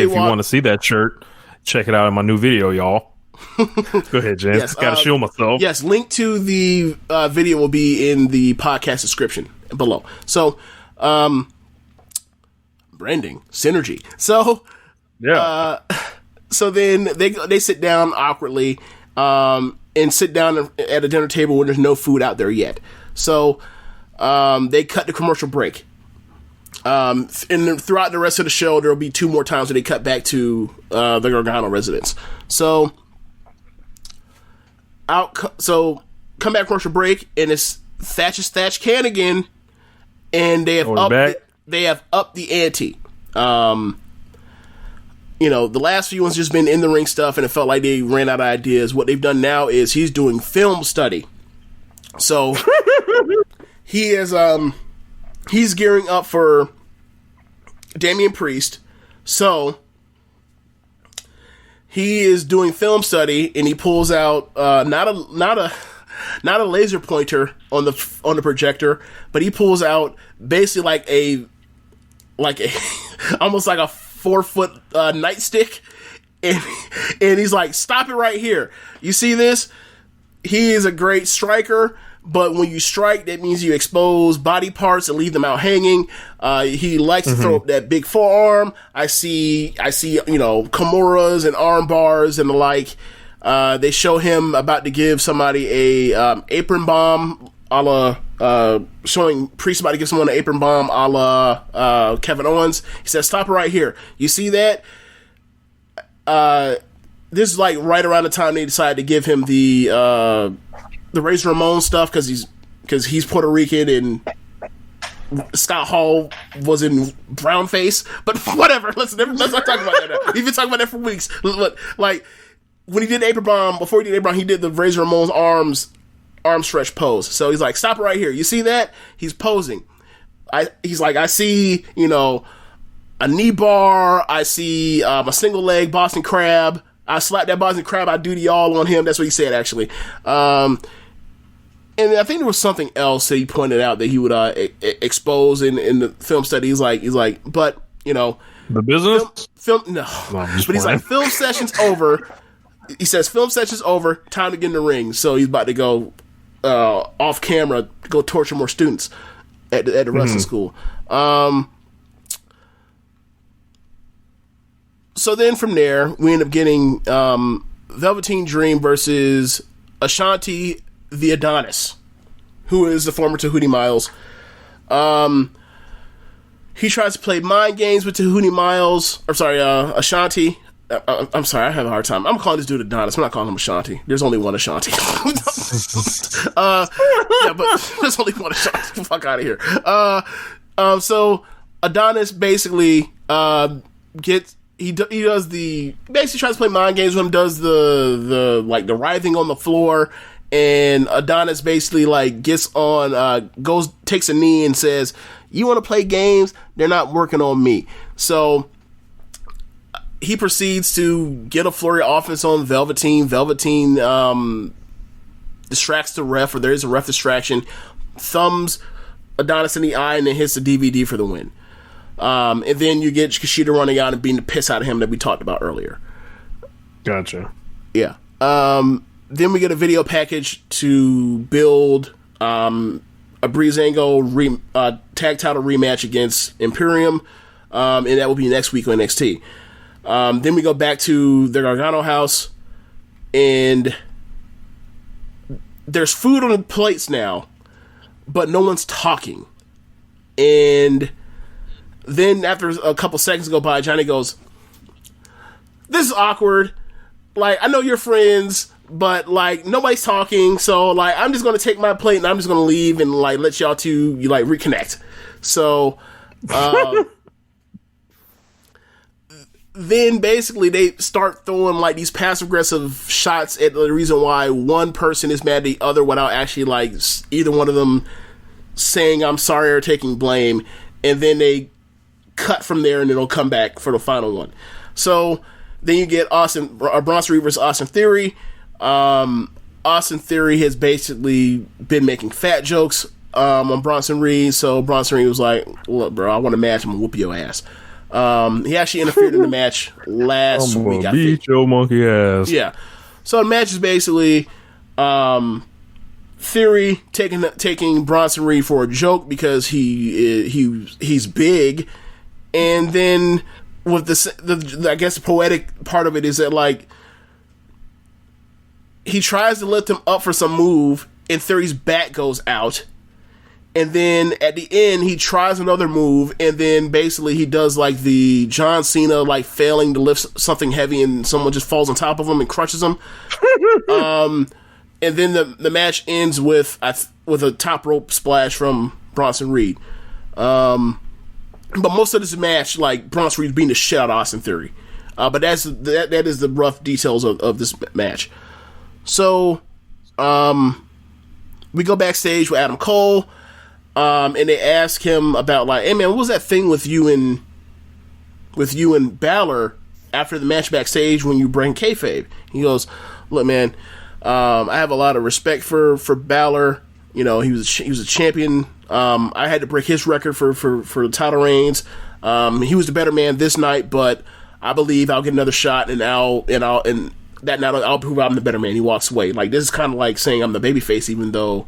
if you want to see that shirt, check it out in my new video, y'all. Go ahead, James. Yes, gotta show myself. Yes, link to the video will be in the podcast description below. So, branding synergy. So, yeah. So then they sit down awkwardly and sit down at a dinner table when there's no food out there yet. So they cut the commercial break. And throughout the rest of the show, there will be 2 more times where they cut back to the Gargano residence. So come back commercial break, and it's Thatcher's Thatch Canigan, and they have upped the ante. The last few ones just been in the ring stuff, and it felt like they ran out of ideas. What they've done now is he's doing film study. So he is he's gearing up for Damian Priest. So he is doing film study, and he pulls out not a laser pointer on the projector, but he pulls out basically like a almost like a 4-foot nightstick, and he's like, "Stop it right here. You see this? He is a great striker, but when you strike, that means you expose body parts and leave them out hanging. He likes to throw up that big forearm. I see, Kimuras and arm bars and the like. They show him about to give somebody a apron bomb, a la showing Priest about to give someone an apron bomb, a la Kevin Owens. He says, "Stop it right here. You see that?" This is like right around the time they decided to give him the Razor Ramon stuff because he's Puerto Rican and Scott Hall was in brownface. But whatever. Let's not talk about that now. We've been talking about that for weeks. Like when he did apron bomb, before he did apron bomb, he did the Razor Ramon's arm stretch pose. So he's like, "Stop it right here. You see that?" He's posing. he's like, I see, a knee bar, I see a single leg Boston Crab. I slap that Boston Crab, I do the all on him. That's what he said, actually. And I think there was something else that he pointed out that he would expose in the film study. He's like, but, the business? Film no. But he's like, film session's over. He says, film session's over, time to get in the ring. So he's about to go off camera, go torture more students at the wrestling school. So then from there, we end up getting Velveteen Dream versus Ashanti the Adonis, who is the former Tahuti Miles. He tries to play mind games with Tahuti Miles. I'm sorry, Ashanti. I'm sorry, I have a hard time. I'm calling this dude Adonis. I'm not calling him Ashanti. There's only one Ashanti. Yeah, but there's only one Ashanti. Fuck out of here. So Adonis basically he does basically tries to play mind games with him, does the writhing on the floor, and Adonis basically gets on, takes a knee and says, "You want to play games? They're not working on me." So he proceeds to get a flurry of offense on Velveteen. Velveteen distracts the ref, or there is a ref distraction, thumbs Adonis in the eye, and then hits the DVD for the win. And then you get Kushida running out and beating the piss out of him that we talked about earlier. Gotcha. Yeah. Then we get a video package to build a Breezango tag title rematch against Imperium, and that will be next week on NXT. Then we go back to the Gargano house, and there's food on the plates now, but no one's talking. And then after a couple seconds go by, Johnny goes, "This is awkward. I know you're friends, but nobody's talking, so I'm just gonna take my plate and I'm just gonna leave and let y'all two reconnect." So then basically they start throwing these passive aggressive shots at the reason why one person is mad at the other without actually either one of them saying I'm sorry or taking blame, and then they cut from there and it'll come back for the final one. So then you get Bronson Reed versus Austin Theory. Austin Theory has basically been making fat jokes on Bronson Reed, so Bronson Reed was like, "Look, bro, I want a match. I'm gonna whoop your ass." He actually interfered in the match last week. I beat your monkey ass. Yeah. So the match is basically Theory taking Bronson Reed for a joke because he's big, and then with the I guess the poetic part of it is that he tries to lift him up for some move, and Theory's back goes out. And then at the end, he tries another move, and then basically he does the John Cena failing to lift something heavy, and someone just falls on top of him and crushes him. And then the match ends with a top rope splash from Bronson Reed. But most of this match, Bronson Reed beating the shit out of Austin Theory. But that is the rough details of this match. So we go backstage with Adam Cole. And they ask him about "Hey man, what was that thing with you and Balor after the match backstage when you bring kayfabe?" He goes, "Look, man, I have a lot of respect for Balor. He was a champion. I had to break his record for the title reigns. He was the better man this night, but I believe I'll get another shot, and I'll prove I'm the better man." He walks away. This is kind of saying I'm the babyface, even though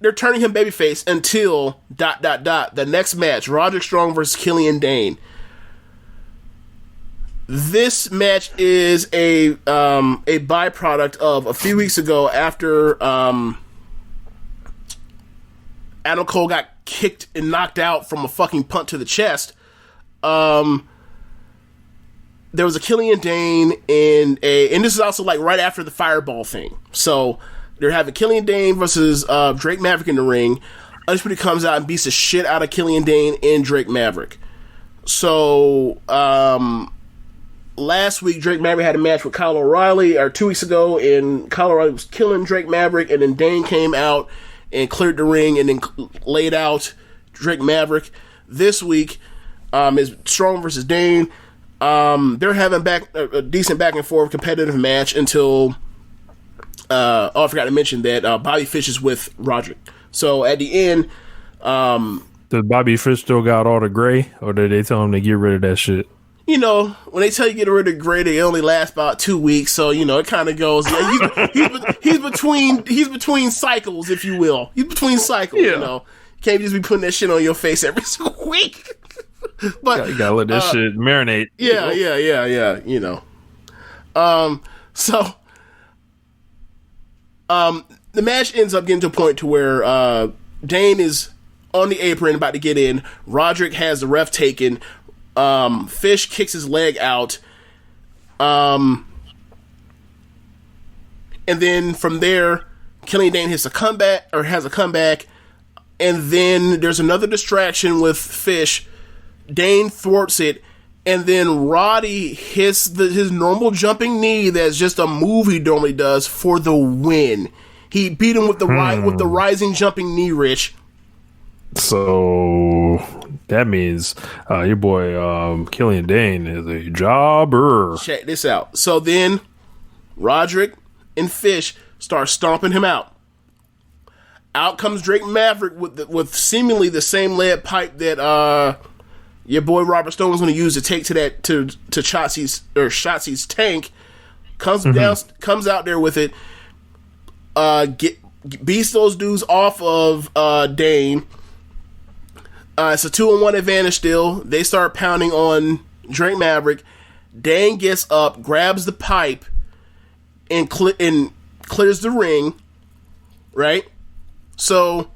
they're turning him babyface until ... The next match, Roderick Strong versus Killian Dane. This match is a byproduct of a few weeks ago after Adam Cole got kicked and knocked out from a fucking punt to the chest. There was a Killian Dane and this is also right after the Fireball thing. So they're having Killian Dane versus Drake Maverick in the ring. Undisputed comes out and beats the shit out of Killian Dane and Drake Maverick. So last week Drake Maverick had a match with Kyle O'Reilly, or 2 weeks ago, and Kyle O'Reilly was killing Drake Maverick, and then Dane came out and cleared the ring and then laid out Drake Maverick. This week is Strong versus Dane. They're having a decent back and forth competitive match until I forgot to mention that Bobby Fish is with Roderick. So at the end, does Bobby Fish still got all the gray, or did they tell him to get rid of that shit? You know, when they tell you get rid of gray, they only last about 2 weeks. So you know, it kind of goes. Yeah, he's between cycles, if you will. He's between cycles. Yeah. You know, you can't just be putting that shit on your face every single week. But you gotta let that shit marinate. Yeah. You know, so the match ends up getting to a point to where Dane is on the apron about to get in. Roderick has the ref taken. Fish kicks his leg out. And then from there, Killian Dane has a comeback. And then there's another distraction with Fish. Dane thwarts it. And then Roddy hits his normal jumping knee that's just a move he normally does for the win. He beat him with the rising jumping knee, Rich. So that means your boy Killian Dane is a jobber. Check this out. So then Roderick and Fish start stomping him out. Out comes Drake Maverick with seemingly the same lead pipe that your boy Robert Stone was going to use to take to Shotzi's tank. Comes out there with it. Beats those dudes off of Dane. It's a 2-on-1 advantage still. They start pounding on Drake Maverick. Dane gets up, grabs the pipe, and clears the ring. Right? So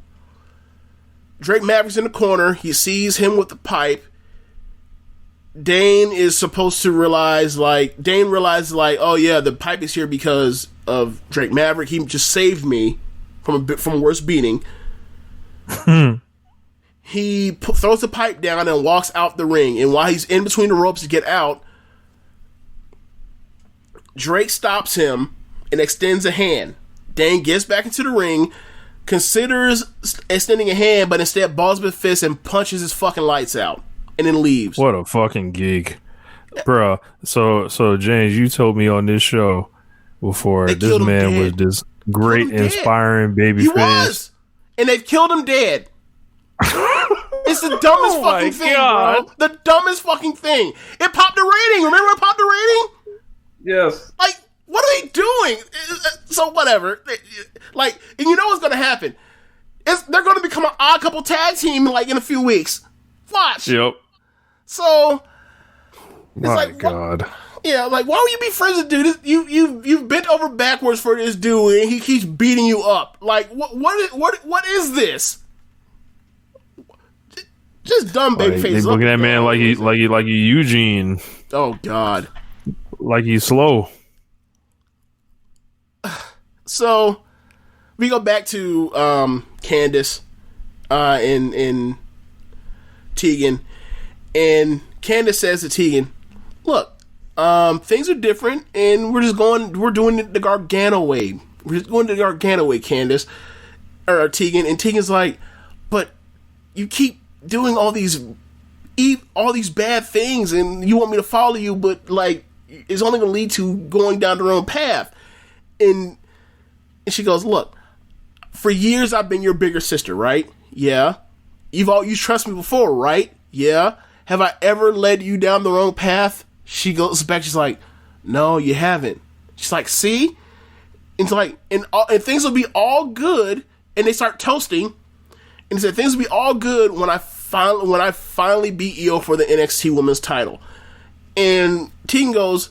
Drake Maverick's in the corner. He sees him with the pipe. Dane is supposed to realizes, oh yeah, the pipe is here because of Drake Maverick. He just saved me from a worse beating. He throws the pipe down and walks out the ring. And while he's in between the ropes to get out, Drake stops him and extends a hand. Dane gets back into the ring, considers extending a hand, but instead balls with fist and punches his fucking lights out. And then leaves. What a fucking gig, bruh. So James, you told me on this show before this man was this great, inspiring baby face. He was, and they've killed him dead. It's the dumbest fucking thing, bro. The dumbest fucking thing. It popped the rating. Remember it popped the rating? Yes. Like, what are they doing? So whatever. Like, and you know what's gonna happen? They're gonna become an odd couple tag team in a few weeks. Watch. Yep. So it's my God. Yeah, why would you be friends with dude? You've bent over backwards for this dude, and he keeps beating you up. Like, what is this? Just dumb baby face. They looking at that man like he Eugene. Oh God. Like he's slow. So we go back to Candice and Tegan. And Candice says to Tegan, look, things are different, and we're doing the Gargano way. We're just going the Gargano way, Candice. Or Tegan. And Tegan's like, but you keep doing all these bad things, and you want me to follow you, but it's only going to lead to going down the wrong path. And she goes, look, for years I've been your bigger sister, right? Yeah. You trust me before, right? Yeah. Have I ever led you down the wrong path? She goes back. She's like, no, you haven't. She's like, see? And it's like, and things will be all good. And they start toasting. And they said things will be all good when I finally beat Io for the NXT Women's title. And Tegan goes,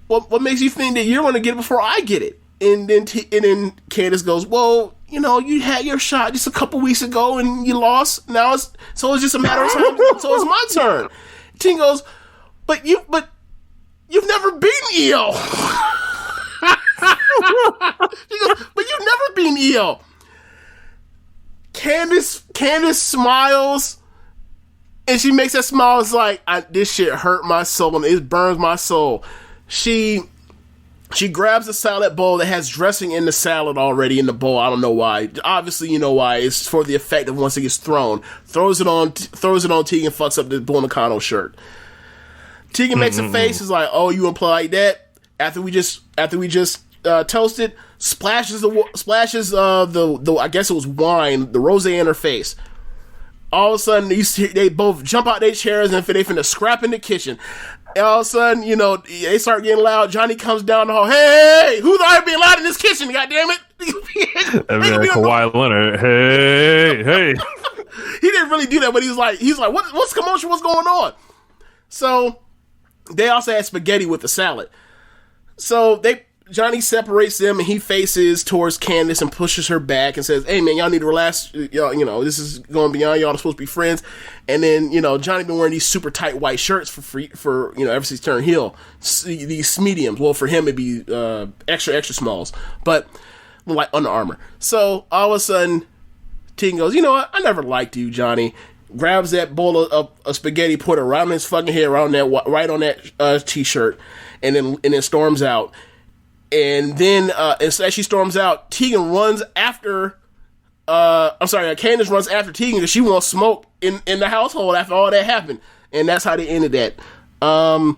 what makes you think that you're going to get it before I get it? And then Candice goes, well, you had your shot just a couple weeks ago and you lost. Now it's just a matter of time. So it's my turn. Tegan goes, but you've never beaten Io. She goes, but you've never beaten Io. Candice smiles, and she makes that smile. It's like, this shit hurt my soul and it burns my soul. She She grabs a salad bowl that has dressing in the salad already in the bowl. I don't know why. Obviously, you know why. It's for the effect of once it gets thrown. Throws it on Tegan, fucks up the Bull Nakano shirt. Tegan makes a face, is like, "Oh, you imply like that?" After we just toasted, splashes the I guess it was wine, the rosé in her face. All of a sudden, they both jump out their chairs and they finna scrap in the kitchen. And all of a sudden, you know, they start getting loud. Johnny comes down the hall. Hey, who's out here being loud in this kitchen? God damn it! Kawhi Leonard. Hey. He didn't really do that, but he's like, what's commotion? What's going on? So they also had spaghetti with the salad. So Johnny separates them and he faces towards Candace and pushes her back and says, "Hey man, y'all need to relax. Y'all, you know, this is going beyond. Y'all are supposed to be friends." And then, you know, Johnny been wearing these super tight white shirts for you know, ever since he turned heel. These mediums. Well, for him it'd be extra smalls, but like Under Armour. So all of a sudden, Tegan goes, "You know what? I never liked you, Johnny." Grabs that bowl of spaghetti, put it around his fucking head, right on that t-shirt, and then storms out. And then, as she storms out, Tegan runs after. Candace runs after Tegan because she wants smoke in the household after all that happened, and that's how they ended that. Sounds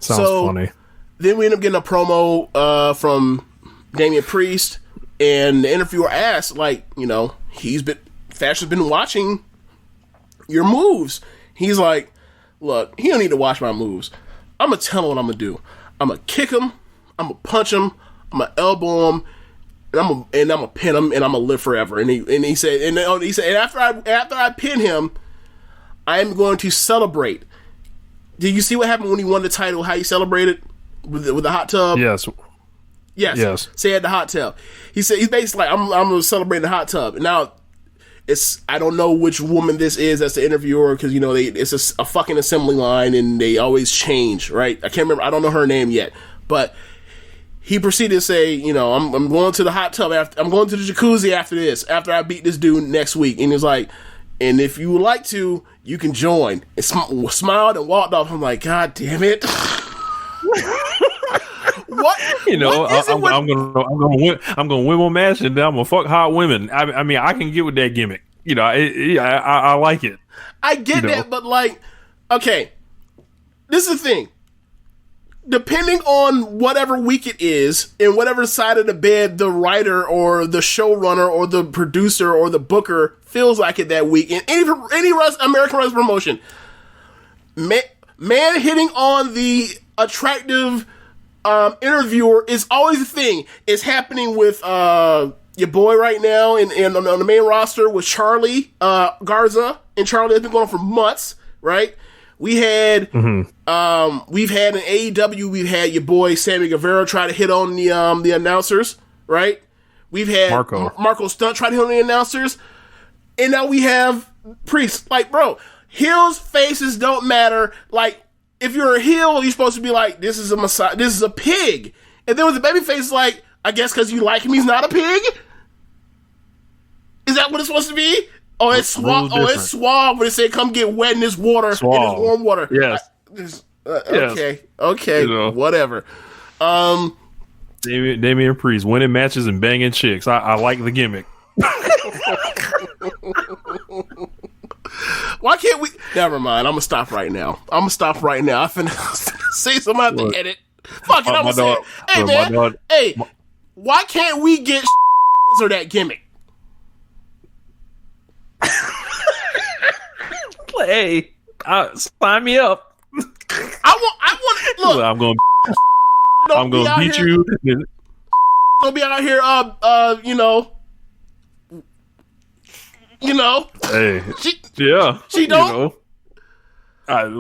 funny. Then we end up getting a promo from Damian Priest, and the interviewer asked, like, you know, Thatcher's been watching your moves. He's like, "Look, he don't need to watch my moves. I'm gonna tell him what I'm gonna do. I'm gonna kick him. I'm gonna punch him. I'm gonna elbow him, and I'm gonna pin him, and I'm gonna live forever." And he said, after I pin him, I am going to celebrate. Did you see what happened when he won the title? How he celebrated with the hot tub? Yes. Say at the hot tub. He said he's basically like, I'm gonna celebrate in the hot tub. And now I don't know which woman this is that's the interviewer, because, you know, it's a fucking assembly line and they always change, right? I can't remember. I don't know her name yet, but he proceeded to say, you know, I'm going to the hot tub I'm going to the jacuzzi after I beat this dude next week. And he was like, "And if you would like to, you can join." And smiled and walked off. I'm like, God damn it. What? You know, I'm gonna win my match and then I'm gonna fuck hot women. I mean, I can get with that gimmick. You know, I like it. I get that, but like, okay, this is the thing. Depending on whatever week it is, and whatever side of the bed the writer or the showrunner or the producer or the booker feels like it that week, in any American wrestling promotion, man hitting on the attractive interviewer is always a thing. It's happening with your boy right now, and on the main roster with Charlie Garza, and Charlie has been going on for months, right? We've had an AEW. We've had your boy Sammy Guevara try to hit on the announcers, right? We've had Marco Stunt try to hit on the announcers, and now we have Priest. Like, bro, heels, faces don't matter. Like, if you're a heel, you're supposed to be like, this is a Messiah, this is a pig. And then with the baby face, like, I guess because you like him, he's not a pig. Is that what it's supposed to be? Oh, it's suave. Oh, it's suave when they say, "Come get wet in this water, in this warm water." Yes. Okay. You know. Whatever. Damian Priest winning matches and banging chicks. I like the gimmick. Why can't we? Never mind. I'm gonna stop right now. I finna say something at the edit. Fuck it. I'm gonna say it. Hey man. Hey, why can't we get or that gimmick? Hey, sign me up. I want. Look, I'm gonna beat you. Gonna be out here. You know. Hey. She don't. I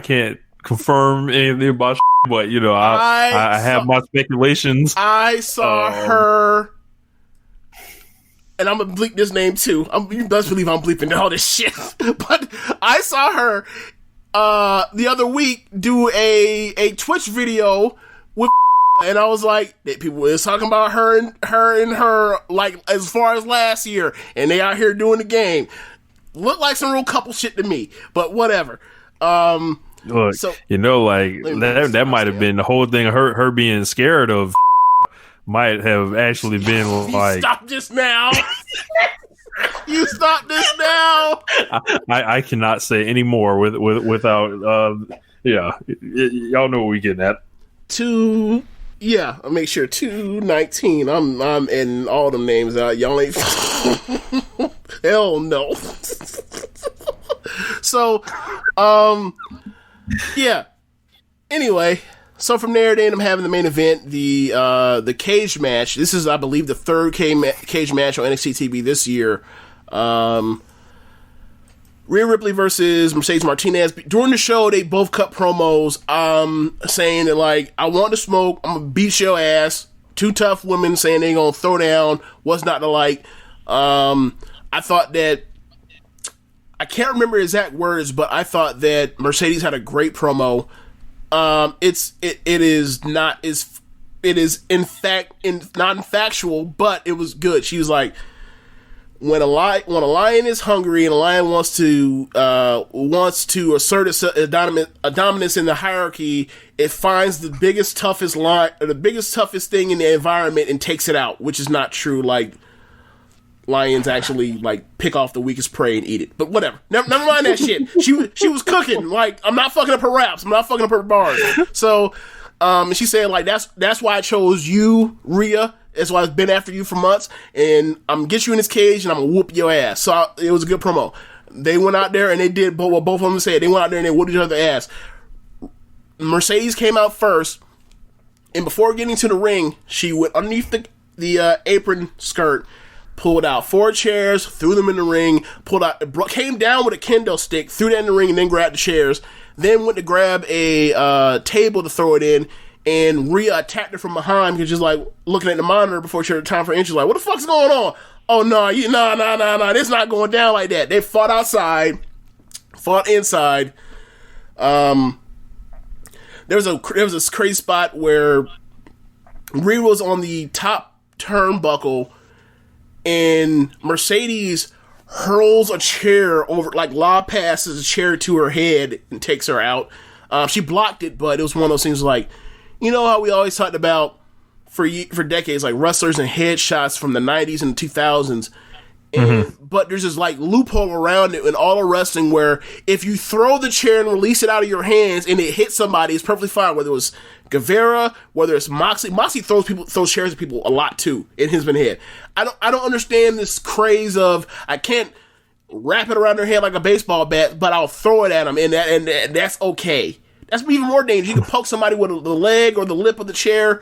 can't confirm anything about, but you know, I have my speculations. I saw her. And I'm gonna bleep this name too. You best believe I'm bleeping all this shit. But I saw her the other week do a Twitch video with, and I was like, people was talking about her and her like as far as last year, and they out here doing the game. Looked like some real couple shit to me, but whatever. Look, So- that might have been the whole thing. Her being scared of might have actually been like. Stop this now. You stop this now. I cannot say any more without. Y'all know what we getting at. I'll make sure 219. I'm editing all them names out. Y'all ain't. Hell no. So, Anyway, so from there, they end up having the main event, the cage match. This is, I believe, the third cage match on NXT TV this year. Rhea Ripley versus Mercedes Martinez. During the show, they both cut promos, saying that, like, I want to smoke, I'm gonna beat your ass. Two tough women saying they gonna throw down, what's not to like. I thought that, I can't remember exact words, but I thought that Mercedes had a great promo. It is not factual, but it was good. She was like, when a lion is hungry and a lion wants to assert a dominance in the hierarchy, it finds the biggest, toughest thing in the environment and takes it out, which is not true. Like, lions actually, like, pick off the weakest prey and eat it. But whatever. Never mind that shit. She was cooking. Like, I'm not fucking up her raps. I'm not fucking up her bars. So, she said, like, that's why I chose you, Rhea. That's why I've been after you for months, and I'm gonna get you in this cage, and I'm gonna whoop your ass. So it was a good promo. They went out there, and they did what both of them said. They went out there, and they whooped each other's ass. Mercedes came out first, and before getting to the ring, she went underneath the apron skirt, pulled out 4 chairs, threw them in the ring, came down with a kendo stick, threw that in the ring, and then grabbed the chairs. Then went to grab a table to throw it in, and Rhea attacked her from behind because she's like looking at the monitor before she had time for entry. Like, what the fuck's going on? Oh no, no, this not going down like that. They fought outside, fought inside. There was this crazy spot where Rhea was on the top turnbuckle, and Mercedes hurls a chair over, like, lob passes a chair to her head and takes her out. She blocked it, but it was one of those things like, you know how we always talked about for decades, like, wrestlers and headshots from the 90s and the 2000s. But there's this, like, loophole around it in all of wrestling where if you throw the chair and release it out of your hands and it hits somebody, it's perfectly fine. Whether it was Guevara, whether it's Moxley. Moxley throws chairs at people a lot too in his head. I don't understand this craze of, I can't wrap it around their head like a baseball bat, but I'll throw it at them, and that's okay. That's even more dangerous. You can poke somebody with the leg or the lip of the chair.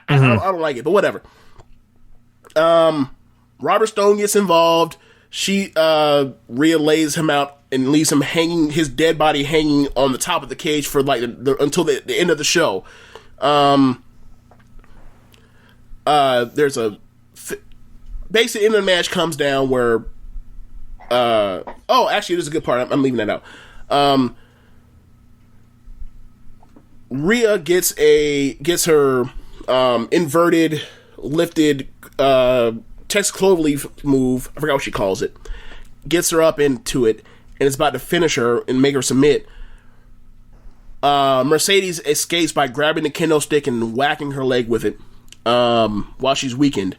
I don't like it, but whatever. Robert Stone gets involved. Rhea lays him out and leaves him hanging, his dead body hanging on the top of the cage for like until the end of the show. There's a basic end of the match comes down where. Actually, there's a good part. I'm leaving that out. Rhea gets her inverted, lifted Texas Cloverleaf move. I forgot what she calls it. Gets her up into it, and it's about to finish her and make her submit. Mercedes escapes by grabbing the kendo stick and whacking her leg with it while she's weakened.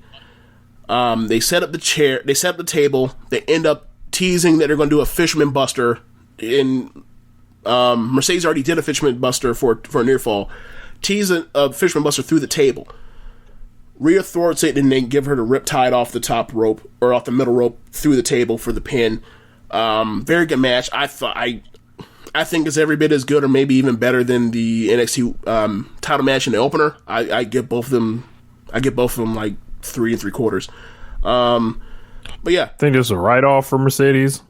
They set up the chair. They set up the table. They end up teasing that they're going to do a Fisherman Buster. Mercedes already did a Fisherman Buster for a near fall. Tease a Fisherman Buster through the table. Rhea thwarts it and then give her the riptide off the top rope or off the middle rope through the table for the pin. Very good match. I think it's every bit as good or maybe even better than the NXT title match in the opener. I give both of them like 3 3/4. But yeah, I think this is a write-off for Mercedes.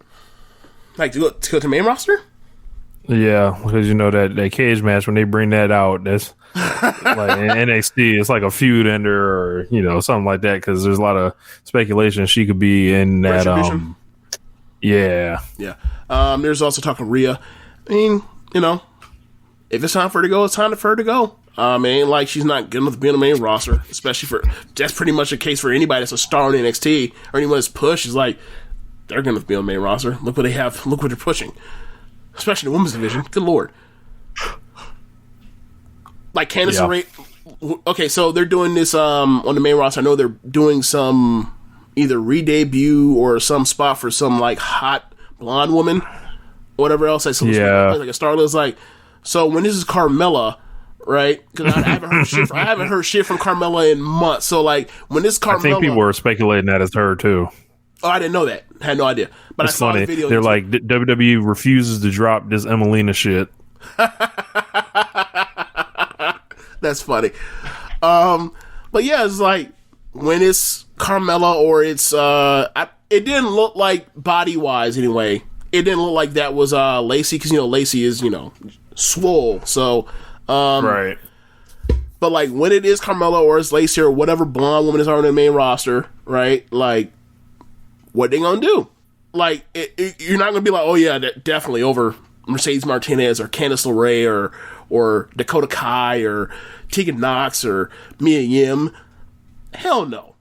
Like to go to the main roster. Yeah, because you know that cage match when they bring that out, that's like in NXT, it's like a feud ender or something like that. Because there's a lot of speculation she could be in that. Yeah. There's also talking Rhea. I mean, if it's time for her to go, it's time for her to go. It ain't like she's not good enough to be on the main roster, especially that's pretty much the case for anybody that's a star in NXT or anyone that's pushed. Is like they're going to be on the main roster. Look what they have. Look what they're pushing. especially the women's division. Good Lord. Like Candice LeRae. Okay, so they're doing this on the main roster. I know they're doing some either re-debut or some spot for some like hot blonde woman, whatever else. Like, like a Starlet's like. So when this is Carmella, right? Because I haven't heard shit from Carmella in months. So like when this Carmella, I think people were speculating that it's her too. Oh, I didn't know that. I had no idea. But it's I saw funny. the video. They're like WWE refuses to drop this Emelina shit. That's funny. But yeah, it's like when it's Carmella or it's it didn't look like body wise anyway. It didn't look like that was Lacey, because Lacey is swole. So right. But like when it is Carmella or it's Lacey or whatever blonde woman is on the main roster, right? Like, what they gonna do? Like, you're not gonna be like, oh yeah, definitely over Mercedes Martinez or Candice LeRae or Dakota Kai or Tegan Nox or Mia Yim. Hell no.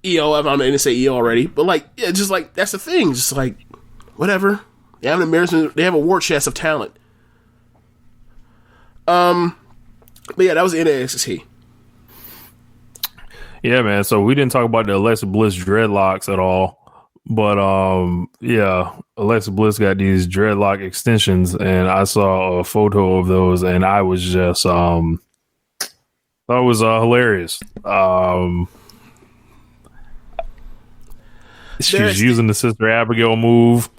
EO, I'm going to say EO already, but like, yeah, just like that's the thing. Just like, whatever. They have a war chest of talent. But yeah, that was the end of NXT. Yeah, man. So we didn't talk about the Alexa Bliss dreadlocks at all. But yeah, Alexa Bliss got these dreadlock extensions, and I saw a photo of those, and I was just thought it was hilarious. She's using the Sister Abigail move.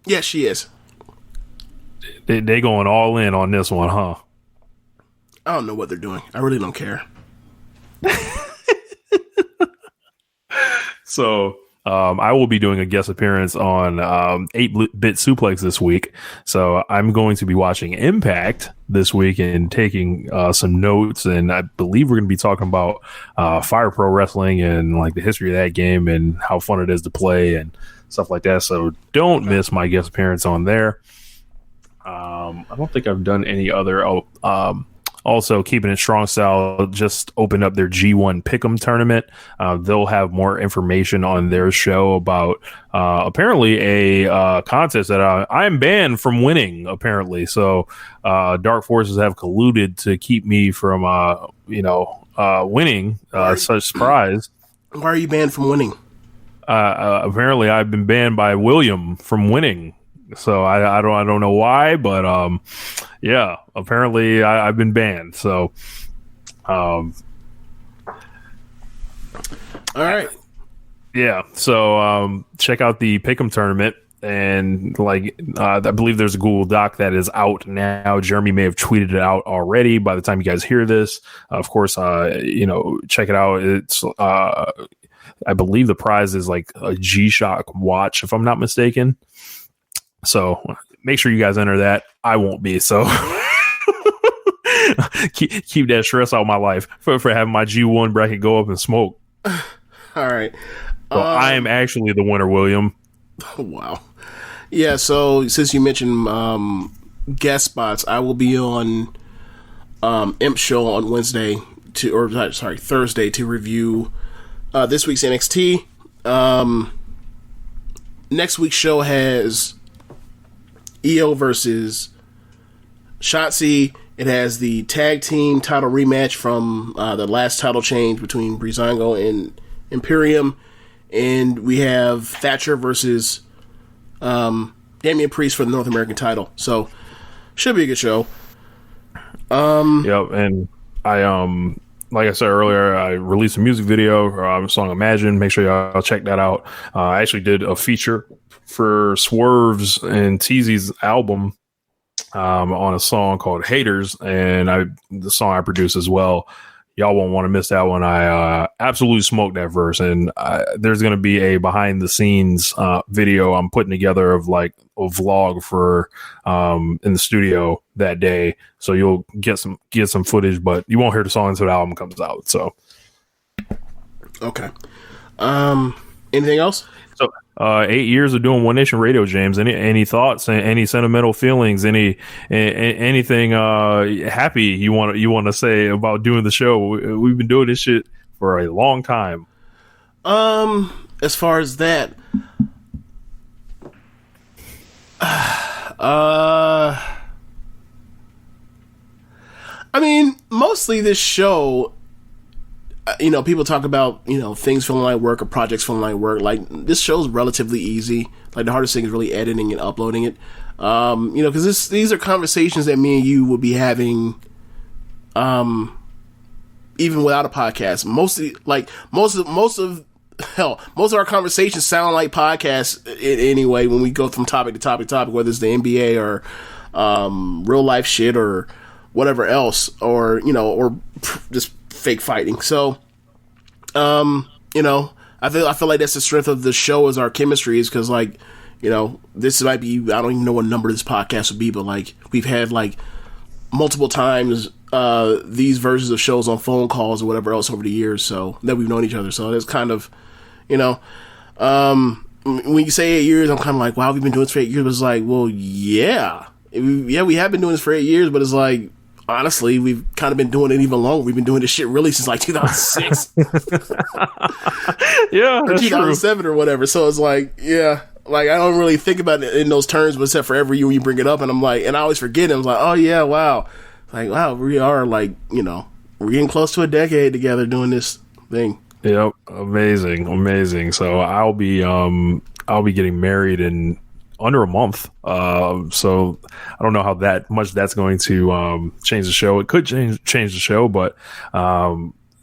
Yeah, she is. They going all in on this one, huh? I don't know what they're doing. I really don't care. So I will be doing a guest appearance on 8-Bit Suplex this week. So I'm going to be watching Impact this week and taking some notes. And I believe we're going to be talking about Fire Pro Wrestling and like the history of that game and how fun it is to play and stuff like that. So don't miss my guest appearance on there. I don't think I've done any other. Also, Keepin It Strong Style just opened up their G1 Pick'em tournament. They'll have more information on their show about apparently a contest that I'm banned from winning, apparently. So Dark Forces have colluded to keep me from, winning such prize. Why are you banned from winning? Apparently, I've been banned by William from winning. So I don't know why, but yeah, apparently I've been banned. So all right, yeah. So check out the Pick'em tournament, and like I believe there's a Google Doc that is out now. Jeremy may have tweeted it out already by the time you guys hear this. Of course, check it out. It's I believe the prize is like a G-Shock watch, if I'm not mistaken. So make sure you guys enter that. I won't be. So keep that stress out of my life for having my G1 bracket go up in smoke. All right. So I am actually the winner, William. Oh, wow. Yeah. So since you mentioned guest spots, I will be on Imp Show on Thursday to review this week's NXT. Next week's show has EO versus Shotzi. It has the tag team title rematch from the last title change between Breezango and Imperium. And we have Thatcher versus Damian Priest for the North American title. So, should be a good show. Yep, and I like I said earlier, I released a music video, song Imagine. Make sure y'all check that out. I actually did a feature for Swerve's and Teasy's album on a song called Haters, and the song I produced as well. Y'all won't want to miss that one. I absolutely smoked that verse, and there's going to be a behind the scenes video I'm putting together of like a vlog for in the studio that day. So you'll get some footage, but you won't hear the song until the album comes out. So okay. Anything else? So 8 years of doing One Nation Radio, James. Any thoughts? Any sentimental feelings? Anything happy you want to say about doing the show? We've been doing this shit for a long time. As far as that, I mean, mostly this show, people talk about, things feeling like work or projects feeling like work. Like, this show's relatively easy. Like, the hardest thing is really editing and uploading it. Because these are conversations that me and you will be having, even without a podcast. Most of our conversations sound like podcasts anyway when we go from topic to topic to topic, whether it's the NBA or real life shit or whatever else, or just fake fighting. So I feel like that's the strength of the show, is our chemistry, is because this might be, I don't even know what number this podcast would be, but like we've had like multiple times these versions of shows on phone calls or whatever else over the years, so that we've known each other. So it's kind of when you say 8 years, I'm kind of like, wow, we've been doing this for 8 years. But it's like, well, we have been doing this for 8 years, but it's like, honestly, we've kind of been doing it even longer. We've been doing this shit really since like 2006. Yeah, or 2007 true. or whatever. So it's like, yeah, like I don't really think about it in those terms, but except for every year when you bring it up, and I'm like, and I always forget it. I'm like, oh yeah, wow. Like, wow, we are like, we're getting close to a decade together doing this thing. Yep, amazing. So I'll be getting married in under a month. So I don't know how much that's going to change the show. It could change the show, but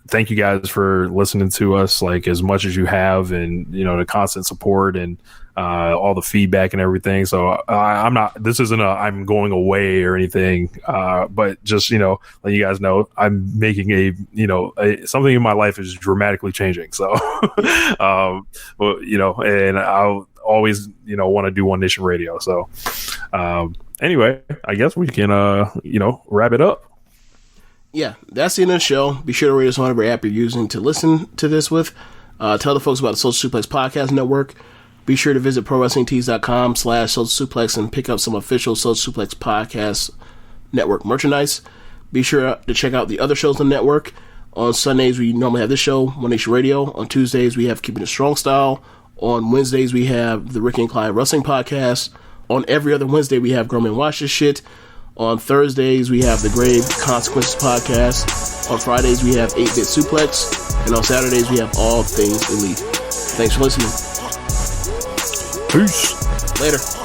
thank you guys for listening to us like as much as you have, and the constant support and all the feedback and everything. So this isn't I'm going away or anything, but just let you guys know I'm making something in my life is dramatically changing. So and I'll always want to do One Nation Radio. So anyway, I guess we can wrap it up. Yeah, that's the end of the show. Be sure to rate us on whatever app you're using to listen to this with. Tell the folks about the Social Suplex Podcast Network. Be sure to visit ProWrestlingTees.com/Social Suplex and pick up some official Social Suplex Podcast Network merchandise. Be sure to check out the other shows on the network. On Sundays, we normally have this show, One Nation Radio. On Tuesdays, we have Keepin It Strong Style. On Wednesdays, we have the Ricky and Clive Wrestling Podcast. On every other Wednesday, we have Grown Men Watch This Shit. On Thursdays, we have the Grave Consequences Podcast. On Fridays, we have 8-Bit Suplex. And on Saturdays, we have All Things Elite. Thanks for listening. Peace. Later.